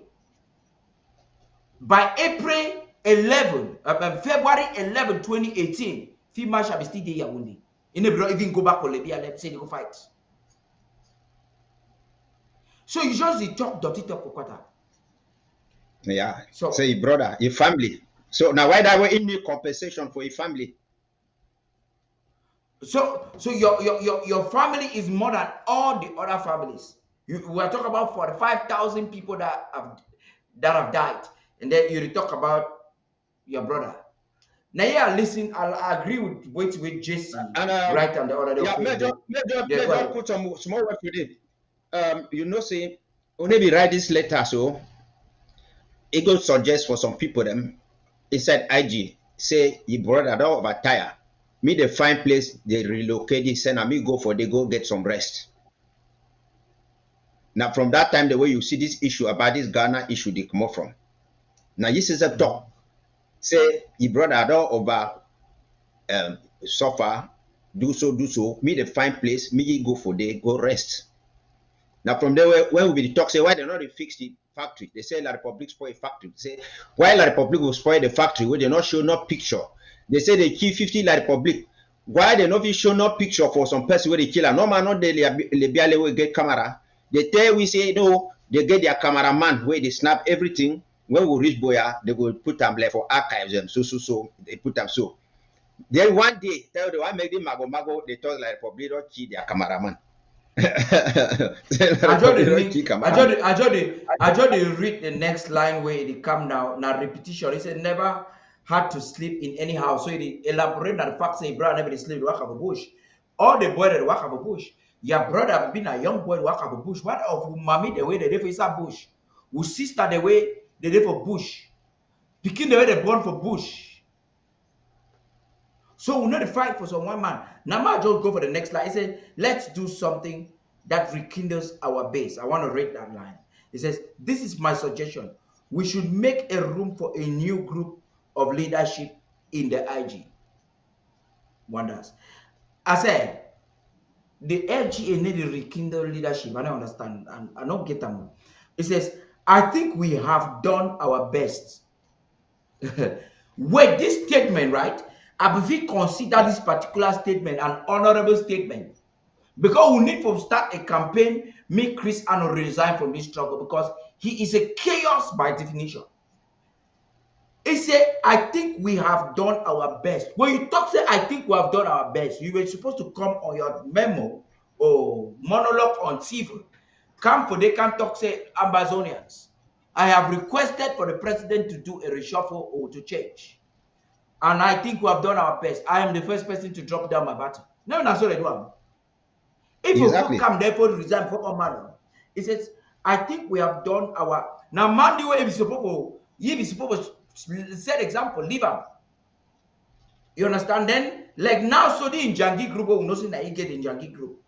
By February 11, 2018, Field Marshal is still there in Yaoundé. He never even go back to Libya, let's say they go fight. So you just talk dirty talk for quarter. Yeah. So your brother, your family. So now why that way in need compensation for your family? So your family is more than all the other families. We are talking about 45,000 people that have died. And then you talk about your brother. Now, yeah, listen, I agree with Jesse, And right on the other day on yeah, major, Facebook. major, Yeah, go major, ahead. put some small work with it. You know, say, maybe write this letter, so it go suggest for some people them inside IG say your brother don't overtire. Me the find place they relocate it, send me go for they go get some rest. Now from that time the way you see this issue about this Ghana issue they come up from. Now this is a talk. Say your brother don't over suffer, do so. Me the find place, me go for they go rest. Now from there, when we talk, say why they not fix the factory? They say La Republic spoil factory. They say why La Republic will spoil the factory? Where they not show no picture. They say they kill 50 La Republic. Why they not show no picture for some person where they kill? No man not they le will get camera. They tell we say no, they get their cameraman where they snap everything. When we reach Boya, they will put them like for archives them. So they put them so. Then one day, tell the one make them mago. They told La Republic don't kill their cameraman. I just the link. I just read the next line where it come now. Now repetition. He said never had to sleep in any house. So it elaborate on the fact say brother never sleep walk up a bush. All the boy that walk up a bush. Your brother been a young boy walk up a bush. What of mommy the way they live is a bush? Who sister the way they live for bush? Picking the way they born for bush. So we not fight for some one man. Now I just go for the next line. He said, let's do something that rekindles our base. I want to read that line. He says, this is my suggestion. We should make a room for a new group of leadership in the IG. Wonders. I said, the LGA need to rekindle leadership. I don't understand. I don't get them. It says, I think we have done our best. Wait, this statement, right? I believe consider this particular statement an honorable statement because we need to start a campaign. Make Chris Ano resign from this struggle because he is a chaos by definition. He said, I think we have done our best. When you talk, say, I think we have done our best, you were supposed to come on your memo or monologue on TV. Come for they can talk, say, Amazonians. I have requested for the president to do a reshuffle or to change. And I think we have done our best. I am the first person to drop down my baton. No, that's what I do. If exactly. you come there for resign for a man, it says, I think we have done our. Now, man, the way if you're supposed to set example, leave him. You understand? Then, like now, so the in Jangi group, we know that you get in Jangi group.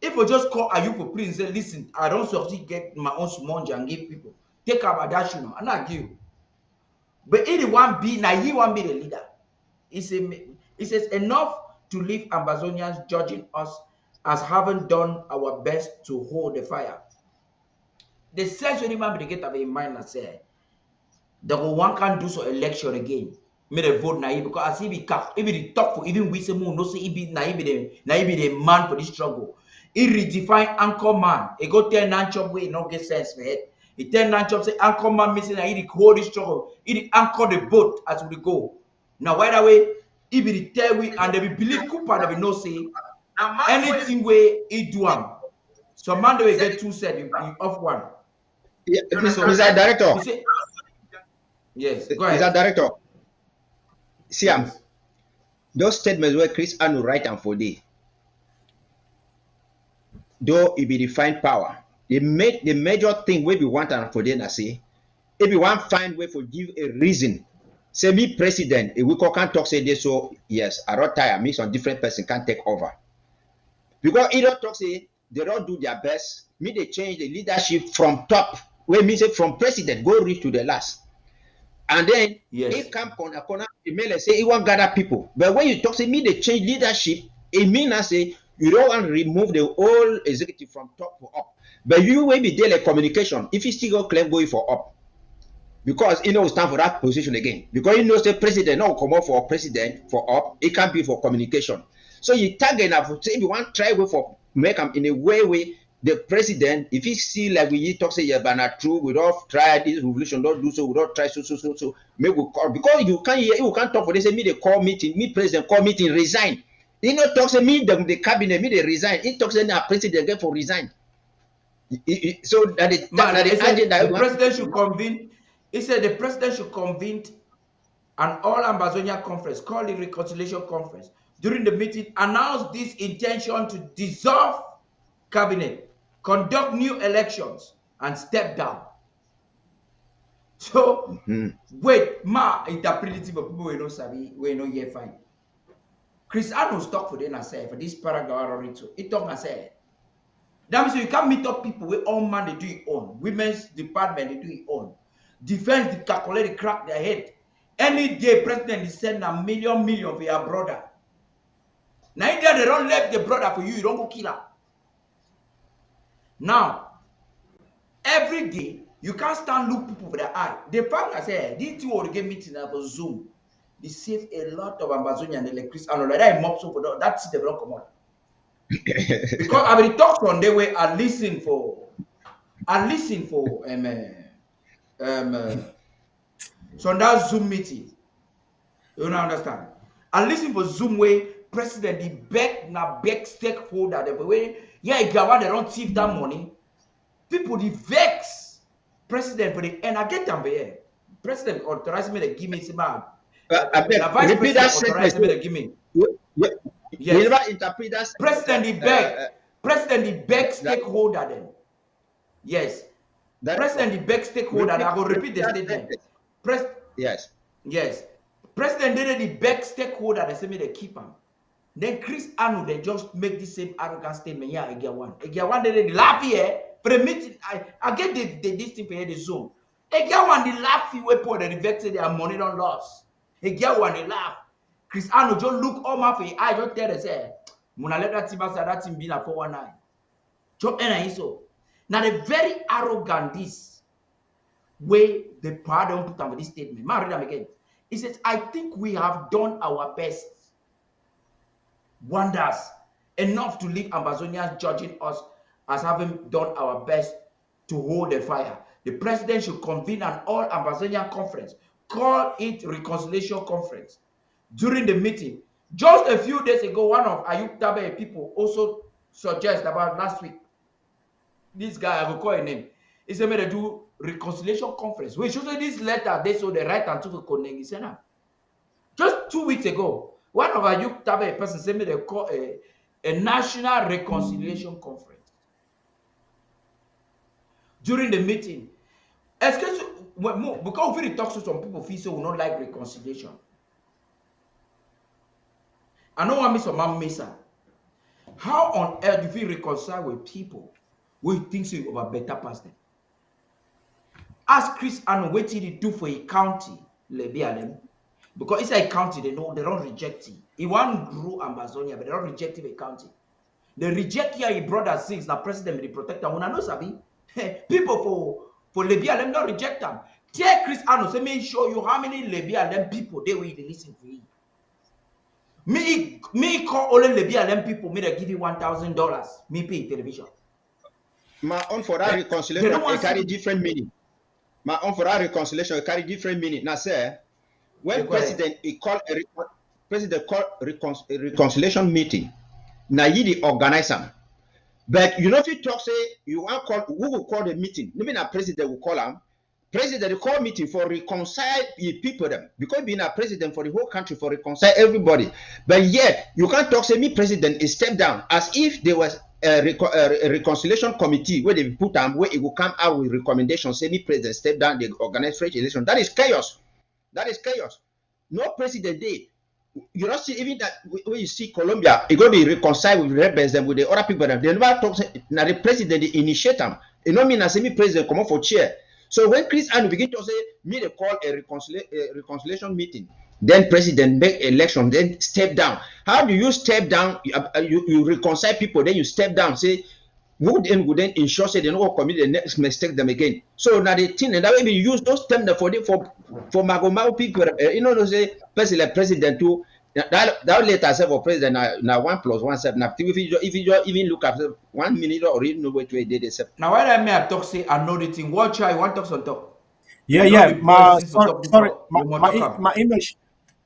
If we just call Ayupo Prince and say, listen, I don't succeed get my own small Jangi people. Take up a dash, you know, and I give. But anyone be now, he won't be the leader. It says enough to leave Amazonians judging us as having done our best to hold the fire. The sense when man they get in mind and say the one can do so election again. May the vote naive because as he be talk for even we say no say he be naive the man for this struggle. He redefine anchor man. He go tell Nanchop way not get sense for it. He tell Nanchop say anchor man missing and he hold this struggle. He anchor the boat as we go. Now, by the way, if they tell we and they be believe Cooper, they be no say anything where he do am. So man, they will get two set, you off one. Yeah, Mr. Director. Say, yes, go ahead. Mr. Director. See, yes. Those statements where Chris Anu write and for day, though it be defined power, they make the major thing where we want and for day na say, if you want find way for give a reason. Say me president, if we can't talk say this, so yes, I don't tire, me some different person can take over. Because he don't talk say they don't do their best, me they change the leadership from top, where me say from president, go reach to the last. And then yes. He come corner, email say he want gather people. But when you talk say me they change leadership, it means I say you don't want to remove the whole executive from top to up. But you will be daily communication, if you still go claim going for up. Because he knows stand for that position again. Because he knows the president not come up for president for up, it can be for communication. So you target enough. Say if you want try way for make them in a way the president, if he see like we talk say yeah, but not true, we don't try this revolution, don't do so, we don't try so. Maybe we call because you can't talk for this. Say me they call meeting, me president call meeting, resign. He not talk say me the cabinet, me they resign. He talks say now president get for resign. So that the president should convene. He said the president should convene an all Ambazonia conference, called the reconciliation conference. During the meeting, announced this intention to dissolve cabinet, conduct new elections, and step down. So, wait, ma interpretive of people we don't sabi, we know yet fine. Chris Arnold talk for them say for this paragraph already too. It talk and say that means you can't meet up people with all man they do it on. Women's department they do it on. Defense they calculate they crack their head. Any day president is send a million for your brother. Now India they don't left the brother for you, you don't go kill him. Now, every day you can't stand look people for their eye. The fact I say these two will get meeting about Zoom. They save a lot of Ambazonia and electricity and all that mob so for that's the don't come out. Because I will talk on the way I listen for so that Zoom meeting. You don't understand? I listen for Zoom way president the beg stakeholder the way yeah if you want they don't thief that money. People the vex president for the and I get them here. President authorized me to give me some the vice president authorized me to give me. Yes. You never interpret that. President the beg stakeholder then. Yes. President the beg stakeholder. I will repeat the statement. Yes. Yes. President did the beg stakeholder. They say me they keep him. Then Chris Anu they just make the same arrogant statement. Yeah, I get one. I get one. They laugh here. For the meeting, I get this thing for here the Zoom. I get one. They laugh. We put the vex their money don't loss. I get one. They laugh. Chris Anu just look all my face. I just tell them say, "Muna let that team be na 419." Just end so. Now the very arrogant this way the pardon put on this statement. Man, read them again. He says, "I think we have done our best, wonders enough to leave Ambazonians judging us as having done our best to hold the fire. The president should convene an all Ambazonian conference, call it reconciliation conference." During the meeting, just a few days ago, one of Ayuk Tabe people also suggest about last week. This guy, I will call his name. He said, "May do reconciliation conference." We should say this letter, they saw the right and took a connect. Just 2 weeks ago, one of Ayuk Tabe person said, "May they call a national reconciliation conference." During the meeting, especially because we talk to some people, feel so we not like reconciliation. I know what Mr. Man Mesa. How on earth do you reconcile with people who think you over better past them? Ask Chris Anu what did he do for a county, Lebialem? Because inside a county, they don't reject it. He want grow Amazonia, but they don't reject it a county. They reject here he brother sings the president the protector. When I know Sabi, people for Lebialem don't reject them. Tell Chris Anu, say me show you how many Lebialem people they will listen to you. Me call all the BLM people, me they give you $1,000. Me pay television. My own for that reconciliation, it carry different meaning. My own for that reconciliation, it carry different meaning. Now, sir, when president call a reconciliation meeting, now you the organizer. But you know if you talk say you want call who will call the meeting? Maybe a president will call them. President call meeting for reconcile the people them because being a president for the whole country for reconcile everybody, but yet you can't talk say me president is step down as if there was a reconciliation committee where they put them where it will come out with recommendations say me president step down they organize fresh election. That is chaos. That is chaos. No president did. You don't see even that when you see Colombia, it going to be reconciled with rebels and with the other people. They never talk. Now the president they initiate them. It don't mean as me president come up for chair. So when Chris Anu begin to say, me they call a reconciliation meeting, then president make election, then step down. How do you step down? You reconcile people, then you step down. Say, would then ensure say they don't commit the next mistake them again. So now the thing and that way you use those terms for Magomao people. You know, say president too. That later say for president now 1 + 1 7. Now if you even look at 1 minute or even know what way they did. Now when I may have talk say I know the thing. Watch I want talk on top. Yeah.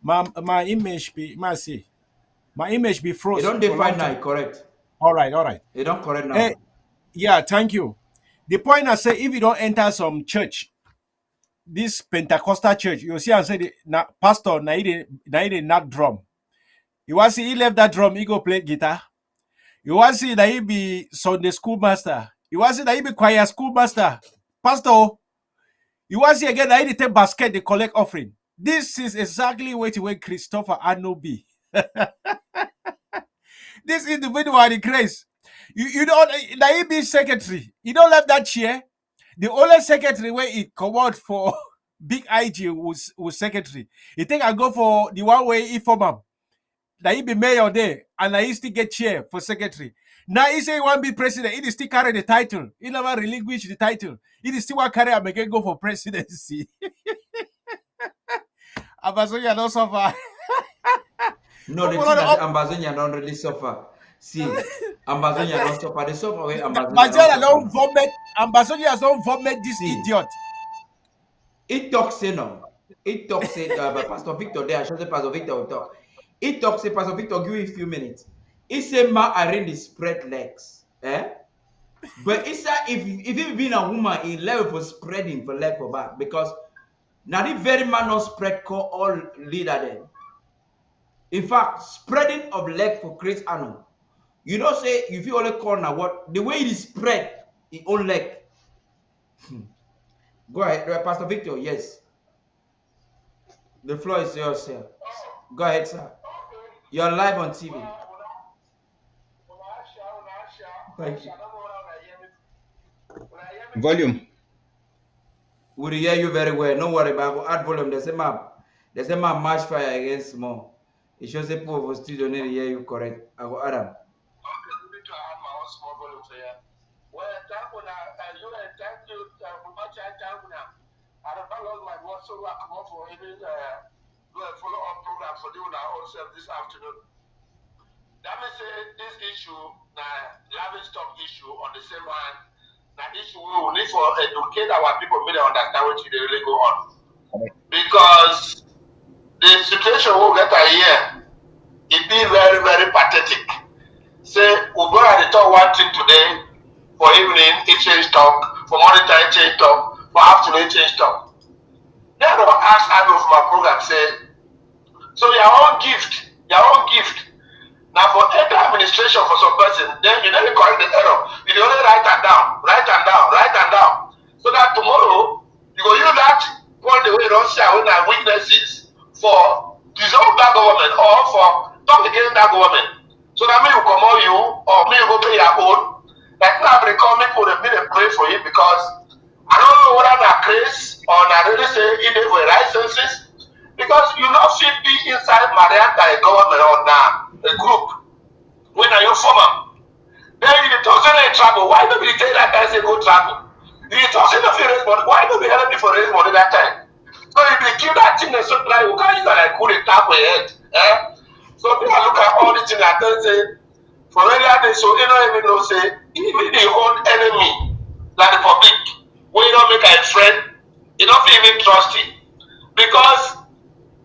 My image be frozen. You don't define now, correct. All right. You don't correct now. Yeah, thank you. The point I say, if you don't enter some church, this Pentecostal church, you see, I said, pastor, na not drum. You want to see he left that drum, he go play guitar. You want to see that he be Sunday school master. You want to see that he be choir school master. Pastor, you want to see again that he take basket, they collect offering. This is exactly what Christopher Arno be. This individual in grace. You don't, that he be secretary. You don't left that chair. The only secretary where he come out for big IG was secretary. You think I go for the one way he form him. That he be mayor there and I still get chair for secretary. Now he say he want to be president. He still carry the title. He never relinquish the title. He still want to carry and again go for presidency. Ambazonia don't suffer. No, the thing that Ambazonia don't really suffer. See, Ambazonia don't suffer. They suffer where Ambazonia don't vomit. Ambazonia don't vomit this idiot. It talks, you know. It talks, Pastor Victor there. I should say Pastor Victor will talk. It talks, Pastor Victor, give me a few minutes. He say, "Ma, I really spread legs." Eh? But it's if you been a woman, he level for spreading for leg for back because now the very man not spread call all leader them. In fact, spreading of leg for Chris Arnold. You don't say if you only call now what the way it is spread, his own leg. Go ahead, Pastor Victor. Yes, the floor is yours, sir. Go ahead, sir. You're live on TV. Thank you. Volume. We hear you very well. Don't worry about it. Add volume. There's a map. There's a map match fire against small. It shows the poor of studio near hear you correct. I go Adam. Follow-up program for doing our own self this afternoon. That means this issue, livestock issue on the same hand, that issue we will need for educate our people to understand what they really go on. Because the situation we'll get here, it be very, very pathetic. Say, we're going to talk one thing today, for evening, it change talk, for morning time, change talk, for afternoon, change talk. Then I don't ask out of my program, say, so your own gift. Now for every administration for some person, then you never correct the error. You only write and down. So that tomorrow, you go use that point the way Russia when our weaknesses for dissolve that government or for talk against that government. So that me will come on you or me will go pay your own. Like now they call me for the minute pray for you because I don't know whether I'm crazy or I really say it for licenses. Because you not fit be inside Marianta a government or a group. When are you former? Then you talk in trouble. Why don't you take that guy say go travel? You talk in the raise money. Why don't you help me for raise money that time? So if they kill that thing, they so like you can't use like good tap your head. So people look at all the things that they say for earlier days, so they don't even know say even the own enemy like the public, when you don't make a friend, you don't even trust it. Because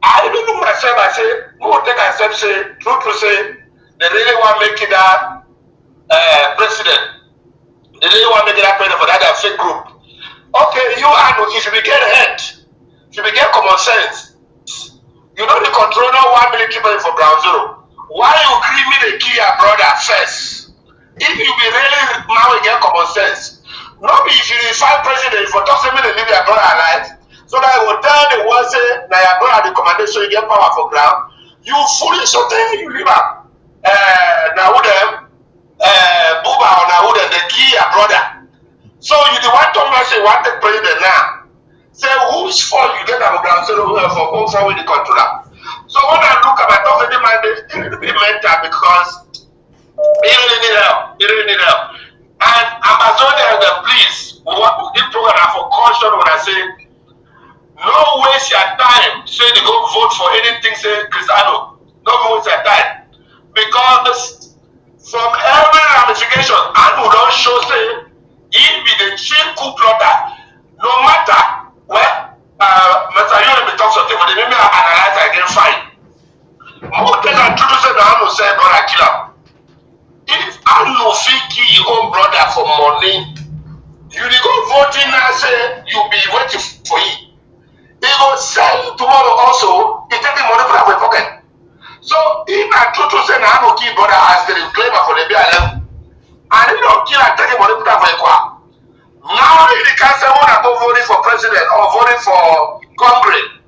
I even look myself, I say, who will take myself, say, true to say, they really want to make it that president. They really want to make it that president for that fake group. Okay, you and if you get head, if you get common sense, you know the control no 1 military people for ground zero. Why you give me the key your brother first? If you be really now get common sense, not if you find president for talking me to leave your brother alive. So that I will tell the one say, now your brother the commander, so you get power for ground. You foolish so then you leave up. Now with them, Buba or now with them, the key your brother. So you the one talking about say, want the president now. Say, whose fault you get on the ground zero for going forward the controller. So when I look at my talking man, it will be mental because he really need help. And Amazonia, please, we want to give program for caution when I say, no waste your time. Say they go vote for anything, say Cristiano. No waste your time. Because from every ramification, and we don't show say he be the chief coup plotter. No matter what Mr. Yuri be talk something, but they may analyze again fine. More than introduce the Anu say brother kill him. If Anu fit kill your own brother for money, you go voting and say you be waiting for him. for Congress.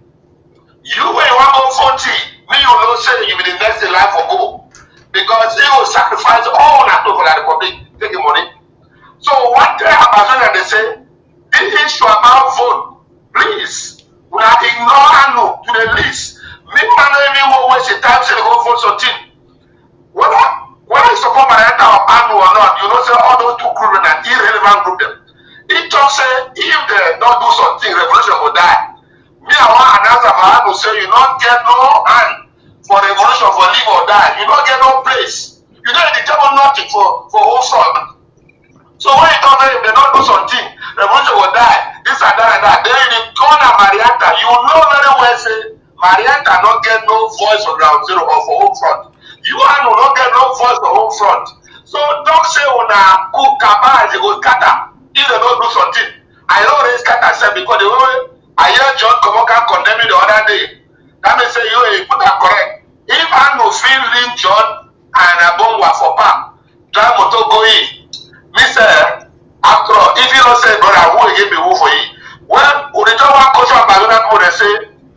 You when you want go 40, me you know say you be the next in line for go. Because he will sacrifice all that for the republic, take the money. So one day Amazon they say, this issue about vote, please, we are ignore Anu to the list. Me man even will waste the time say they go vote something. Whether you support my enter or Anu or not, you know say all those two groups are irrelevant group them. He just say if they don't do something, revolution will die. Me I want announce about Anu say you don't get no hand for revolution for live or die. You don't get no place. You don't determine nothing for whole front. So when you tell them if they don't do something, revolution will die. This and that and that. Then you corner Marietta. You know very well say Marietta not get no voice for ground zero or for home front. You and will not get no voice for home front. So don't say when a cook kaba they go scatter if they don't do something. I don't raise scatter say because the way I hear John Komoka condemn me the other day. That means say you put that correct. If I no feel link John and a bomb for pam, drive motor go in. Me say, after all, if you don't say, brother, who will give me who for you? Well, we don't want culture and Barcelona people they say,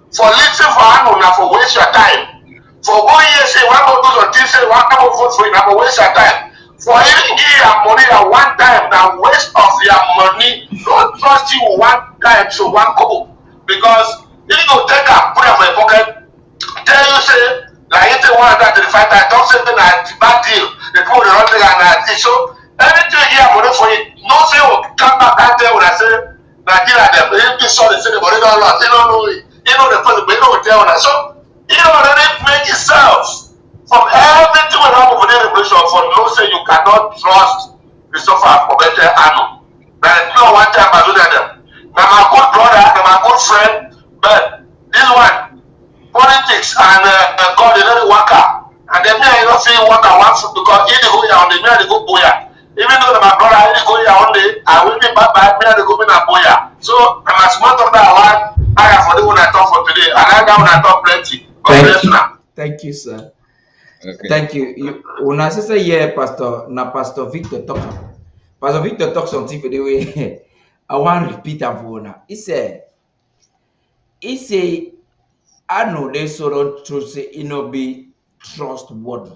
for listening for Anu, now for waste your time. For going here, say, one more do something, say, one come vote for you, now for waste your time. For even give your money at one time, now waste of your money, don't trust you one time, so one couple. Because if you go take that, put it for your pocket, tell you, say, like, you want that to the fight, I don't say, then I bad deal. The people, they don't take that. So, anything here money for it, no say will come back out there when I say Nigeria them they saw the say the money don't last, they don't know it. You know the person, but you don't tell that. So you already make yourself from everything will happen for the revolution for no say you cannot trust Christopher for better Anu. There is no one time I do that them. Now my good brother, now my good friend, but this one politics and God they don't work out. And then me I don't feel what I want because he dey go here on the me I dey go boya. Even though my brother I go here one day, I will be back by me and go in a boya. So I'm a smart of that one. I have for the one I talk for today. And I got one I talk plenty. God bless you now. Thank you, sir. Okay. Thank you. When I say yeah, Pastor, now Pastor Victor talk. Pastor Victor talk something for the way. I want to repeat that for now. He say, I know they so don't trust say it no be trustworthy.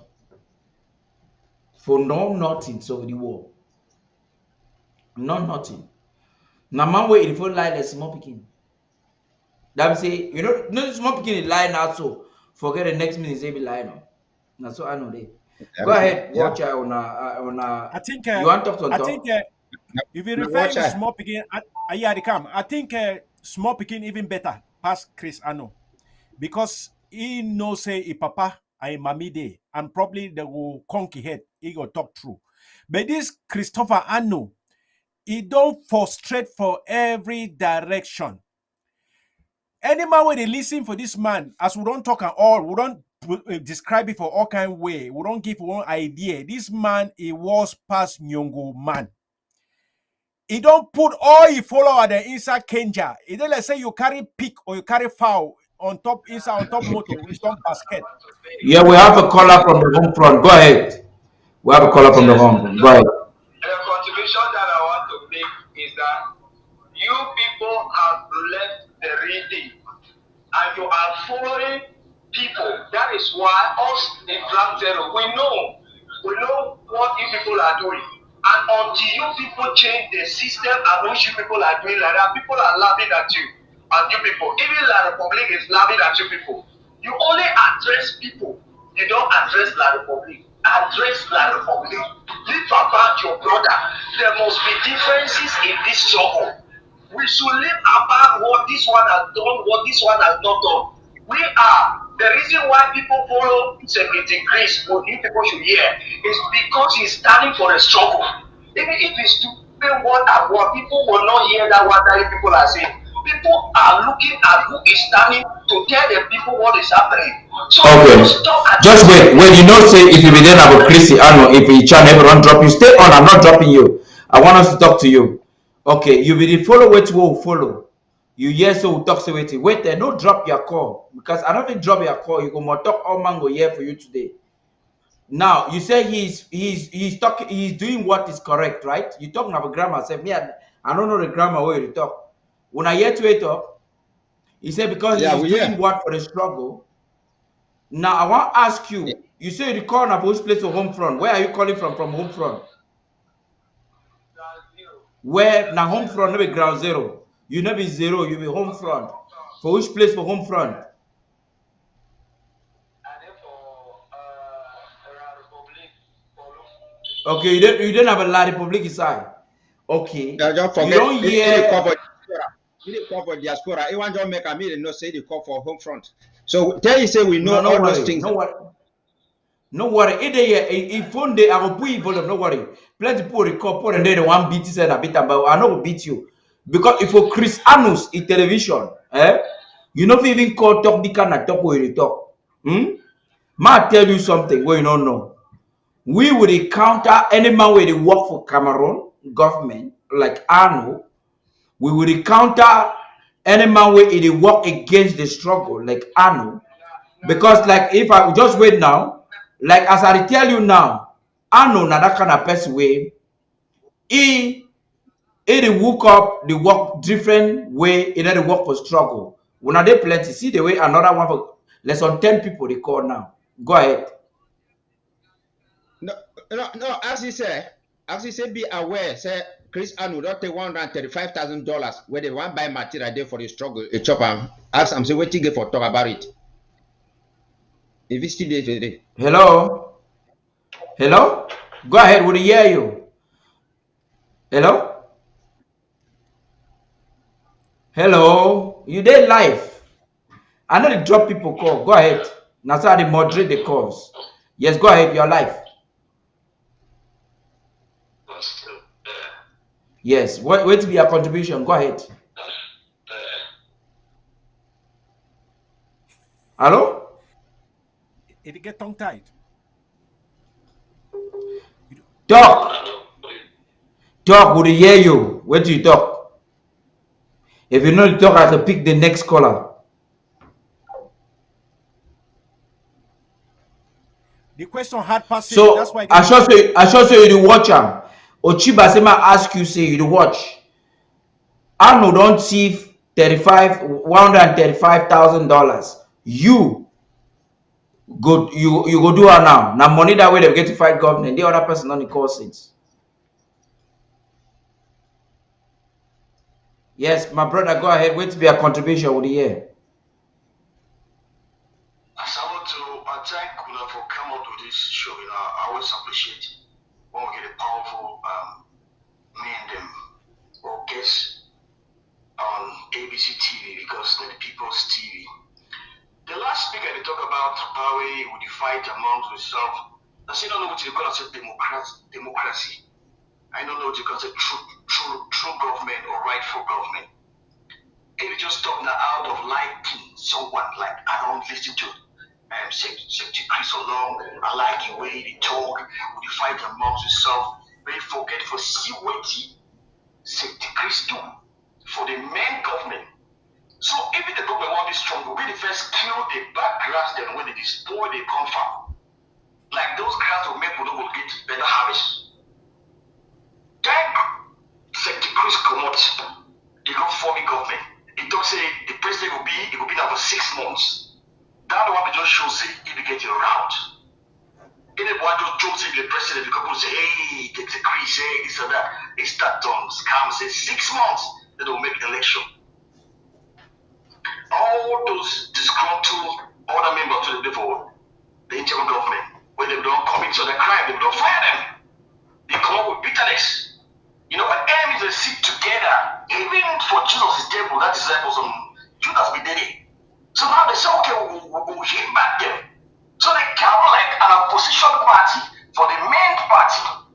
For no nothing so the world. No nothing. Now man way if you lie the small picking. That say, you know, no small picking lie now so forget the next minute they be lying now. Now so I know they. Go ahead, Yeah. watch on I think you want to talk on I top? think if you Now, refer watch to out. small picking, yeah, they come. I think small picking even better past Chris Ano because he knows say a papa and a mommy day and probably they will conquer head. He go talk true. But this Christopher Ano, he don't frustrate for every direction. Any man where they listen for this man, as we don't talk at all, we don't describe it for all kind of way. We don't give one idea. This man, he was past Nyongo man. He don't put all he follow at the inside Kenja. He don't like say you carry pig or you carry fowl on top inside on top motor with top basket. Yeah, we have a caller from the home front. Go ahead. We have a caller from the home front. Go ahead. The contribution that I want to make is that you people have left the reading and you are following people. That is why us in Black Zero, we know what you people are doing. And until you people change the system and which you people are doing like that, people are laughing at you. And you people, even La Republic is laughing at you people. You only address people. You don't address La Republic. Address La Republic. Leave about your brother. There must be differences in this struggle. We should leave about what this one has done, what this one has not done. We are the reason why people follow 70 degrees, what you people should hear, is because he's standing for a struggle. Even if it's doing what I want, people will not hear that what that people are saying. People are looking at who is standing to tell the people what is happening. So Okay. Just wait. When you know say if you be there about Chrissy, I know if you try everyone drop you, stay on. I'm not dropping you. I want us to talk to you. Okay, you be the follow which will follow. You yes so we'll talk so wait there, no drop your call because I don't think drop your call. You go more talk all mango here for you today. Now you say he's talking he's doing what is correct, right? You talking about grammar. Say me I don't know the grammar where you talk. When I hear to it up. He said because Yeah, he's we doing hear. what for the struggle. Now I want to ask Yeah. you. You say you call Napo's place for home front. Where are you calling from home front? Where now home front no be ground zero. You no be zero, you be home front. For which place for home front? Okay, you don't have a La Republic inside. Okay. Don't You forget, don't it is hear call for diaspora. It is call for diaspora. It want to make a meeting, no say they call for home front. So tell you say we know no all those worry. things. No worry. No worry. If one day I will put you volume, no worry. Plenty people record put and then one beat you said a bit about I know will beat you. Because if for Chris Anus in television, you know if you even call talk the kind of talk where you talk. Ma tell you something where you don't know. We will encounter any man where they work for Cameroon government, like Anu. We will encounter any man where they work against the struggle, like Anu. Because like if I just wait now, like as I tell you now, Anu na that kind of person way, he they woke up, they work different way, they work for struggle. When are they plenty? See the way another one for less than 10 people they call now. Go ahead. No, no. As he said, be aware. Say Chris Anu don't take $135,000 where they want buy material there for the struggle. A chopper. Ask him say what you get for talk about it. If it's still there today. Hello? Hello? Go ahead, we hear you. Hello? Hello? You did live. I know they drop people call. Go ahead. Now so they moderate the calls. Yes, go ahead, you're live. Yes, what to be your contribution? Go ahead. Hello? It get tongue tied. Talk. Talk, would hear you. Where do you talk? If you know to talk, I can pick the next caller. The question hard passing. That's So why I should say you watch him. Uchiba say ask you say you watch. I know don't see $135,000. You go do her now. Now money that way they get to fight government. The other person on the call since. Yes, my brother, go ahead. Wait to be a contribution with the year. As I want to thank Kuna for coming up to this show. I always appreciate when we get a powerful me and them or guests on ABC TV because they're the people's TV. The last speaker they talk about how we would fight amongst ourselves. I say don't know what you call it democracy. I don't know what you call it true government or rightful government. If you just talk now out of liking someone like I don't listen to Secretary Chris along, I like the way they talk, would you fight amongst yourself, but you forget for see what Secretary Chris do for the main government. So if the government want to be strong, we the first kill the bad grass, then when they destroy the confirm. Like those grass will make people will get better harvest. Then Secretary Chris come out, he go form a government. He talk say the president will be there for 6 months. That one we just show say he be getting around. Anyone just joke say the president because people say, hey, take the Chris, hey, this and that. They start on scam, say 6 months, they don't make election. All those disgruntled other members to the devil, the interim government, when they don't commit to the crime, they don't fire them. They come up with bitterness. You know, when enemies they sit together, even for Jesus' table, that disciples Judas be dead. So now they say, okay, we'll hit back them. So they come like an opposition party for the main party.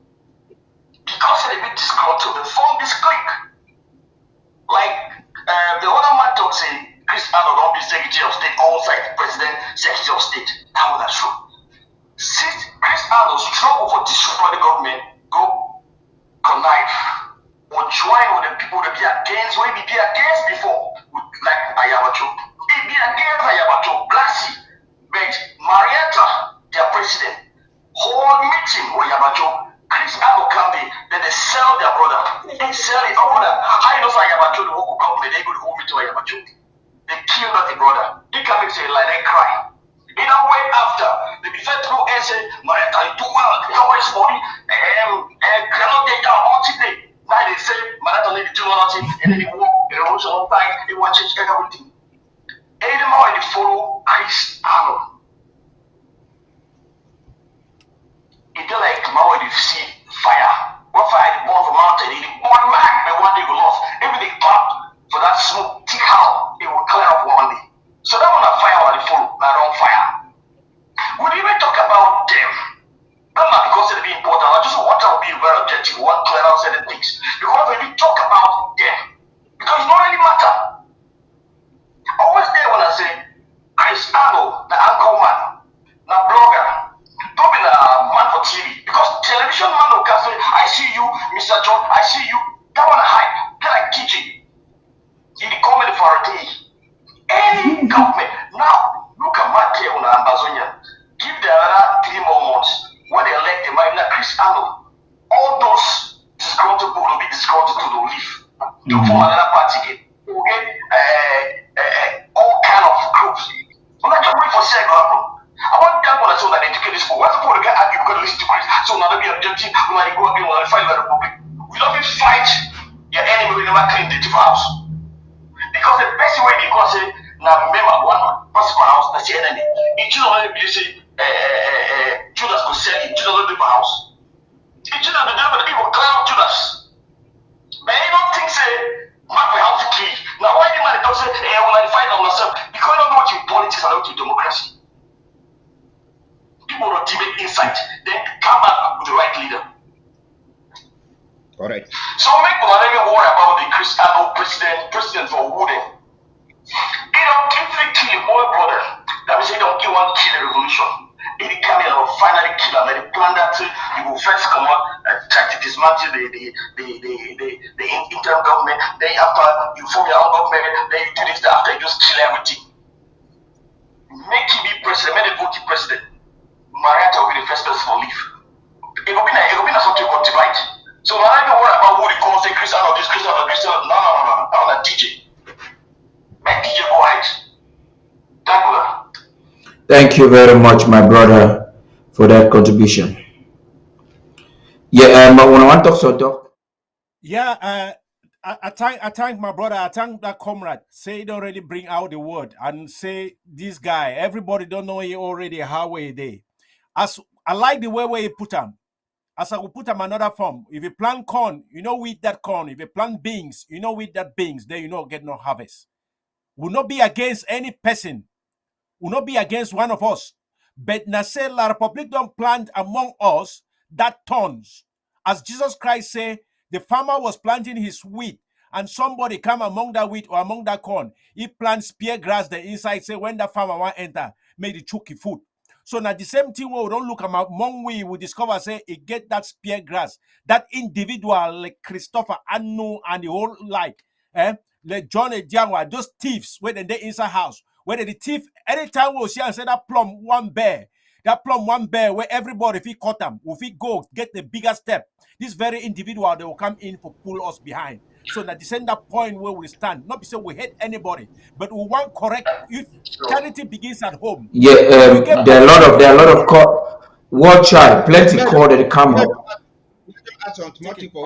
Because they're a bit disgruntled, they form this clique. Like the other man talks say, Chris Arnold don't be Secretary of State, outside President, Secretary of State. That was not true. Since Chris Arnold struggle for destroy the government, go connive or join with the people that be against, what be against before, like Ayabacho. He be against Ayabacho, Blassie, but Marietta, their president, whole meeting with Ayabacho. Chris Arnold come in, then they sell their brother. They sell it, brother. How you know Ayabacho, the whole company, they go to hold me to Ayabacho. They kill not a brother. He can make say like they cry. He don't wait after. They be fed through and say, Maretta, you do well, you always money, and cannot take down all today. Now they say, Maretta need to do nothing, and then he walk, and he on back, he watches everything. Any more they follow Chris Arnold. It don't like tomorrow they see fire. What fire they burn from mountain, they burn back, and one day we lost. Everything clap for that smoke, thick out, it will clear up one day. So that one a fire while they follow, not on fire. When you even talk about them, not because it'll be important, I just want to be very objective, want to clear out certain things. Because when you talk about them, because it don't really matter. Always there when I say, Chris Arnold, the anchor man, the blogger, don't be the man for TV. Because television man will say, I see you, Mr. John, I see you. That one hype, get like teaching. In the comedy for a day. Any government. Now, look at Matthew and Ambazonia. Give the other 3 more months. When they elect the man, Chris Arnold, all those disgruntled people will be disgruntled to the leave. To form another party again. Okay? All kind of groups. I'm not just waiting for second happen. I want them to say that they educate this school. What's the point of get argue because listen to Chris? So now they be objective. We might go again, we might fight the Republic. We don't be fight your enemy, we never clean the different house. Because the best way they go say, now remember one person per house, that's the enemy. If you don't be say, Judas will sell it, Judas will leave the house. If Judas will never the people clear out Judas. But you don't think say, mark my house clean. Now why the man don't say, when I fight on myself? Because you don't know what your politics and what your democracy. People don't debate insight, then come back with the right leader. All right. So make no worry about the Chris Arnold president for Wooden. They don't kill a boy brother. That means they don't kill one kill a revolution. They come here and finally kill them. They plan that you will first come out and try to dismantle the interim government. Then after you form your own government, then you do this. After you just kill everything. Make him be president. Make him vote the president. Marietta will be the first person to leave. It will be something you got divide. So now I don't worry about who they come say Chris Arnold this, Chris Arnold this. No. I'm not a DJ. Make DJ go ahead. Thank you. Thank you very much, my brother, for that contribution. Yeah, when I want to talk, so talk. Yeah, I thank my brother, I thank that comrade. Say it already bring out the word and say this guy, everybody don't know he already how way they. As I like the way he put him. As I will put them another form. If you plant corn, you know weed that corn. If you plant beans, you know weed that beans. Then you know get no harvest. Will not be against any person. Will not be against one of us. But na say la Republic don't plant among us that tons. As Jesus Christ say, the farmer was planting his wheat, and somebody come among that wheat or among that corn. He plants spear grass the inside. Say when the farmer want enter, make the chucky food. So now the same thing we don't look among we will discover say it get that spear grass, that individual like Christopher Anu and the whole like like John Ejangwa, those thieves where they inside house, where the thief anytime we'll see and say that plum one bear where everybody if he cut them, if he go get the bigger step, this very individual they will come in for pull us behind. So that the that point where we stand, not because we hate anybody, but we want correct. If charity begins at home. Yeah, there are a lot of watch out, plenty call that come up.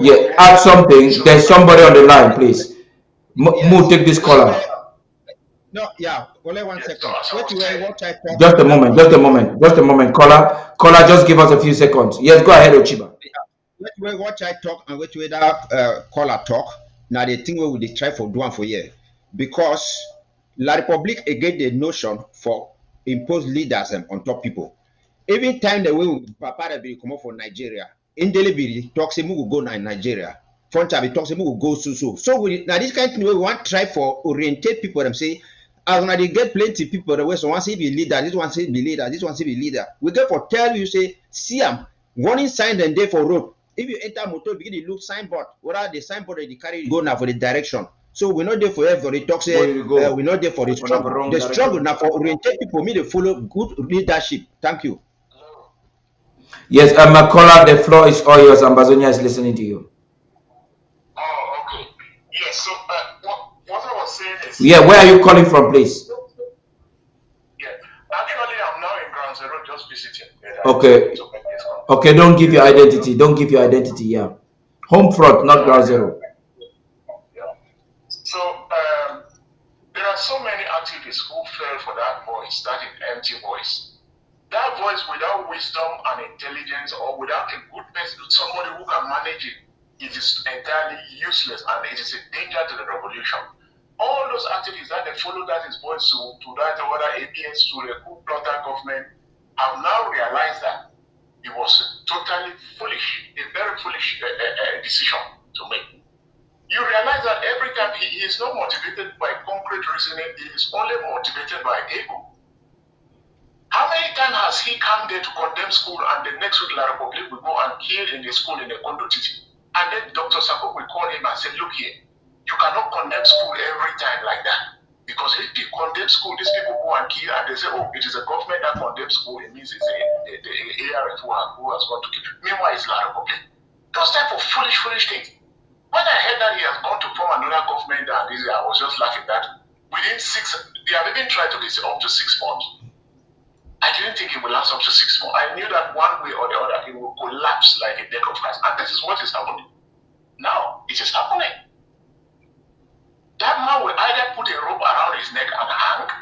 Yeah, add something. There's somebody on the line, please. Mo take this caller. No, yeah, only 1 second. Just a moment. Caller, just give us a few seconds. Yes, go ahead, Uchiba. What I talk and which way that caller talk. Now the thing we will try for doing for year because La Republic again the notion for impose leaders on top people. Every time the way Papa be come up for Nigeria, in delivery talk say we go in Nigeria. Fontabi talk say we go so. So we now this kind of thing we want try for orientate people them say as when they get plenty people the way so one say be leader, this one say be leader, this one say be leader. We get for tell you say see warning sign and day for road. If you enter motor, begin to look signboard. What are the signboard that you carry? Go now for the direction. So we're not there for everybody. Talk say we're not there for the struggle. The struggle now for orientate people. Me to follow good leadership. Thank you. Yes, caller, the floor is all yours. Ambazonia is listening to you. Oh, okay. Yes. So what I was saying is Yeah, where are you calling from, please? Yeah. Actually, I'm now in Ground Zero just visiting. Okay. To make this call. Okay, don't give your identity. Don't give your identity, yeah. Home front, not ground zero. Yeah. So there are so many activists who fell for that voice, that empty voice. That voice without wisdom and intelligence, or without a good person, somebody who can manage it, it is entirely useless and it is a danger to the revolution. All those activists that they follow that his voice to that other APS, to the coup plotter government, have now realized that it was totally foolish, a very foolish decision to make. You realize that every time he is not motivated by concrete reasoning, he is only motivated by ego. How many times has he come there to condemn school and the next week La Republic will go and kill in the school in the Kondo Titi? And then Dr. Sako will call him and say, look here, you cannot condemn school every time like that. Because if you condemn school, these people go and kill and they say, oh, it is a government that condemns school, it means it's the ARF who has gone to kill. Meanwhile, it's La Republic. Those type of foolish things. When I heard that he has gone to form another government and I was just laughing that within they have even tried to get up to 6 months. I didn't think it would last up to 6 months. I knew that one way or the other, it will collapse like a deck of cards. And this is what is happening. Now, it is happening. That man will either put a rope around his neck and hang,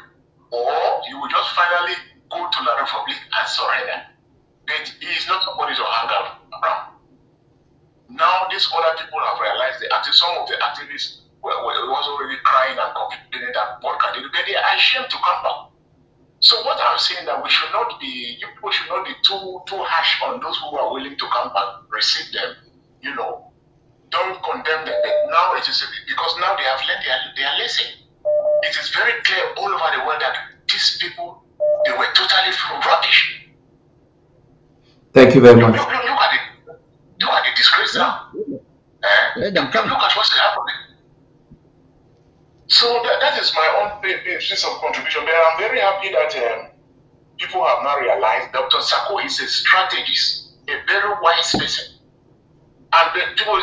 or he will just finally go to La Republic and surrender. But he is not somebody to hang out around. Now, these other people have realized that some of the activists were was already crying and complaining that what can they do? But they are ashamed to come back. So what I'm saying that we should not be, you people should not be too harsh on those who are willing to come back, receive them, don't condemn them. But now it is because now they have learned their lesson. It is very clear all over the world that these people, they were totally rubbish. Thank you very much. Look at the disgrace now. Look at what's happening. So that is my own piece of contribution. But I'm very happy that people have now realized Dr. Sako is a strategist, a very wise person. And people,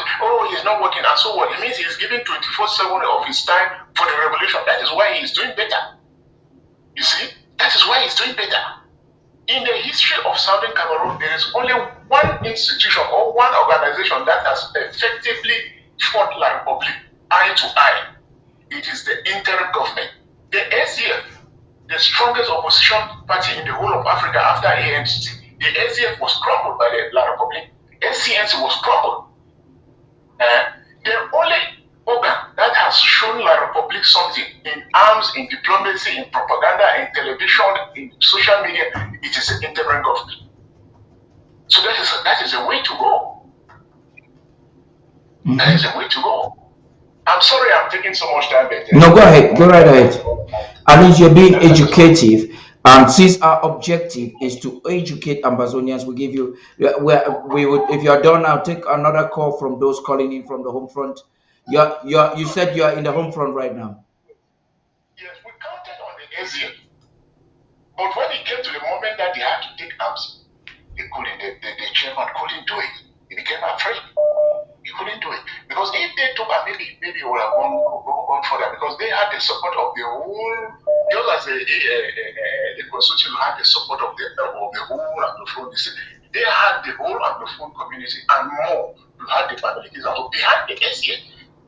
he's not working. And so what? It means he's giving 24/7 of his time for the revolution. That is why he's doing better. You see? That is why he's doing better. In the history of Southern Cameroon, there is only one institution or one organization that has effectively fought La Republic eye to eye. It is the interim government. The ACF, the strongest opposition party in the whole of Africa after ANC, the ACF was crumbled by the La Republic. SCNC was crumbled. The only organ that has shown La Republic something in arms, in diplomacy, in propaganda, in television, in social media, it is the interim government. So that is a way to go. That is a way to go. I'm sorry I'm taking so much time. No, go ahead. Go right ahead. At least you're being educative. And since our objective is to educate Ambazonians, we give you, we would, if you're done, I'll take another call from those calling in from the home front. You said you're in the home front right now. Yes, we counted on the ACF. But when it came to the moment that they had to take arms, the chairman couldn't do it. He became afraid. He couldn't do it. Because if they took, maybe he would have gone further, because they had the support of the whole, just as the consortium had the support of the whole Anglophone. They had the whole Anglophone community and more. You had the families behind the SCA.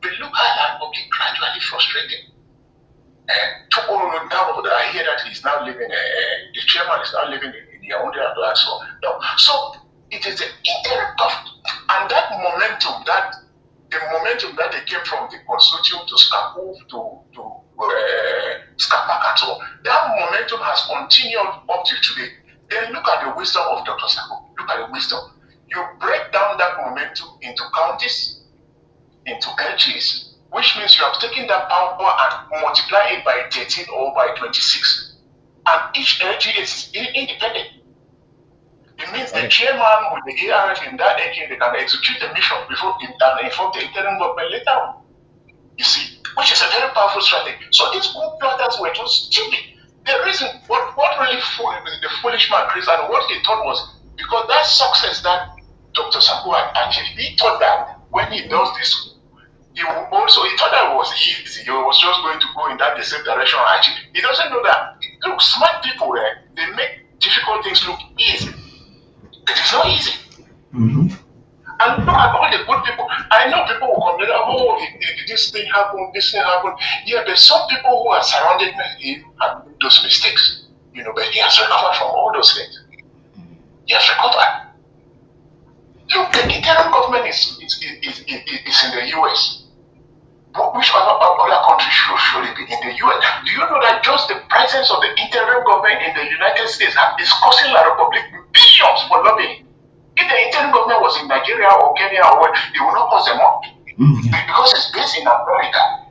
But look how that public gradually frustrated. I hear that he's now living, the chairman is now living in Yaoundé and Glasgow. No. So it is the interim government. And that momentum, the momentum that they came from the consortium to Skapov to Skapak and so on, that momentum has continued up to today. Then look at the wisdom of Dr. Sako. Look at the wisdom. You break down that momentum into counties, into LGs, which means you have taken that power and multiply it by 13 or by 26. And each LG is independent. It means the chairman with the ARF in that LG, they can execute the mission before and inform the interim government later on. You see, which is a very powerful strategy. So these coup plotters were just stupid. The reason, what really fooled the foolish man Chris, and what he thought was, because that success that Dr. Sako had achieved, he thought that when he does this, he thought that it was easy. He was just going to go in that the same direction. Actually, he doesn't know that. Look, smart people, they make difficult things look easy. It is not easy. Mm-hmm. And look at all the good people. I know people will complain, oh, this thing happened, this thing happened. Yeah, but some people who are surrounded by him have made those mistakes. But he has recovered from all those things. He has recovered. Look, the interim government is in the US. But which other country should it be in the US? Do you know that just the presence of the interim government in the United States is costing La Republic billions for lobbying? If the interim government was in Nigeria or Kenya or what, it would not cost them more. Because it's based in America.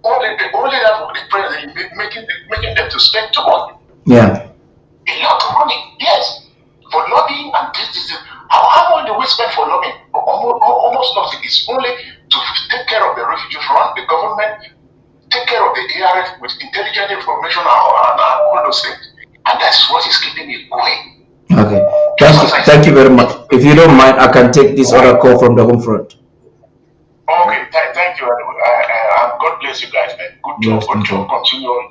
Only that would the president making them to spend too much. Yeah. A lot of money, yes. For lobbying and this. How much do we spend for lobbying? Almost nothing. It's only to take care of the refugees, run the government, take care of the ARF with intelligent information and all those things. And that's what is keeping it going. Okay. Thank you very much. If you don't mind, I can take this other call from the home front. Okay, thank you. God bless you guys, man. Good job. Continue on.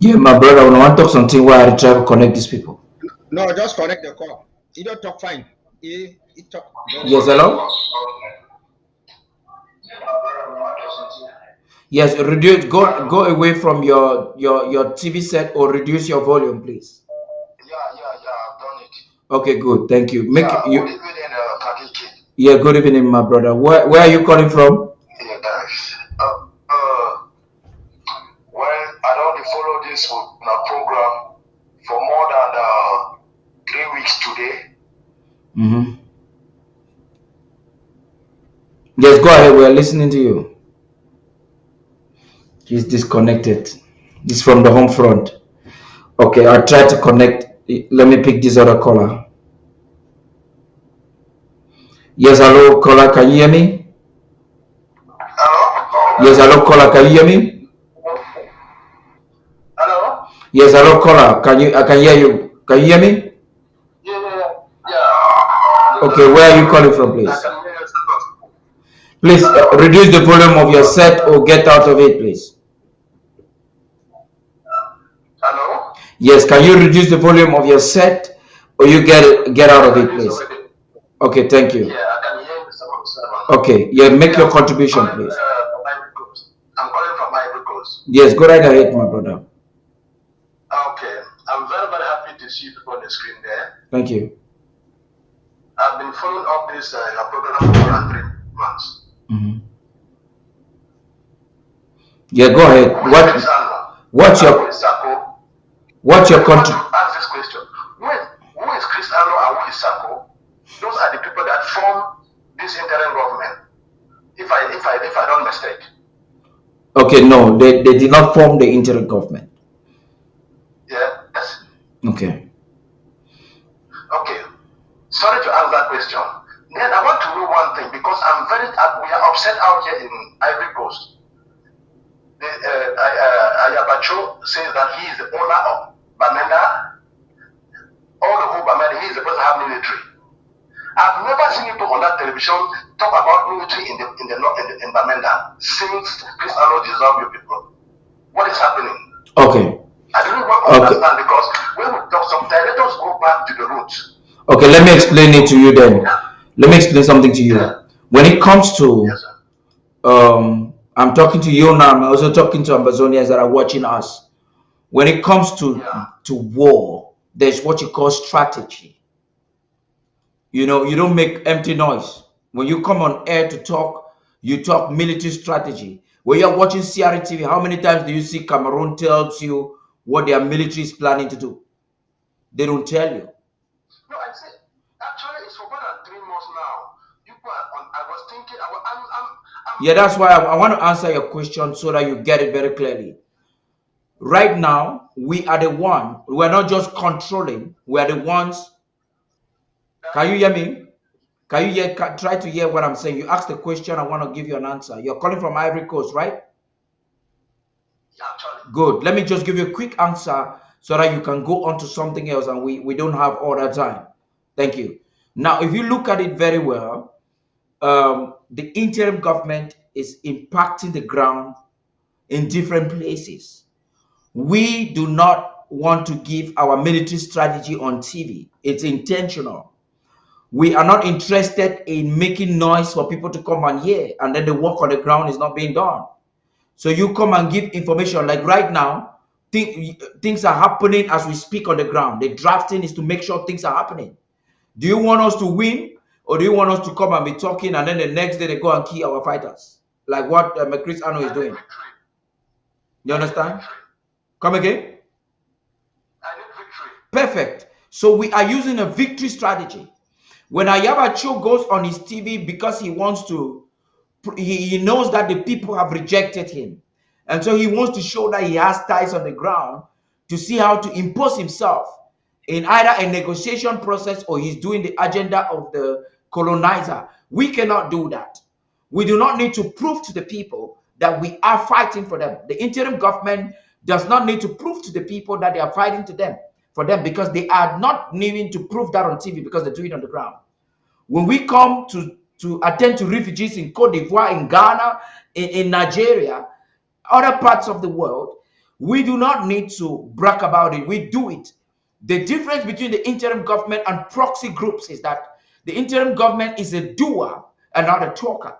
Yeah, my brother, I want to talk something where I try to connect these people. No, just connect the call. He don't talk fine. He talk. Yes, hello? Yes, reduce. Go away from your TV set or reduce your volume, please. Yeah, I've done it. Okay, good. Thank you. Good evening, Yeah, good evening, my brother. Where are you calling from? Yeah, thanks. Well, I don't follow this program for more than 3 weeks today. Mm-hmm. Yes, go ahead. We're listening to you. He's disconnected. He's from the home front. Okay, I'll try to connect. Let me pick this other caller. Yes, hello, caller. Can you hear me? Hello? Yes, hello, caller. Can you hear me? Hello? Yes, hello, caller. I can hear you. Can you hear me? Yeah. Okay, where are you calling from, please? Please reduce the volume of your set or get out of it, please. Hello? Yes, can you reduce the volume of your set or you get out of it, please? Okay, thank you. Yeah, I can hear you. Okay, yeah, make your contribution, please. I'm calling from Ivory Coast. Yes, go right ahead, my brother. Okay, I'm very, very happy to see you people on the screen there. Thank you. I've been following up this program for more than 3 months. Mm-hmm. Yeah, go ahead. What's your country? Ask this question. Who is Chris Allo and who is Sako? Those are the people that form this interim government. If I don't mistake. Okay, no, they did not form the interim government. Yes. Okay. Okay. Sorry to ask that question. Then I want to know one thing because we are upset out here in Ivory Coast. Ayabacho says that he is the owner of Bamenda. All the whole Bamenda, he is the person who have military. I've never seen you on that television talk about military in Bamenda since Chris Allo dissolved you people. What is happening? Okay. I don't want to understand because when we talk sometimes, let us go back to the roots. Okay, let me explain it to you then. Let me explain something to you. When it comes to I'm talking to you now, I'm also talking to Ambazonians that are watching us. When it comes to war, there's what you call strategy. You don't make empty noise. When you come on air to talk, you talk military strategy. When you're watching CRTV, how many times do you see Cameroon tells you what their military is planning to do? They don't tell you. No, I said, actually, it's for more than 3 months now. I was thinking, yeah, that's why I want to answer your question so that you get it very clearly. Right now, we are the one. We're not just controlling. We are the ones. Can you hear me? Can you try to hear what I'm saying? You asked the question. I want to give you an answer. You're calling from Ivory Coast, right? Yeah, actually. Good. Let me just give you a quick answer so that you can go on to something else and we don't have all that time. Thank you. Now, if you look at it very well, the interim government is impacting the ground in different places. We do not want to give our military strategy on TV. It's intentional. We are not interested in making noise for people to come and hear, and then the work on the ground is not being done. So you come and give information. Like right now, things are happening as we speak on the ground. The drafting is to make sure things are happening. Do you want us to win, or do you want us to come and be talking, and then the next day they go and kill our fighters, like what Chris Ano is doing? You understand? Come again? I need victory. Perfect. So we are using a victory strategy. When Ayabacho goes on his TV because he wants to, he knows that the people have rejected him. And so he wants to show that he has ties on the ground to see how to impose himself in either a negotiation process or he's doing the agenda of the colonizer. We cannot do that. We do not need to prove to the people that we are fighting for them. The interim government does not need to prove to the people that they are fighting for them because they are not needing to prove that on TV because they do it on the ground. When we come to attend to refugees in Cote d'Ivoire, in Ghana, in Nigeria, other parts of the world, we do not need to brag about it. We do it. The difference between the interim government and proxy groups is that the interim government is a doer and not a talker.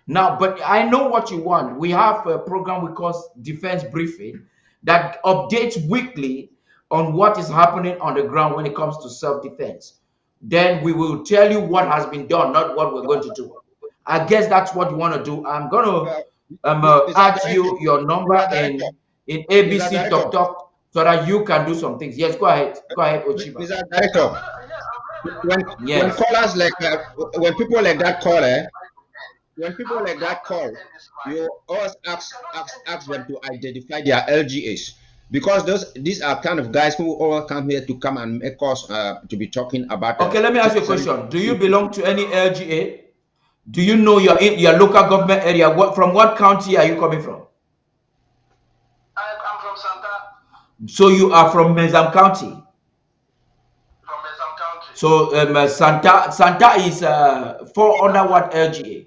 Now, but I know what you want. We have a program we call Defense Briefing that updates weekly on what is happening on the ground when it comes to self-defense. Then we will tell you what has been done, not what we're going to do. I guess that's what you want to do. I'm going to add you your number in ABC Talk Talk so that you can do some things. Yes, go ahead. Go ahead, Uchiba. Mr. Director, when callers like when people like that call, when people like that call, you always ask them to identify their LGAs because these are kind of guys who all come here to come and make us to be talking about. Okay, let me ask you a question. Do you belong to any LGA? Do you know your local government area? From what county are you coming from? I'm from Santa. So you are from Mezam County. From Mezam County. So Santa is fall under what LGA?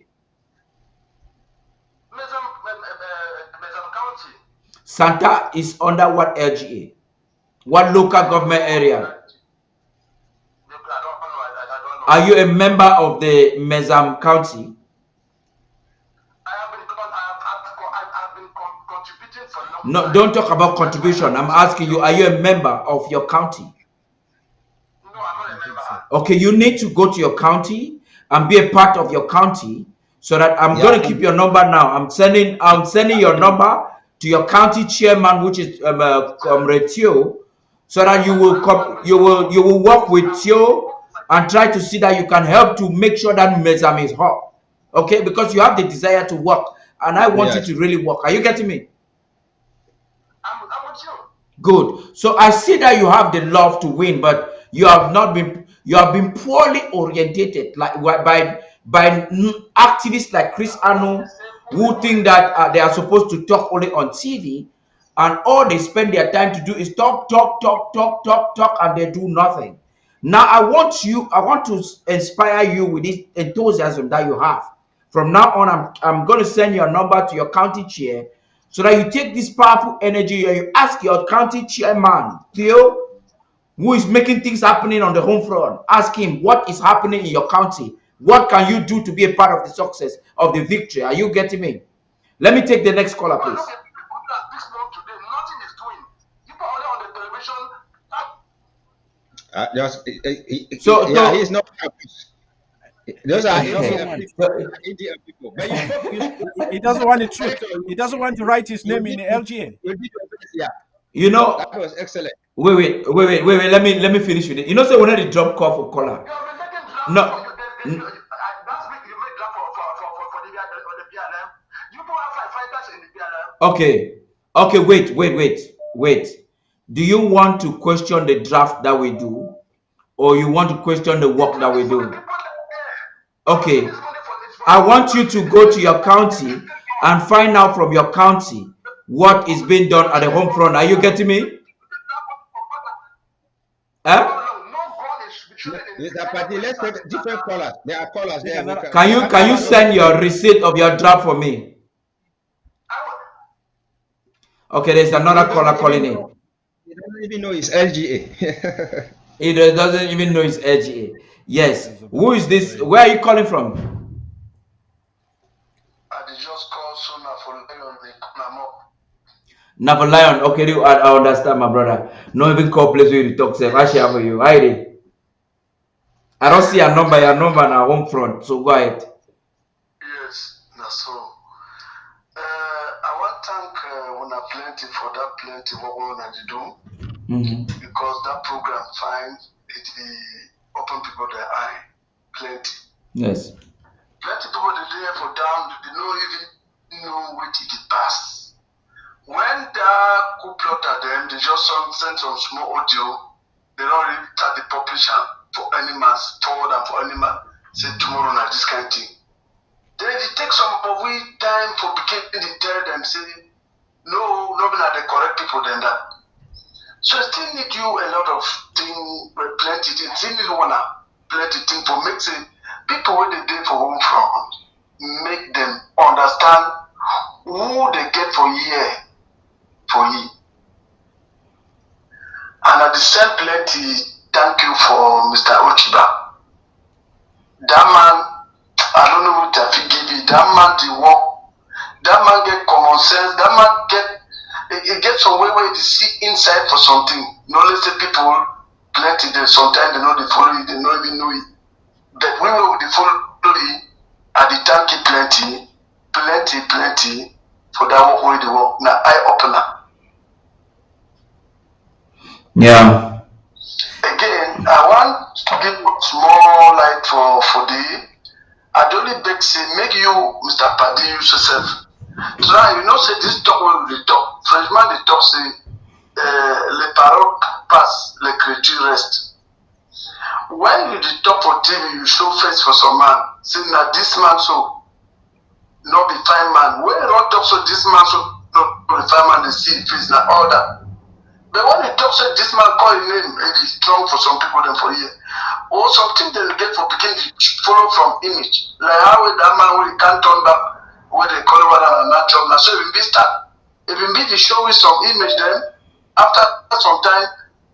Mezam County. Santa is under what LGA? What local government area? I don't know. Are you a member of the Mezam County? I've been contributing for long. No, don't talk about contribution. I'm asking you, are you a member of your county? No, I'm not a member. Okay, you need to go to your county and be a part of your county so that I'm going to keep your number now. I'm sending your number to your county chairman, which is Comrade Theo, so that you will work with Theo and try to see that you can help to make sure that Mezam is hot. Okay, because you have the desire to work, and I want you to really work. Are you getting me? I'm with you. Good. So I see that you have the love to win, but you have been poorly orientated, like by activists like Chris Ano, who think that they are supposed to talk only on TV, and all they spend their time to do is talk, and they do nothing. Now I want to inspire you with this enthusiasm that you have. From now on, I'm going to send your number to your county chair so that you take this powerful energy and you ask your county chairman, Theo, who is making things happening on the home front. Ask him what is happening in your county. What can you do to be a part of the success of the victory? Are you getting me? Let me take the next caller, please. This month today, nothing is doing. People are only on the television. He's not. Those are Indian people. But He doesn't want the truth. He doesn't want to write his name in the LGA. Yeah. You know, that was excellent. Wait. Let me finish with it. You know, say when the drop call for caller. No. Last week you made draft for the BLM. You put have fighters in the BLM. Okay, wait. Do you want to question the draft that we do, or you want to question the work that we do? Okay, I want you to go to your county and find out from your county what is being done at the home front. Are you getting me? No gun is Mr. Paddy, let's take different callers. There are callers Take there. another. Can you send your receipt of your draft for me? Okay, there's another caller calling in. He doesn't even know it's LGA. He doesn't even know it's LGA. Yes. Who is this? Where are you calling from? I did just call sooner for Lion, they come up. Naval Lion. Okay, I understand, my brother. No even call place where you talk safe. I share for you. Hi. I don't see a number now home front. So go ahead. Yes, that's so. I want to thank Una Plenty for that plenty what we want to do because that program fine it open people their eye plenty. Yes. Plenty people they there for down they don't even know what it pass. When that coup plotter them, they just send some small audio. They don't really start the publisher for any man forward and for any man say tomorrow na this kind of thing. Then it takes some of we time for beginning to tell them say no, not the correct people than that. So still need you a lot of thing, plenty things. Still need plenty thing for make say people when they do for home front, make them understand who they get for year for you. And at the same plenty, thank you for Mr. Uchiba. That man, I don't know what I feel give you. That man the work. That man get common sense. That man it gets some way where they see inside for something. No let's say people plenty there. Sometimes they know they follow it, they don't even know it. But we will they follow it at the thank you plenty for that work where they work. Now eye opener. Yeah. Again, I want to give small light for the. I only beg say make you, Mr. Paddy, use yourself. Try, you know, say this talk will be talk. Frenchman they talk say les paroles passent, les crédits restent. When you talk for TV, you show face for some man. Say now this man so not be fine man. When you don't talk so this man so not be fine man, they see face now all that. But when you talk, say this man call his name, it is strong for some people than for you. Or something they get for beginning to follow from image. Like how that man will can't turn back where they call it what a natural. Now so if be start, if you be the show with some image then after some time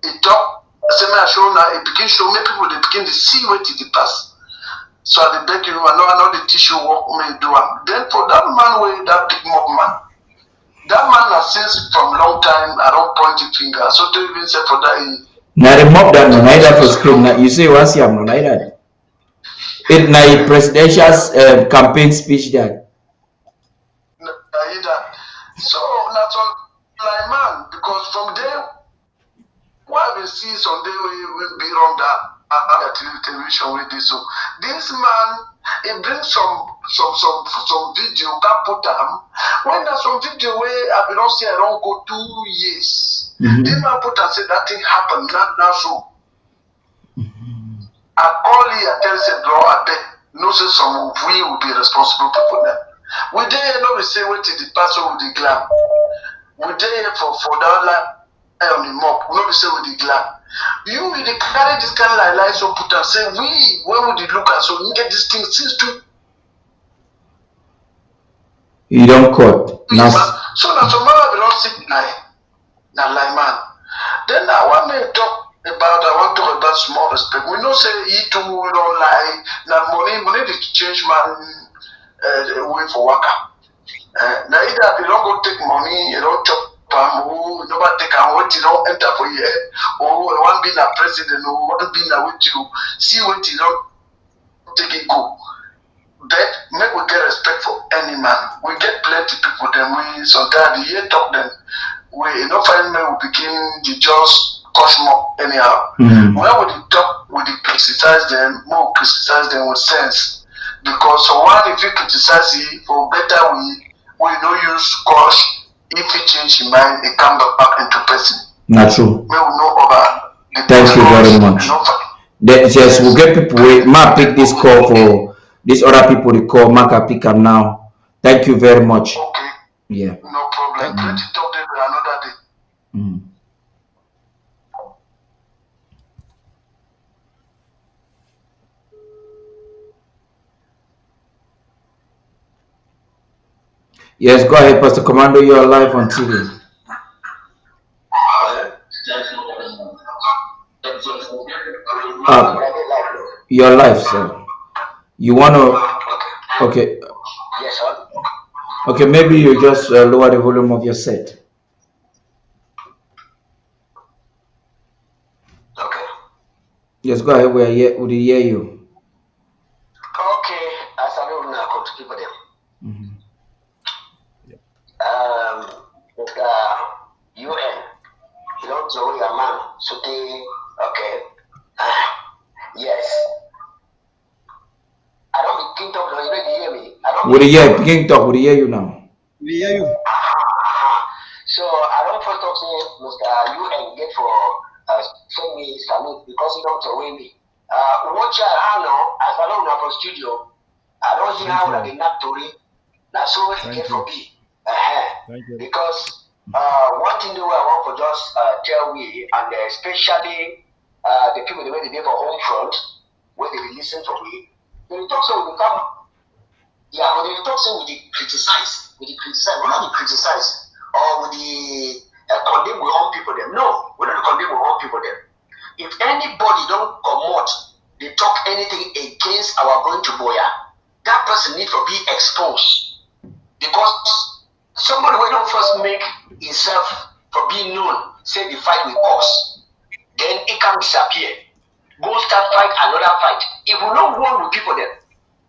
it talk, say me I show now it begin show me people they begin to see what it pass. So I beg you, I know the tissue work may do. Then for that man way that big mob man. That man has since from long time I don't point the finger. So to even say for that Now the mob that no neither for screen. Now you say once you have no neither. It na presidential campaign speech that. So that's all like man because from there why we see Sunday we will be on that television with this. So this man it brings some video can put them when there's some video where I don't see I don't go 2 years. This man put and say that thing happened now so. I call you I tell say bro I bet no say some of we will be responsible for them. We there no we say what the pastor with the glam. We there for that on the mob. We no be say with the glam. You will carry this kind of lie so put and say we when would you look at so you get this thing since to you don't cut. So now tomorrow we don't sit na lie man. Then I want me to talk about small respect. We know say he too don't lie. Now money to change man way for worker. Now either they don't go take money, you don't chop nobody take and what you don't enter for you, or one being a president, or one being a what you see what you don't take it go. But make we get respect for any man. We get plenty people then we sometimes the year talk them. We find men we begin to just cost more anyhow. When we talk we criticize them, more criticize them with sense. Because so one if you criticize it for better we don't use cost. If he change his mind, it come back into person. Not true. We will know about the thank you very much. Yes, we'll get people. Mark pick this call for these other people. The call. Mark pick them now. Thank you very much. Okay. Yeah. No problem. Plenty talk them another day. Yes, go ahead, Pastor Commando. You are live on TV. Uh, you're live, sir. You want to? Okay. Yes, sir. Okay, maybe you just lower the volume of your set. Okay. Yes, go ahead. We hear you. Okay, as I don't know, to people them. Mm-hmm. The UN, you know, so we are man, so they, okay, yes. I don't begin talk, you know, you hear me. I don't Begin talk. We hear you now. We hear you. So I don't first talk to Mr. UN get for send me salute because he don't away me. Watch I know as I don't have a studio. I don't hear how they not to read. Now so it get for me. Because one thing that I want to just tell we and especially the people the way they did for home front when they listen for me. When you talk so we come when you talk so we criticize. We not criticize or we condemn with own people them. No, we don't condemn with own people them. If anybody don't promote, they talk anything against our going to Boya, that person need to be exposed. Because somebody will not first make himself for being known, say the fight will cause, then it can disappear. Go start fight another fight. If we don't war with people then,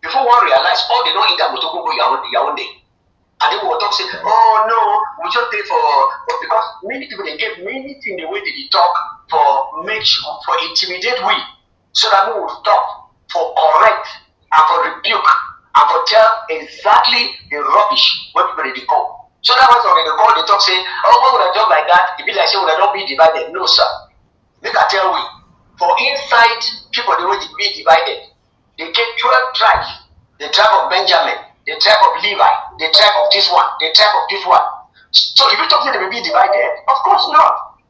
before one realize all they don't eat that motor go your own day. And then we will talk say, oh no, we just pay for because many people they get many things the way they talk for for intimidate we so that we will stop for correct and for rebuke and for tell exactly the rubbish when people they go. So that was when they call they talk say, oh why would I talk like that? It be like say would I don't be divided. No sir. Make I tell we for inside people the way they be divided, they get 12 tribes, the tribe of Benjamin, the tribe of Levi, the tribe of this one, the tribe of this one. So if you talk to them be divided, of course not.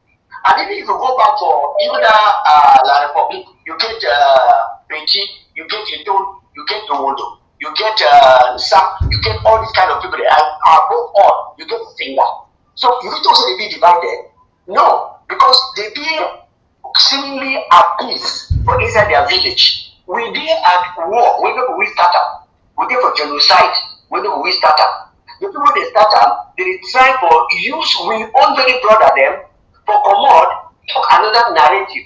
And even if you go back for even La Republic, you get Petit, you get Eton, you get Dowondo, you get Sam, you get all these kind of people, and above all, you get Singer. So if you talk to them be divided, no, because they be seemingly at peace for inside their village. We did at war, we know we start up. We did for genocide, we know we start up. The people they start up, they try for use we own very brother them for commode, talk another narrative.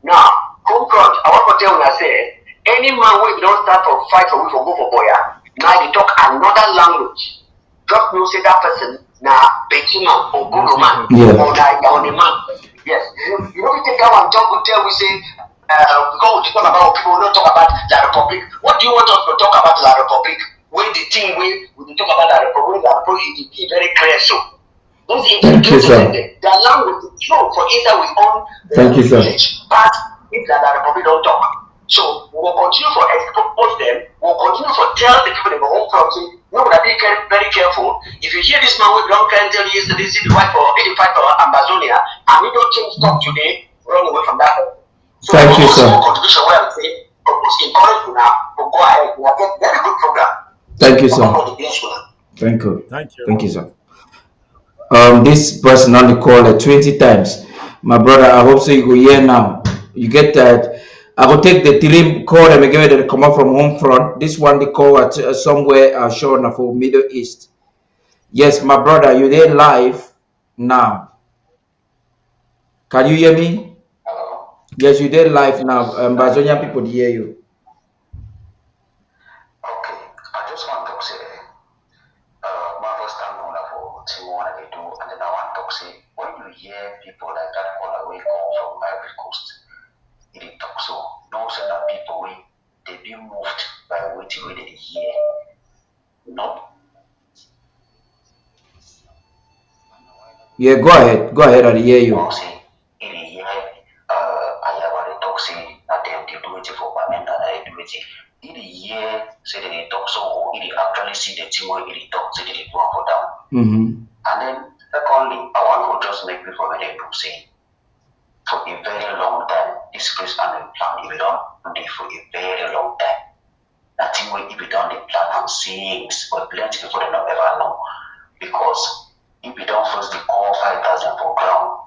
Now, home front, I want to tell you I say, any man who don't start for fight for we for go for boya, now they talk another language. Just know say that person now Betty man or Guru man or the man. Yes, you know we take that one talk, we tell we say because we talk about people, we don't talk about La Republic. What do you want us to talk about La Republic? When the thing we talk about La Republic it be very clear so. Those intelligent, their language is true for either we own village, but if La Republic don't talk. So we will continue for expose them, we will continue for tell the people they go home from say, no, but be very careful. If you hear this man we don't can tell you yesterday, see the wife for 85 for Amazonia, and we don't change talk today, run away from that. So thank you, sir. Contribution where I say, encourage you now to go ahead. We have a very good program. Thank you, sir. Thank you. Thank you, sir. This person on the call 20 times. My brother, I hope so you go here now. You get that. I will take the three call and give it come up from home front. This one they call at somewhere shown for Middle East. Yes, my brother, you there live now. Can you hear me? Yes, you there live now. Bazonian people hear you. Okay, I just want to say, my first time on for Timor they do, and then I want to say, when you hear people like that all the way come from Ivory Coast, it talk so. No certain people they be moved by what they hear. Not. Yeah, go ahead. Go ahead. I hear you. Say, in a year, I have a talk say, and then they do it for permanent, and I do it. In a year, say they talk so, or they actually see the thing where they talk, say they go for down. And then, secondly, I want to just make people really do say, for a very long time, this place and the plan, if you don't do it for a very long time, that thing where if you don't the plan and things, but plenty people they not ever know. because if we don't first the core fighters and for ground,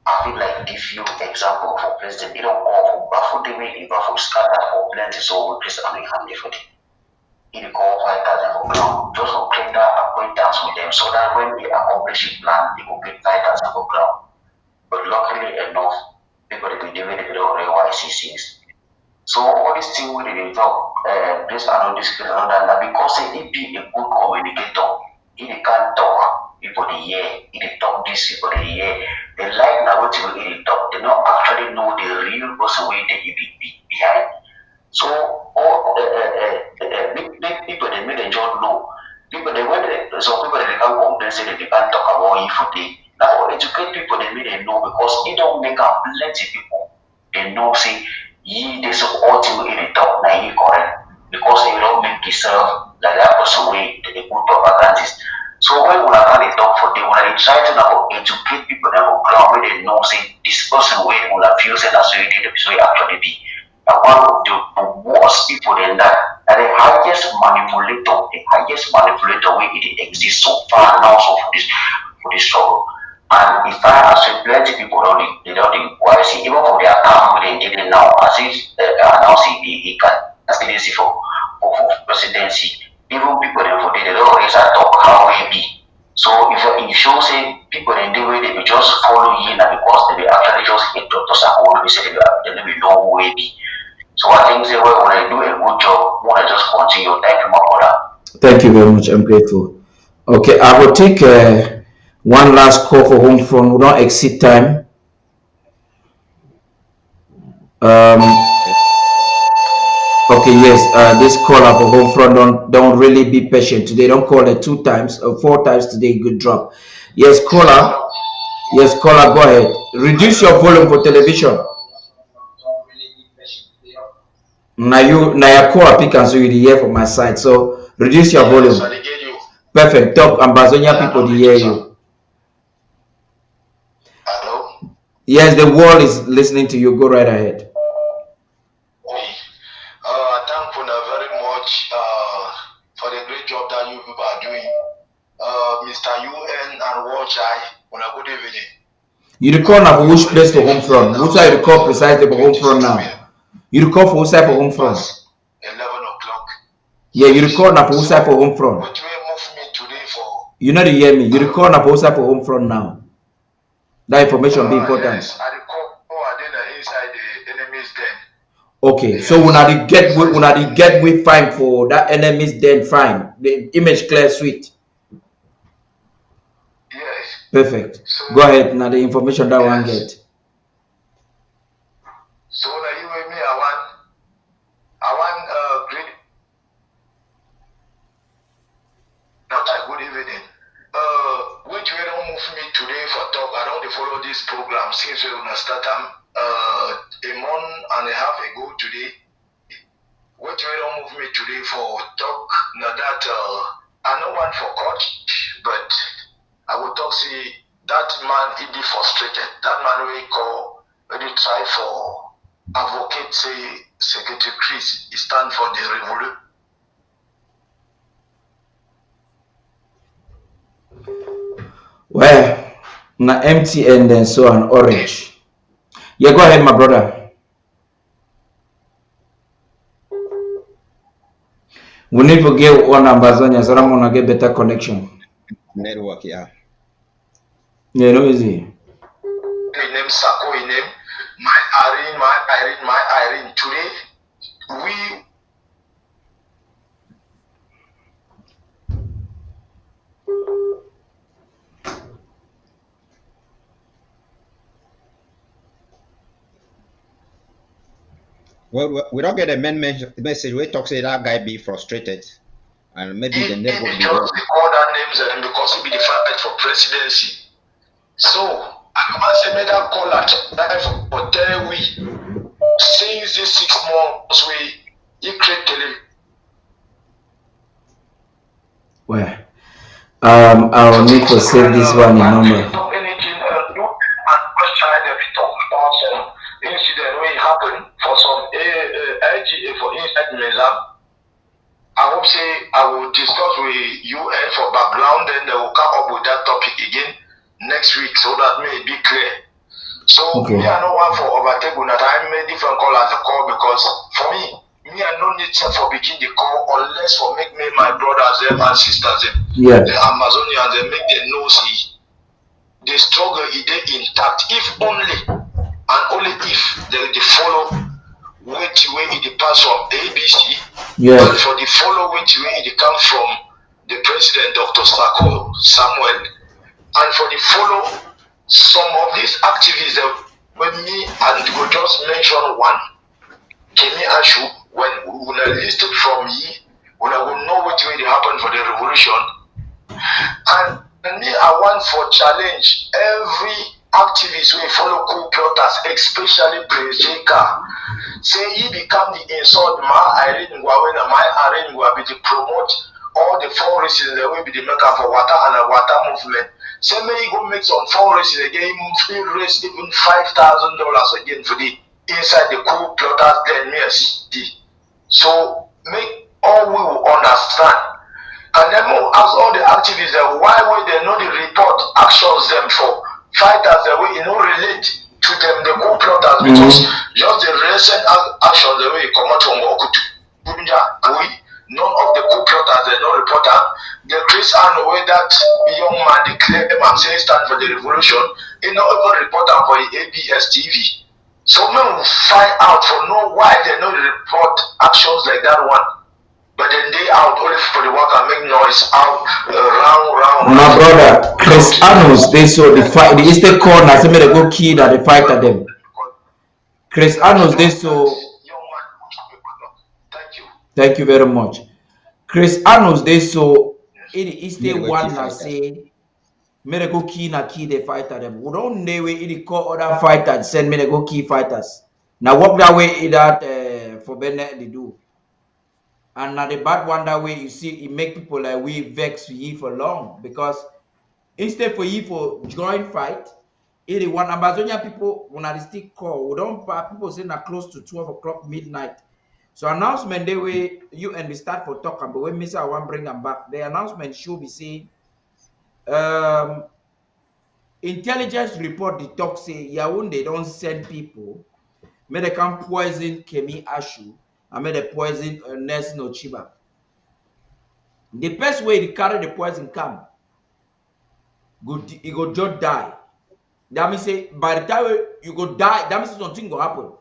I feel like give you example for president, you don't call for baffle the way if baffle scatter for plenty so we just only handy for them. In the core fighters and for ground, just to create that acquaintance with them so that when they accomplish a plan, they will get fighters and for ground. But luckily enough, people have been doing it already YCCs. So all these things we didn't talk, this and all this and that because he be a good communicator, he can talk people the year, he talk this people the year. They like now what he talk, they don't actually know the real person way they be behind. So all big people they made a job know. People they went some people they can complain say that they can't talk about it for day. Now educate people they made them know because it don't make a plenty people. They know say ye they support you in the top na ye correct because they don't make yourself like that person way the good propagandist. So when we are going to talk for them, when I try to now educate people that will ground where they know say this person way will feel say that's way the way actually be. And one of the worst people in that and the highest manipulator way it exists so far now so for this struggle. And if I as with plenty people they don't inquire, see, even for their account where they did it now, as if announcing he can candidacy for presidency, even people they for they don't always talk how we be. So if you show say people in the way they will just follow you now because they will actually just hit doctors and all we say they will know who we be. So I think say well, when I do a good job, when I just continue, thank you my brother. Thank you very much. I'm grateful. Okay, I will take one last call for home front. We don't exceed time. Okay, yes. This caller for home front don't really be patient today. Don't call it 2 times or 4 times today. Good drop. Yes, caller. Yes, caller. Go ahead. Reduce your volume for television. Now your call pick and so you hear from my side. So reduce your volume. Perfect. Talk Ambazonia people to hear you. Hello? Yes, the world is listening to you. Go right ahead. Thank you very much for the great job that you people are doing. Mr. UN and Watchai, good evening. You recall now for which place for home front? Which I recall precisely for home front now? You recall for which side for home front? 11 o'clock. Yeah, you recall now for which side for home front? Which way move me today for? You know to hear me. You recall now for which side for home front now? That information be important. Yes, I recall I didn't inside the enemy's den. Okay, yes. So when I get we fine for that enemy's den fine. The image clear sweet. Yes. Perfect. So, go ahead now the information that one get. So now you with me I want great not a good evening. Which way don't move me today for talk. I don't follow this program since we gonna start a month and a half ago today. Which way don't move me today for talk now that I know one for coach, but I will talk see that man he be frustrated. That man will call when he try for advocate say Secretary Chris he stand for the revolution. Well, na empty and then so an orange. Yeah, go ahead, my brother. We need to get one Ambazonia so I'm gonna get better connection. Network, yeah. Yeah, no easy. Name Sako, name my Irene. Today we Well, we don't get a message. We talk say that guy be frustrated, and maybe the network be wrong. All that names and because he be the fight for presidency. So I must say made that call at that for 10 weeks. Since this 6 months we he create television. Well, I'll need to save this one in number. Incident where it happened for some LGA for inside Meza. I hope say I will discuss with UN for background, then they will come up with that topic again next week so that may be clear. So Okay. me I don't want for overtake una time make different call as a call because for me I no need for begin the call unless for make me my brothers them and sisters them, Yeah. the Amazonians they make them know see the struggle is intact if only and only if they follow which way it pass from ABC, Yeah. and for the follow which way it come from the president Dr. Sako Samuel, and for the follow some of these activists with me and we just mention one, Kemi Ashu, when we listed from ye, when I will know which way it happened for the revolution, and me I want for challenge every activist we follow coup plotters, especially Prince Jeka. Say he become the insult my Irene Ngwa my Irene Ngwa be to promote all the fundraising that will be the maker for water and a water movement. Say may he go make some fundraising again, he raise even $5,000 again for the inside the coup plotters then yes. So make all we will understand. And then we'll ask all the activists why would they know the report actions them for fighters that way relate to them the coup plotters because just the recent actions the way come out from Okutu none of the coup plotters they no reporter the Chris Arno way that young man declared him and saying stand for the revolution he not even reporter for the ABS TV. So we will find out for know why they no report actions like that one. But then they out only for the work and make noise out round. My brother, Chris Arnos, they saw the fight. The Eastern corner, some of the go key that they fight at them. Chris Arnos, they saw. Thank you. Thank you very much. Chris Arnos, they saw. In the Eastern one, I say, me they go key na key they fight at them. We don't know where it call other fighters send me they go key fighters. Now what that way that for Bennett they do. And now the bad one that way you see it make people like we vex ye for long because instead for ye for join fight, it is one Amazonia people when I still call we don't people say na close to 12 o'clock midnight. So announcement they way you and we start for talk but when Mr. I want bring them back. The announcement should be saying intelligence report the talk say Yaoundé they don't send people, may they come poison Kemi Ashu. I made a poison Nelson Uchiba. The best way to carry the poison come, you go just die. That means say by the time you go die, that means something go happen.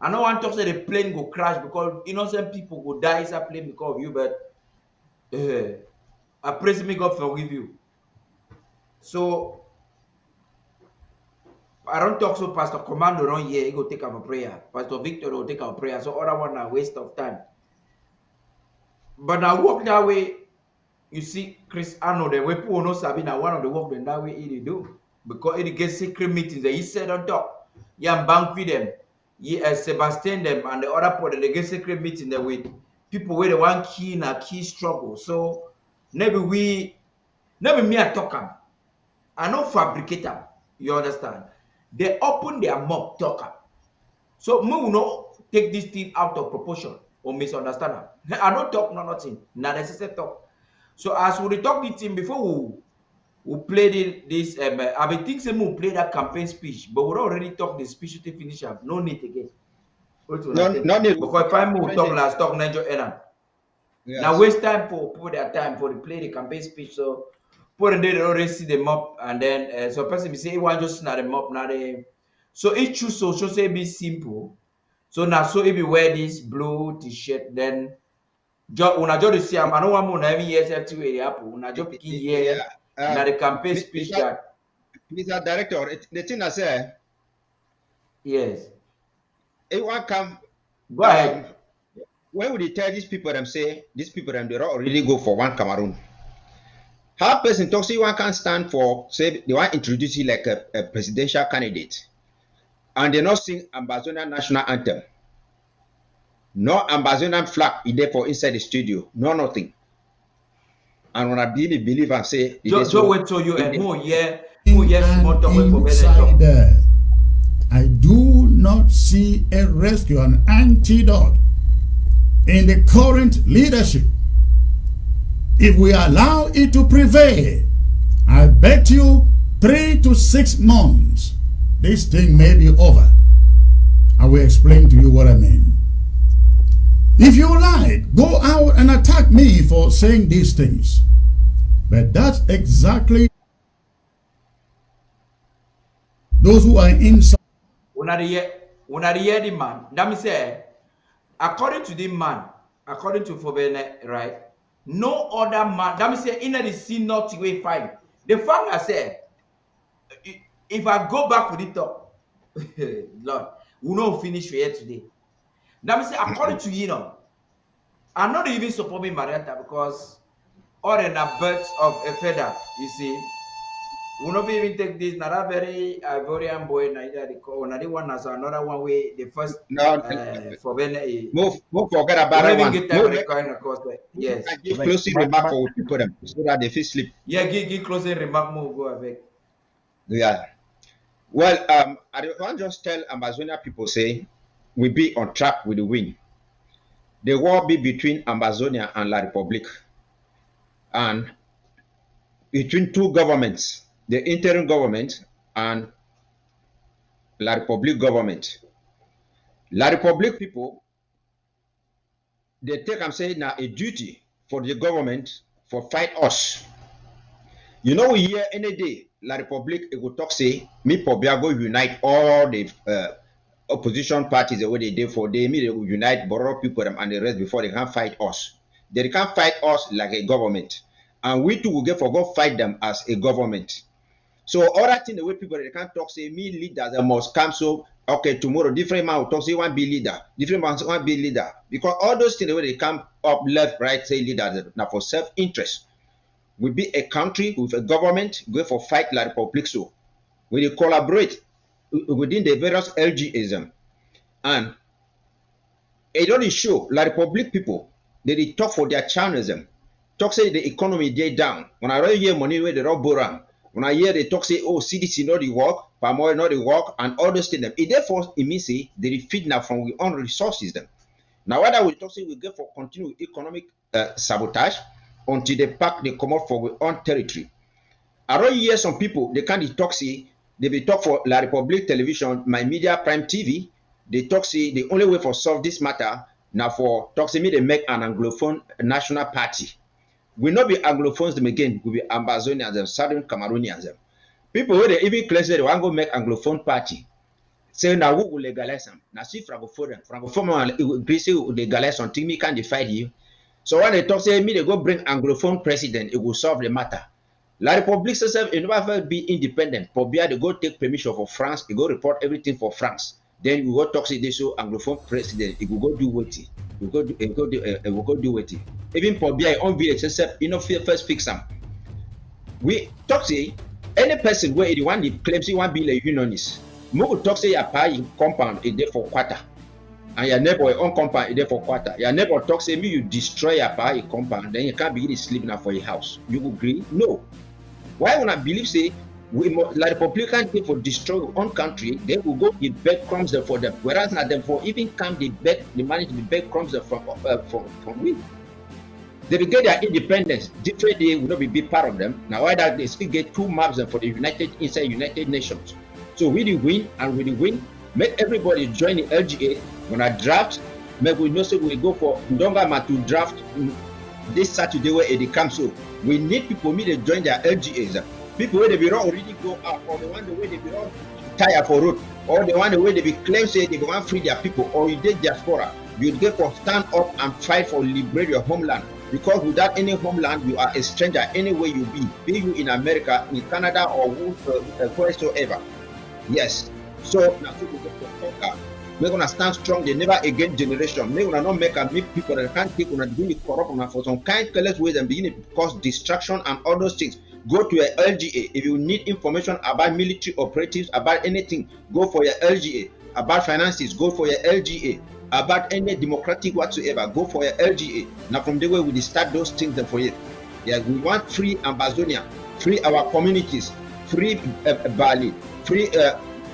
I don't want to say the plane go crash because innocent people go die inside a plane because of you, but I praise me God forgive you. So I don't talk so Pastor Commando around here, he go take up a prayer. Pastor Victor will take up a prayer. So other one a waste of time. But I walk that way, you see Chris Arnold, the way people know Sabina, one of the work that way he do. Because he get secret meetings that he said on top. Yeah, bank with them. Yeah, Sebastian them and the other part they get secret meeting there with people where they want key in a key struggle. So maybe me I talk them. I don't fabricate them. You understand? They open their mouth talk. So me will not take this thing out of proportion or misunderstand them. I don't talk nothing. Not necessary talk. So as we talk the thing before we play this I been think we play that campaign speech, but we already talk the speech to finish up. No need again. No need. Because if I move talk last talk Niger Enam. Yes. Now waste time for people their time for the play the campaign speech. So people they already see them up and then so person be say he want just snap them up now they so each choose so say be simple. So now so if you wear this blue t-shirt then una just see I don't want more every years have to wear apple una just pick here now the campaign speech that Mr. Director, the thing I say yes. It won't come. Go ahead. When would you tell these people them say these people them they don't already go for one Cameroon? How person talks you one can stand for say they want to introduce you like a presidential candidate and they not sing Ambazonian national anthem. No Ambazonian flag is there for inside the studio, no nothing. And when I really believe and say just wait till you and more inside I do not see a rescue, an antidote in the current leadership, if we allow it to prevail, I bet you 3 to 6 months, this thing may be over. I will explain to you what I mean. If you like, go out and attack me for saying these things. But that's exactly those who are inside. When I hear the man, that means according to the man, according to Fobene, right? No other man, that means in the sea not way fine. The fact I said, if I go back to the top, Lord, we not finish here today. That means according to you know, I'm not even supporting Marietta because all the birds of a feather, you see. We not even take this. Not a very Ivorian boy. Neither the call. Another one as another one way. The first No, for Ben. move forget about We that don't even one. get time Move, to kind of course. Yes. give closing remark for people them so that they feel sleep. Yeah. Give closing remark. Move go avec. Yeah. Well, I want to just tell Amazonia people say we be on track with the win. The war be between Amazonia and La Republic, and between two governments, the interim government and La Republic government. La Republic people, they take and say now a duty for the government for fight us. You know, we hear any day La Republic it will talk say me Pobia go unite all the opposition parties the way they did for they will unite borrow people and the rest before they can fight us. They can't fight us like a government, and we too will get for go fight them as a government. So all that thing the way people they can't talk say me leaders they must come so okay tomorrow different man will talk say one be leader, different man one be leader because all those things the way they come up left right say leaders now for self-interest. We be a country with a government go for fight La Republic so we collaborate within the various LGism and it only show La Republic people they talk for their chauvinism. Talk say the economy they down. When I hear money where they rob borrow. When I hear they talk say, oh, CDC not the work, palm oil not the work, and all those things. It therefore it means say they feed now from our own resources them. Now what I will talk say we get for continued economic sabotage until they pack they come up for our own territory. I don't hear some people they can't talk say they be talk for La Republic television, my media prime TV. They talk say the only way for solve this matter now for talk say me they make an Anglophone national party. We not be Anglophones them again, we be Ambazonians and Southern Cameroonians them. People where they even claim they want to go make Anglophone party. Say now who will legalize them? Now see Francophone will legalize something me can't fight you. So when they talk say me they go bring Anglophone president, it will solve the matter. La Republique itself it never be independent. Pobia they go take permission for France, they go report everything for France. Then we go talk say they show Anglophone president, it will go do what it. We go do what it. Even Pobia on village itself, you know first fix them. We talk say any person where the one that claims he want to be a unionist, we talk say your pay compound is there for quarter. And your neighbor own compound is there for quarter. Your neighbor talk say me you destroy your pay compound, then you can't be sleeping now for your house. You agree? No. Why would I believe say we like Republican people destroy our own country, they will go give breadcrumbs for them. Whereas not them for even come they manage the breadcrumbs from we. They will get their independence. Different they will not be part of them. Now why that they still get two maps for the United Nations. So we will win and we will win. Make everybody join the LGA. When I draft, maybe we know say we go for Ndongama to draft this Saturday where they come. So we need people me to join their LGAs. People where they be already go out, or the one the way they be all tired for road, or the one the way they be claim say they want free their people, or you did diaspora, you get for stand up and fight for liberate your homeland. Because without any homeland, you are a stranger anywhere you be you in America, in Canada, or wheresoever. Yes. So now people get to conquer. We're gonna stand strong. They never again generation. We're gonna not make people that can't take on doing corrupt for some kind of careless ways and beginning to cause distraction and all those things. Go to your LGA. If you need information about military operatives, about anything, go for your LGA. About finances, go for your LGA. About any democratic whatsoever, go for your LGA. Now from the way we start those things then for you. Yeah, we want free Amazonia, free our communities, free Bali, free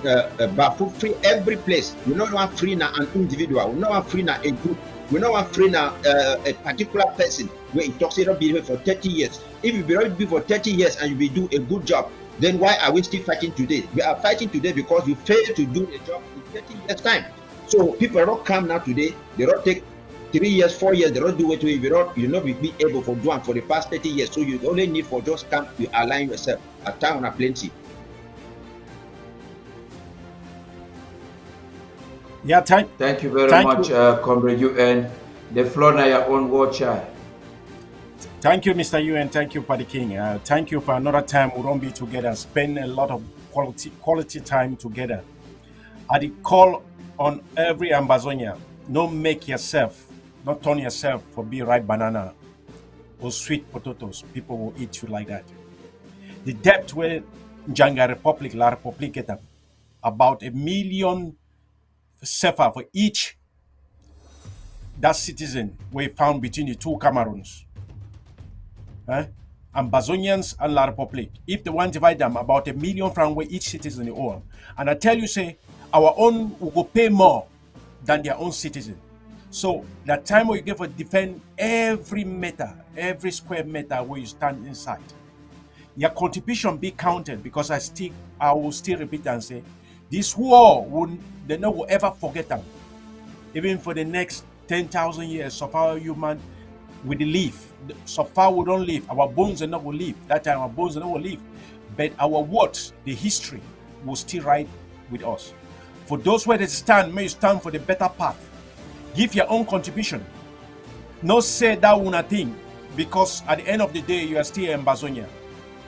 Bafu, free every place. We don't want free now an individual. We don't want free now a group. We don't want free now a particular person where it talks about be for 30 years. If you be for 30 years and you be do a good job, then why are we still fighting today? We are fighting today because you failed to do a job in 30 years time. So people are not come now today. They don't take 3 years, 4 years. They don't do it. You not be able for doing for the past 30 years. So you only need for just come to align yourself. At time on plenty. Yeah, thank you very much, Comrade UN. The floor now your own watcher. Thank you, Mr. UN. Thank you, Paddy King. Thank you for another time we don't be together. Spend a lot of quality time together. I call on every Ambazonia, don't make yourself, not turn yourself for be ripe banana or sweet potatoes. People will eat you like that. The debt where Janga Republic, La Republic get about $1 million sefer for each that citizen we found between the two Cameroons. Ambazonians and La Republic. If they want to divide them, about $1 million from where each citizen own. And I tell you, say, our own will go pay more than their own citizen. So that time we give for defend every meter, every square meter where you stand inside. Your contribution be counted, because I will still repeat and say, this war they no will ever forget them. Even for the next 10,000 years, so far human we live. So far we don't live. Our bones are not will live. That time our bones are not will live. But our words, the history, will still ride with us. For those where they stand, may you stand for the better path. Give your own contribution. No say that one thing, because at the end of the day, you are still in Ambazonia.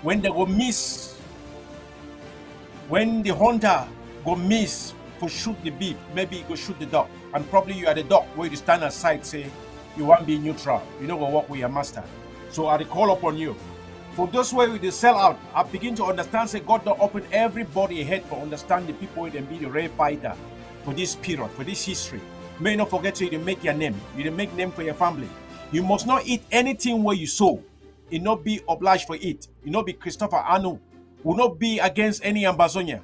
When they go miss, when the hunter go miss for shoot the beef, maybe he go shoot the dog. And probably you are the dog where you stand aside, say, you want to be neutral. You know, go work with your master. So I call upon you. For those where they sell out, I begin to understand, say, God don't open everybody head for understand the people who can be the real fighter for this period, for this history. May not forget you to make your name. You to make name for your family. You must not eat anything where you sow. You not be obliged for it. You not be Christopher Anu. Will not be against any Ambazonia.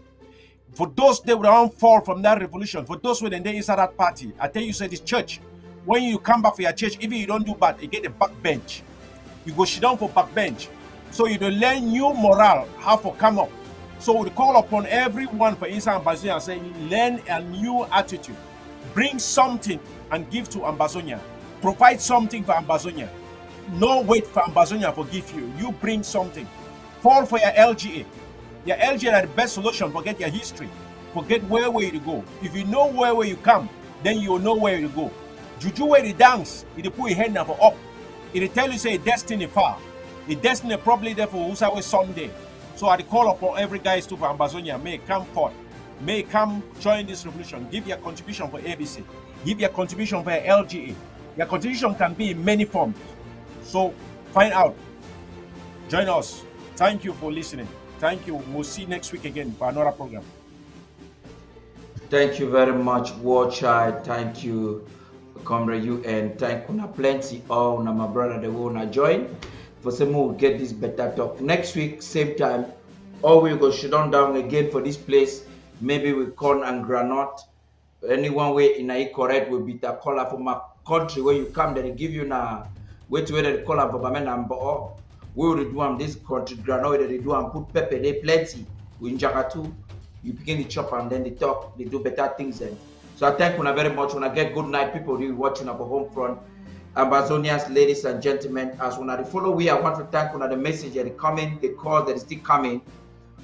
For those that will fall from that revolution, for those who are inside that party, I tell you, say this church, when you come back for your church, even you don't do bad, you get a back bench. You go sit down for back bench. So you don't learn new morale, how to come up. So we call upon everyone for inside Ambazonia and say, learn a new attitude. Bring something and give to Ambazonia. Provide something for Ambazonia. No wait for Ambazonia to give you. You bring something. Fall for your LGA. Your LGA is the best solution. Forget your history. Forget where you go. If you know where you come, then you will know where you go. Juju where you dance, it put your hand for up. It tell you say destiny far. The destiny probably there for who's always Sunday. So I call upon every guy to for Ambazonia, may come forth. May come join this revolution. Give your contribution for ABC. Give your contribution for LGA. Your contribution can be in many forms. So find out. Join us. Thank you for listening. Thank you. We'll see you next week again for another program. Thank you very much, War Child. Thank you, Comrade UN. Thank you plenty. Oh, now my brother, they will not join. For some more, get this better talk. Next week, same time, or we go shut down again for this place. Maybe with corn and granite. Anyone way in a correct will be the color from my country where you come, they give you now. Wait to where they call for my number. We will do this country granite, they do and put pepper, they plenty. We in Jagatu, you begin to chop and then they talk, they do better things then. So I thank you very much. When I get good night, people who watching our home front. Ambazonians, ladies and gentlemen, as when I follow we, I want to thank the message that is coming, the call that is still coming.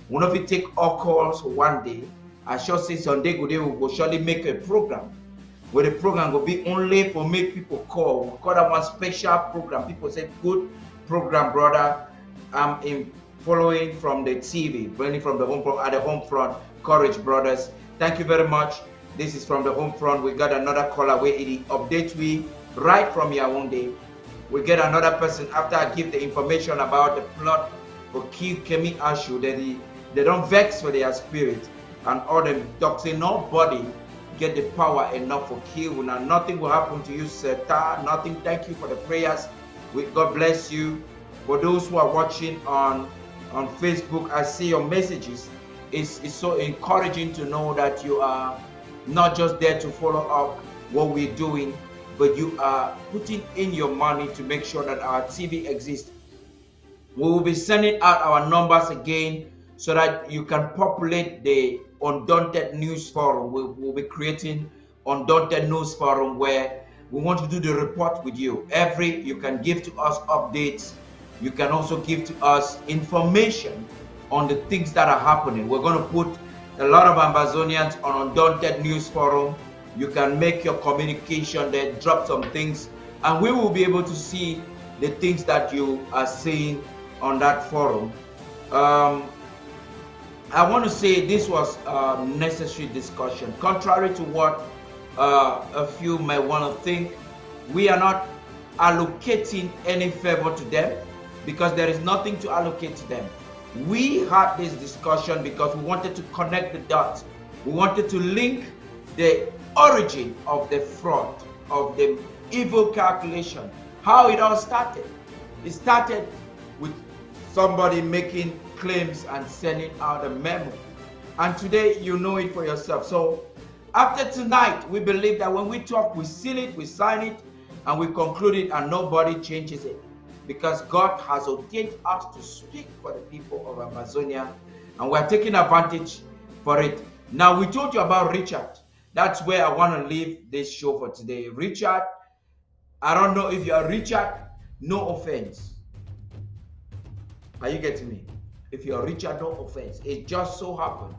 One of you take all calls one day. I shall say Sunday good day we will surely make a program where the program will be only for make people call. We call that one special program. People say good program, brother. I'm in following from the TV, bringing from the home front at the home front. Courage, brothers. Thank you very much. This is from the home front. We got another caller where it updates we right from here one day. We get another person after I give the information about the plot for kill Kemi Ashu. They don't vex for their spirit. And all them toxin, nobody get the power enough for kill. Now nothing will happen to you, sir. Nothing. Thank you for the prayers. God bless you. For those who are watching on Facebook, I see your messages. It's so encouraging to know that you are not just there to follow up what we're doing, but you are putting in your money to make sure that our TV exists. We will be sending out our numbers again so that you can populate the Undaunted News Forum. We'll be creating Undaunted News Forum where we want to do the report with you. You can give to us updates. You can also give to us information on the things that are happening. We're going to put a lot of Ambazonians on Undaunted News Forum. You can make your communication there, drop some things, and we will be able to see the things that you are saying on that forum. I want to say this was a necessary discussion. Contrary to what a few may want to think, we are not allocating any favor to them because there is nothing to allocate to them. We had this discussion because we wanted to connect the dots. We wanted to link the origin of the fraud, of the evil calculation, how it all started. It started with somebody making claims and sending out a memo. And today you know it for yourself. So after tonight, we believe that when we talk, we seal it, we sign it, and we conclude it, and nobody changes it. Because God has ordained us to speak for the people of Amazonia, and we're taking advantage for it. Now, we told you about Richard. That's where I want to leave this show for today. Richard, I don't know if you are Richard, no offense. Are you getting me? If you are Richard, no offense. It just so happened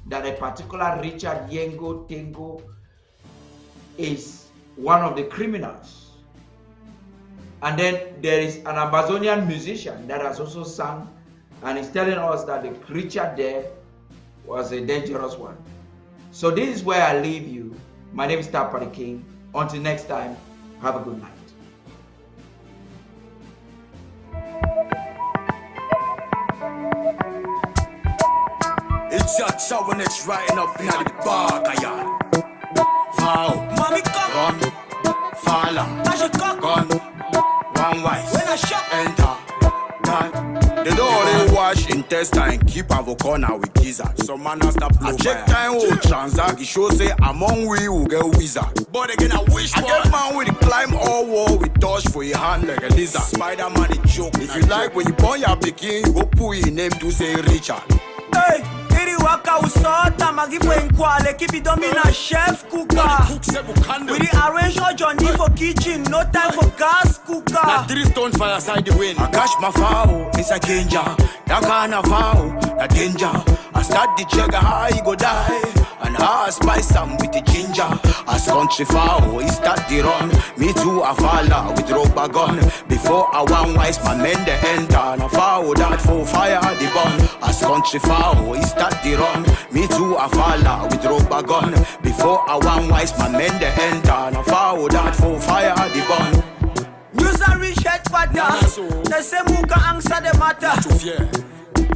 that a particular Richard Yengo Tengo is one of the criminals. And then there is an Amazonian musician that has also sung, and he's telling us that the Richard there was a dangerous one. So this is where I leave you. My name is Tarh Paddy King. Until next time, have a good night. It's your chow when it's riding up in the bar, kaya. Foul, mommy come, run, fall on, gun, one wise, when I shot, enter, done. They don't only wash intestine, keep a corner with gizzard. Some man has to blow. I check time, will transact, it shows say among we will get wizard. But again, I wish I get man with climb all wall with dodge for your hand like a lizard. Spider-Man is joke. If you like, when you born your pikin, you go put your name to say Richard. Hey! Waka usota magifu enkwale keep it domina chef cooker. We arrange all Johnny for kitchen, no time for gas cooker. Na 3 stones fireside the wind. I catch my foul, it's a danger. That kind of foul, a danger. I start the jagger, how he go die. And how I spice some with the ginger. As country foul, he start the run. Me too, I follow with rubber gun. Before I want wise, my men they enter. And I foul that for fire the bun. As country foul, he start the run. Me too, I follow with rubber gun. Before I want wise, my men they enter. And I foul that for fire the bun. News and reach headquarters. They say Muka answer the matter.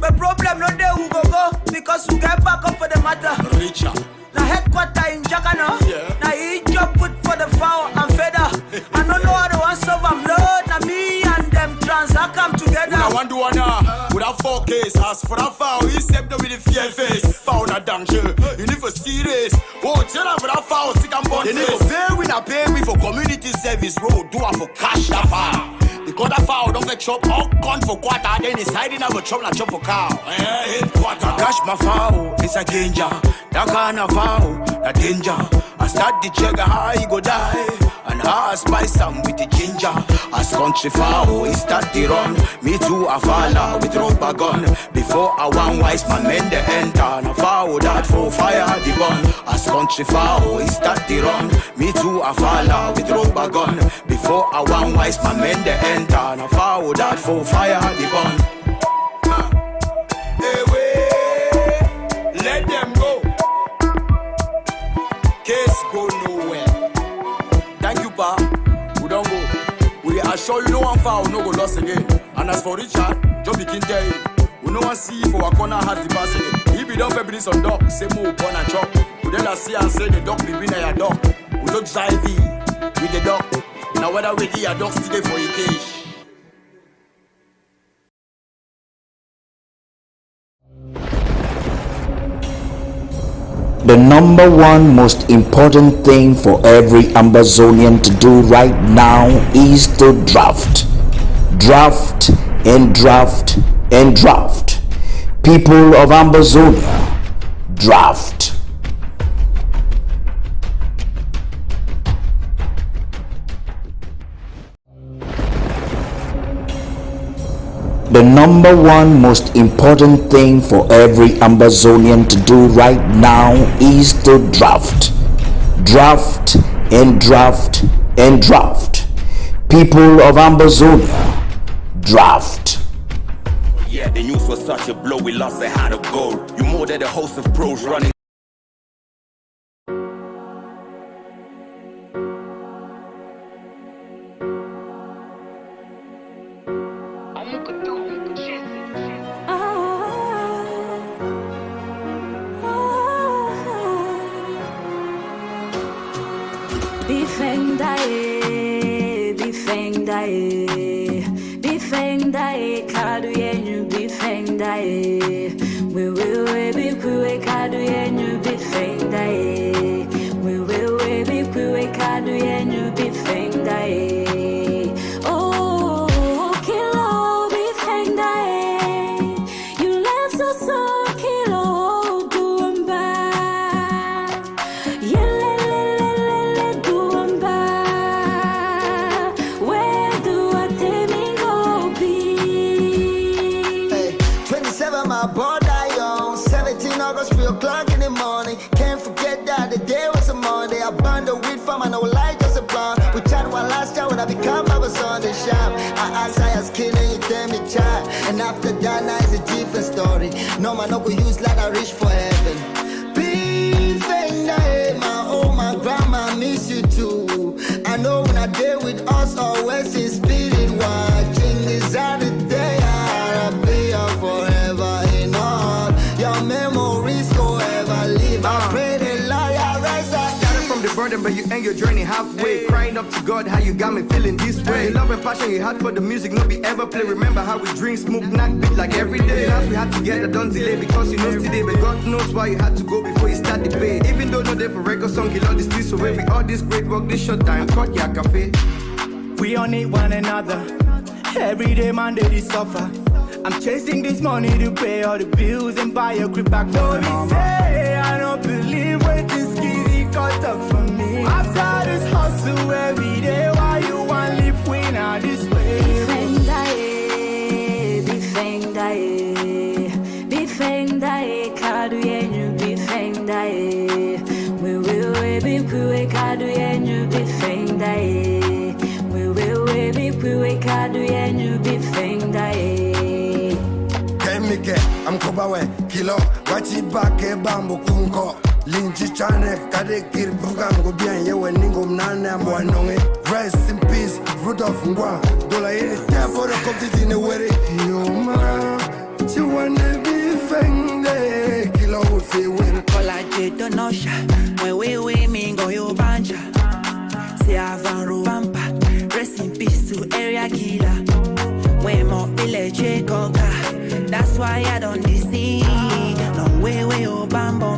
But problem no day who go because we get back up for the matter. Richard. Now headquarter in Jagana. Yeah. Now he job put for the foul and feather. I don't know how to answer them load. Now me and them transact come together. I want to wanna with a 4 case. As for that foul, he stepped with the fear face. Foul a danger. You need for serious. Oh, tell them for that foul, stick and bond. They need to pay we not pay we for community service road. Do I for cash that foul. Because that foul don't get chop all gone for quarter. Then he's hiding out a chop like chop for cow. Quarter. Cash my foul, it's a danger. That kind of foul, a danger. I start the jagger, how he go die. And how I spice some with the ginger. As country foul, he start the run. Me too, I follow with rubber gun. Before I want wise, my men they enter. And I foul that for fire the bun. As country foul, he start the run. Me too, I follow with rubber gun. Before I want wise, my men they enter. And I foul that for fire the bun. Hey, wait, let them go. Case go nowhere. Thank you, Pa. We don't go. We assure you no one foul, no go lost again. And as for Richard, Joe begin tell you. We no one see for our corner has the pass again. He be done for business on dog, say move on and chop. We then see and say the dog be been a dog. We don't drive with the dog. Now whether we eat a dog still for your cage. The number one most important thing for every Ambazonian to do right now is to draft. Draft and draft and draft. People of Ambazonia, draft. The number one most important thing for every Ambazonian to do right now is to draft. Draft and draft and draft. People of Ambazonia, draft. Yeah, the news was such a blow, we lost a heart of gold. You more than a host of pros running. And after that, now it's a different story. No man, no go use like I reach for heaven. Be thankful, my oh my grandma miss you too. I know when I deal with us, always in spirit watching. Is that the day I'll be here forever in all your memories forever live. I pray the Lord rise up. Started from the burden, but you end your journey halfway. Crying up to God, how you got me feeling this way. Love and passion you had for the music, no be ever play. Remember how we drink, smoke, knock beat like every day. Last we had together, don't delay because you know today. But God knows why you had to go before you start the pay. Even though no day for record song, you love the streets so with all this great work, this short time, cut your cafe. We all need one another. Every day, Monday, they suffer. I'm chasing this money to pay all the bills and buy a crib back for me. Say, I don't believe what this skizzy cut up for me. After this hustle every day, why you want live when I this way? Bifendae, kadu yenyu bifendae. We will be quick, kadu yenyu bifendae. We will be quick, kadu yenyu bifendae. Kemike, I'm Kobawe, Kilo, Uchiba, Bambo Kunko, Linchi Chane, Kade Kirbugan, go bien, you and Ningum Nana, Moanonge. Rest in peace, Rudolph Ngwa, Dola is there for the competition in the way. You man, you want to be fengde, Kilo, say, when Collaget Donosha, we mingo yo banja. Say Avaro Vampa, rest in peace to area killer. Memo village coca, that's why I don't see. Long way, oh bambo.